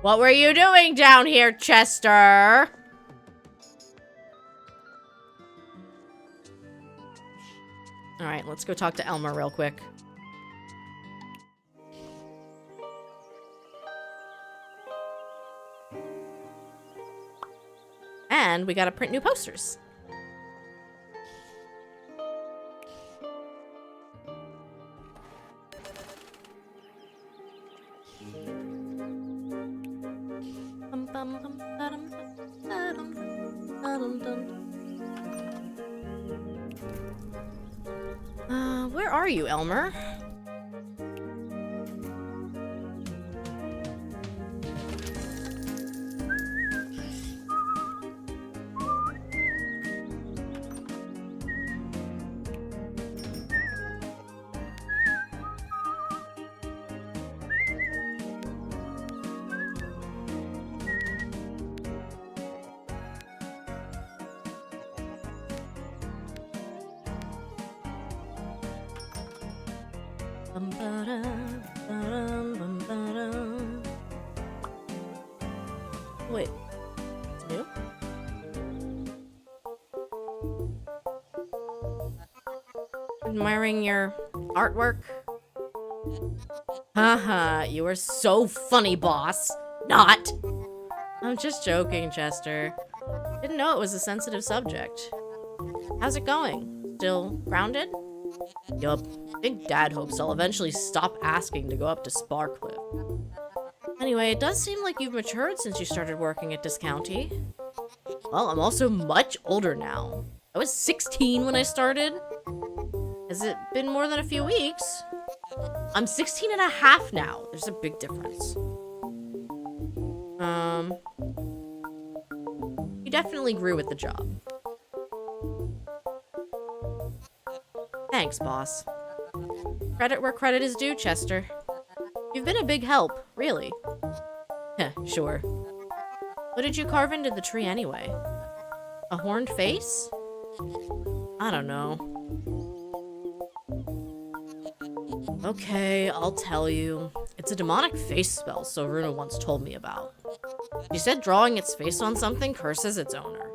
What were you doing down here, Chester? Alright, let's go talk to Elmer real quick. And we gotta print new posters. Where are you, Elmer? Wait, it's new? Admiring your artwork. Haha, you are so funny, boss. Not. I'm just joking, Chester. Didn't know it was a sensitive subject. How's it going? Still grounded? Yup. I think Dad hopes I'll eventually stop asking to go up to Sparkcliff. Anyway, it does seem like you've matured since you started working at this county. Well, I'm also much older now. I was 16 when I started. Has it been more than a few weeks? I'm 16 and a half now. There's a big difference. You definitely grew with the job. Thanks, boss. Credit where credit is due, Chester. You've been a big help, really. Heh, sure. What did you carve into the tree anyway? A horned face? I don't know. Okay, I'll tell you. It's a demonic face spell Runa once told me about. She said drawing its face on something curses its owner.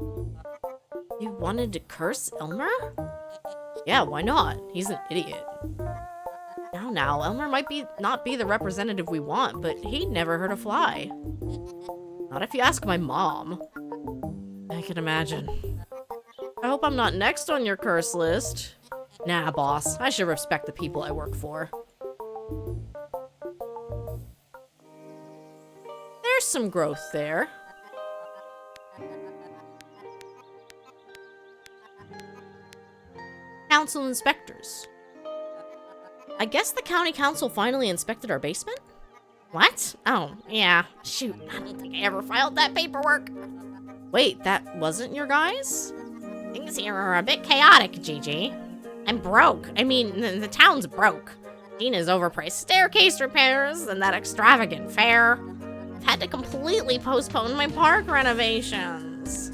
You wanted to curse Elmer? Yeah, why not? He's an idiot. Now, Elmer might not be the representative we want, but he'd never hurt a fly. Not if you ask my mom. I can imagine. I hope I'm not next on your curse list. Nah, boss. I should respect the people I work for. There's some growth there. Council inspectors. I guess the county council finally inspected our basement? What? Oh, yeah. Shoot, I don't think I ever filed that paperwork. Wait, that wasn't your guys? Things here are a bit chaotic, Gigi. I'm broke. I mean, the town's broke. Gina's overpriced staircase repairs and that extravagant fair. I've had to completely postpone my park renovations.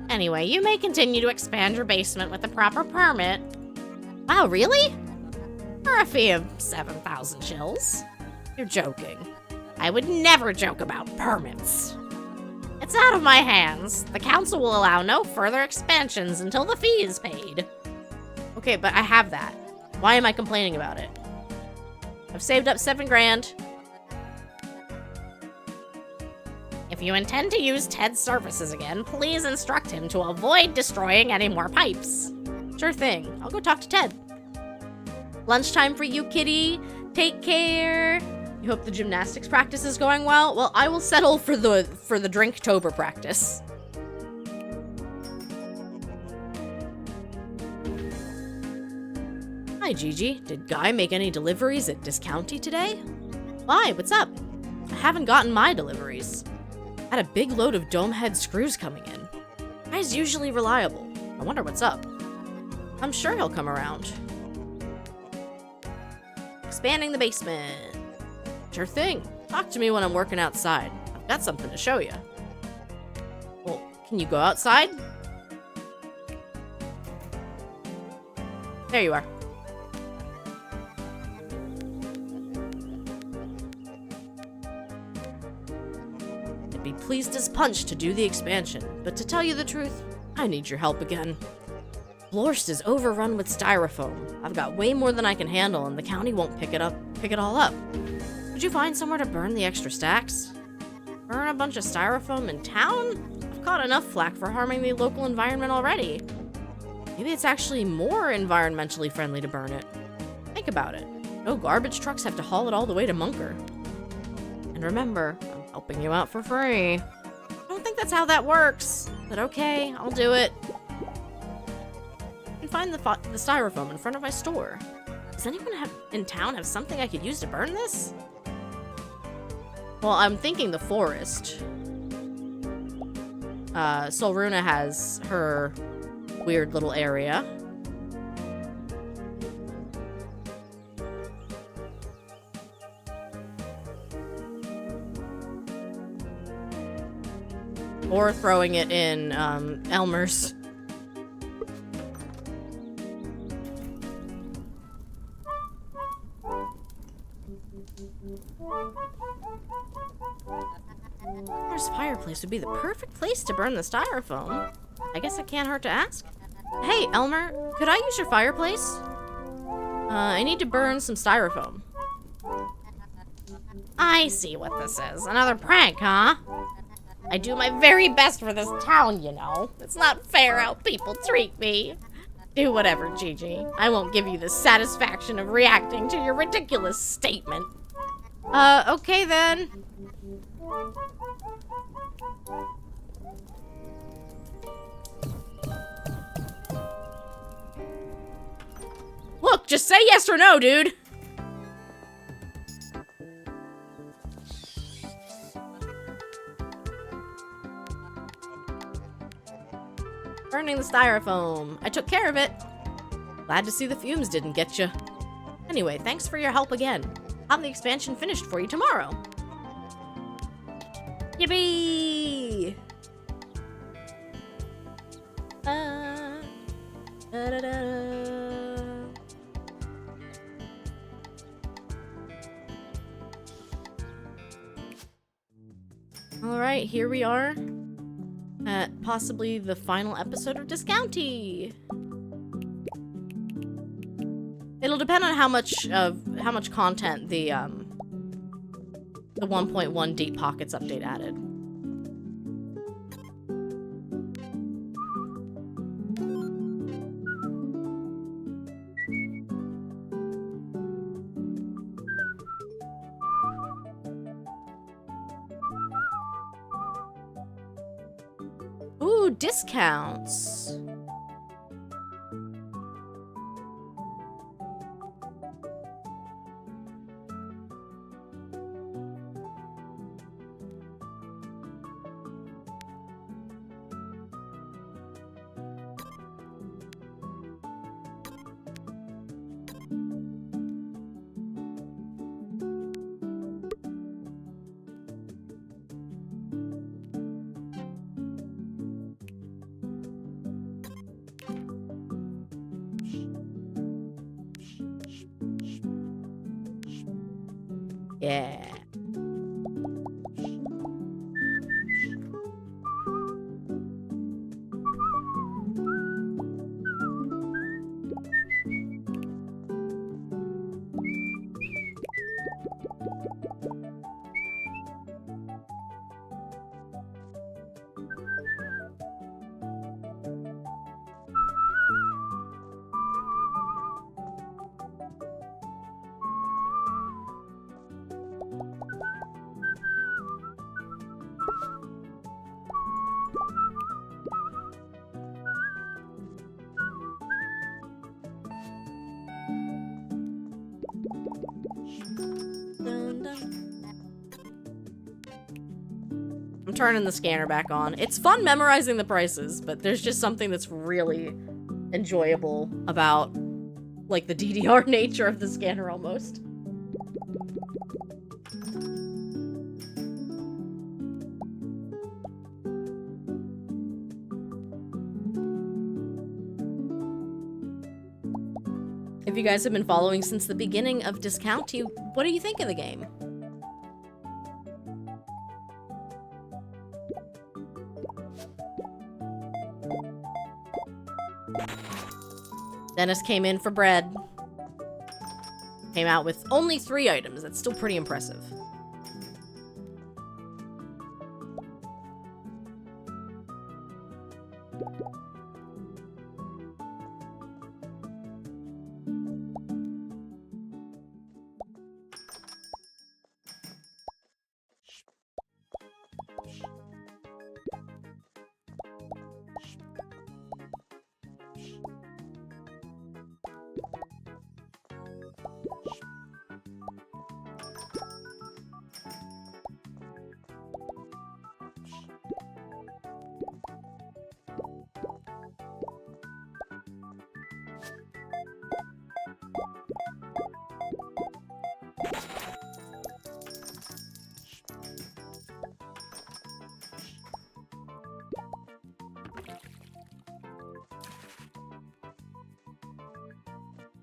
Anyway, you may continue to expand your basement with the proper permit. Wow, really? For a fee of 7,000 shills. You're joking. I would never joke about permits. It's out of my hands. The council will allow no further expansions until the fee is paid. Okay, but I have that. Why am I complaining about it? I've saved up 7 grand. If you intend to use Ted's services again, please instruct him to avoid destroying any more pipes. Sure thing. I'll go talk to Ted. Lunchtime for you, kitty. Take care. You hope the gymnastics practice is going well? Well, I will settle for the Drinktober practice. Hi, Gigi. Did Guy make any deliveries at Discounty today? Why? What's up? I haven't gotten my deliveries. I had a big load of dome head screws coming in. Guy's usually reliable. I wonder what's up. I'm sure he'll come around. Expanding the basement. Sure thing. Talk to me when I'm working outside. I've got something to show you. Well, can you go outside? There you are. I'd be pleased as punch to do the expansion, but to tell you the truth, I need your help again. Blorst is overrun with styrofoam. I've got way more than I can handle, and the county won't pick it all up. Could you find somewhere to burn the extra stacks? Burn a bunch of styrofoam in town? I've caught enough flack for harming the local environment already. Maybe it's actually more environmentally friendly to burn it. Think about it. No garbage trucks have to haul it all the way to Munker. And remember, I'm helping you out for free. I don't think that's how that works, but okay, I'll do it. I can find the styrofoam in front of my store. Does anyone in town have something I could use to burn this? Well, I'm thinking the forest. Runa has her weird little area. Or throwing it in Elmer's. Elmer's fireplace would be the perfect place to burn the styrofoam. I guess it can't hurt to ask. Hey, Elmer, could I use your fireplace? I need to burn some styrofoam. I see what this is. Another prank, huh? I do my very best for this town, you know. It's not fair how people treat me. Do whatever, Gigi. I won't give you the satisfaction of reacting to your ridiculous statement. Okay then. Look, just say yes or no, dude. Burning the styrofoam. I took care of it. Glad to see the fumes didn't get you. Anyway, thanks for your help again. I'll have the expansion finished for you tomorrow. Yippee! Alright, here we are at possibly the final episode of Discounty. It'll depend on how much content the 1.1 Deep Pockets update added. Ooh, discounts. Yeah. I'm turning the scanner back on. It's fun memorizing the prices, but there's just something that's really enjoyable about, like, the DDR nature of the scanner almost. If you guys have been following since the beginning of Discounty, what do you think of the game? Dennis came in for bread. Came out with only 3 items. That's still pretty impressive.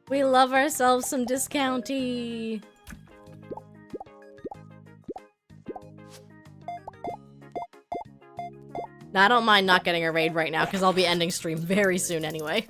We love ourselves some Discounty. Now, I don't mind not getting a raid right now, because I'll be ending stream very soon anyway.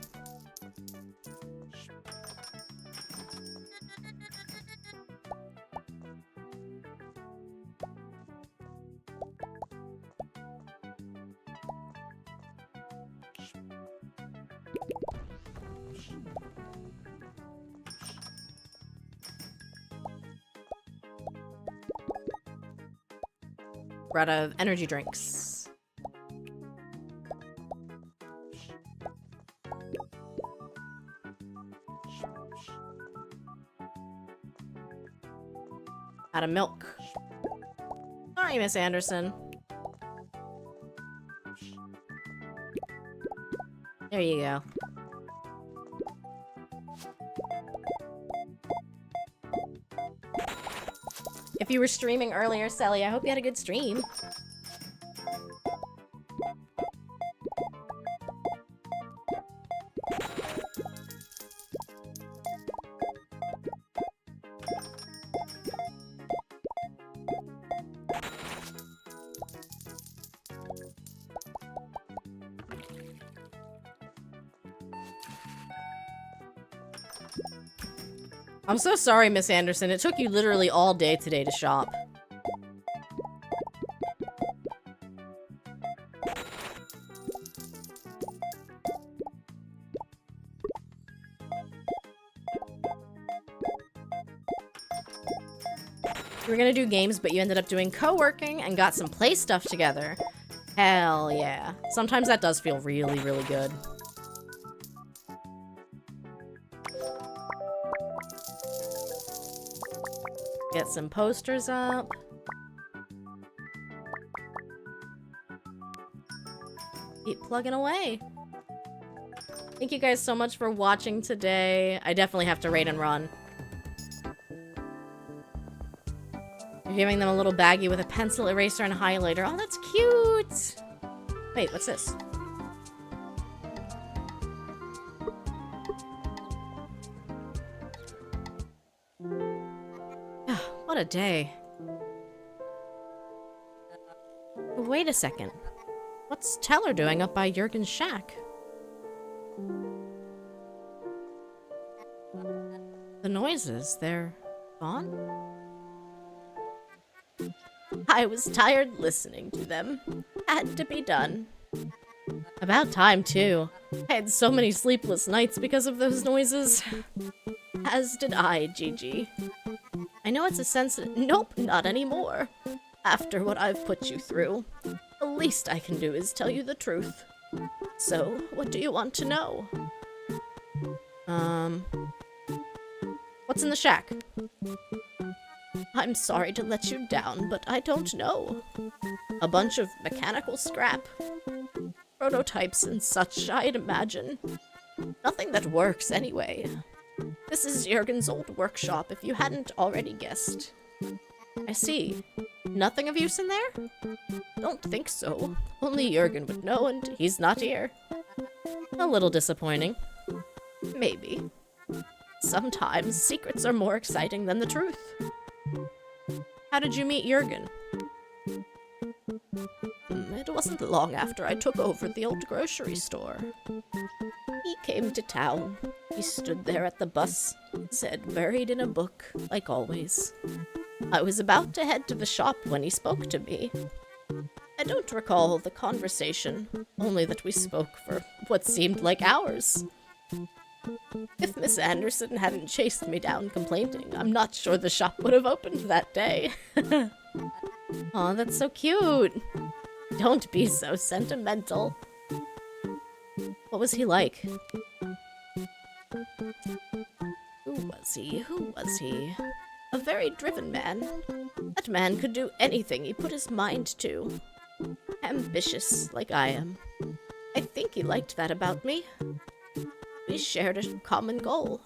We're out of energy drinks. Out of milk. Sorry, Miss Anderson. There you go. If you were streaming earlier, Sally, I hope you had a good stream. I'm so sorry, Miss Anderson. It took you literally all day today to shop. You were gonna do games, but you ended up doing co-working and got some play stuff together. Hell yeah. Sometimes that does feel really, really good. Get some posters up. Keep plugging away. Thank you guys so much for watching today. I definitely have to raid and run. You're giving them a little baggie with a pencil, eraser, and highlighter. Oh, that's cute! Wait, what's this? What a day. Wait a second. What's Teller doing up by Jurgen's shack? The noises, they're gone? I was tired listening to them. Had to be done. About time, too. I had so many sleepless nights because of those noises. As did I, Gigi. I know it's a sensitive— Nope, not anymore. After what I've put you through, the least I can do is tell you the truth. So, what do you want to know? What's in the shack? I'm sorry to let you down, but I don't know. A bunch of mechanical scrap. Prototypes and such, I'd imagine. Nothing that works anyway. This is Jurgen's old workshop, if you hadn't already guessed. I see. Nothing of use in there? Don't think so. Only Jurgen would know, and he's not here. A little disappointing. Maybe. Sometimes secrets are more exciting than the truth. How did you meet Jurgen? It wasn't long after I took over the old grocery store. He came to town. He stood there at the bus, said buried in a book, like always. I was about to head to the shop when he spoke to me. I don't recall the conversation, only that we spoke for what seemed like hours. If Miss Anderson hadn't chased me down complaining, I'm not sure the shop would have opened that day. Aw, that's so cute. Don't be so sentimental. What was he like? Who was he? Who was he? A very driven man. That man could do anything he put his mind to. Ambitious, like I am. I think he liked that about me. We shared a common goal.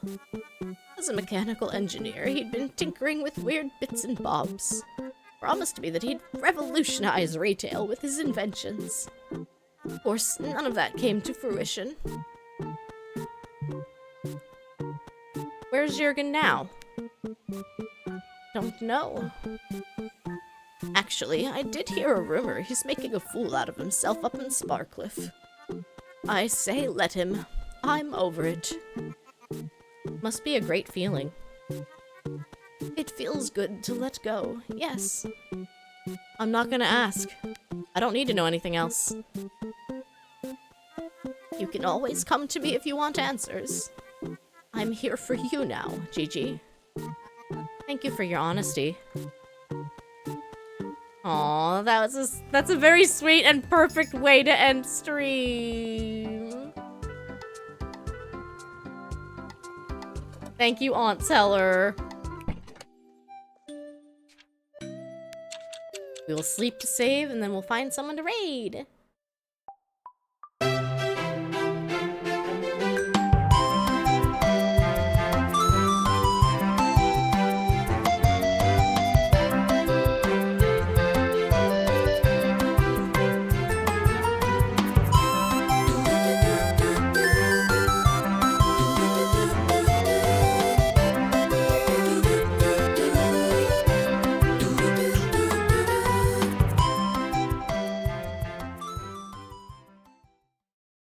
As a mechanical engineer, he'd been tinkering with weird bits and bobs. Promised me that he'd revolutionize retail with his inventions. Of course, none of that came to fruition. Where's Jurgen now? Don't know. Actually, I did hear a rumor he's making a fool out of himself up in Sparcliffe. I say let him. I'm over it. Must be a great feeling. It feels good to let go, yes. I'm not gonna ask. I don't need to know anything else. You can always come to me if you want answers. I'm here for you now, Gigi. Thank you for your honesty. Aw, that's a very sweet and perfect way to end stream. Thank you, Aunt Teller. We will sleep to save, and then we'll find someone to raid.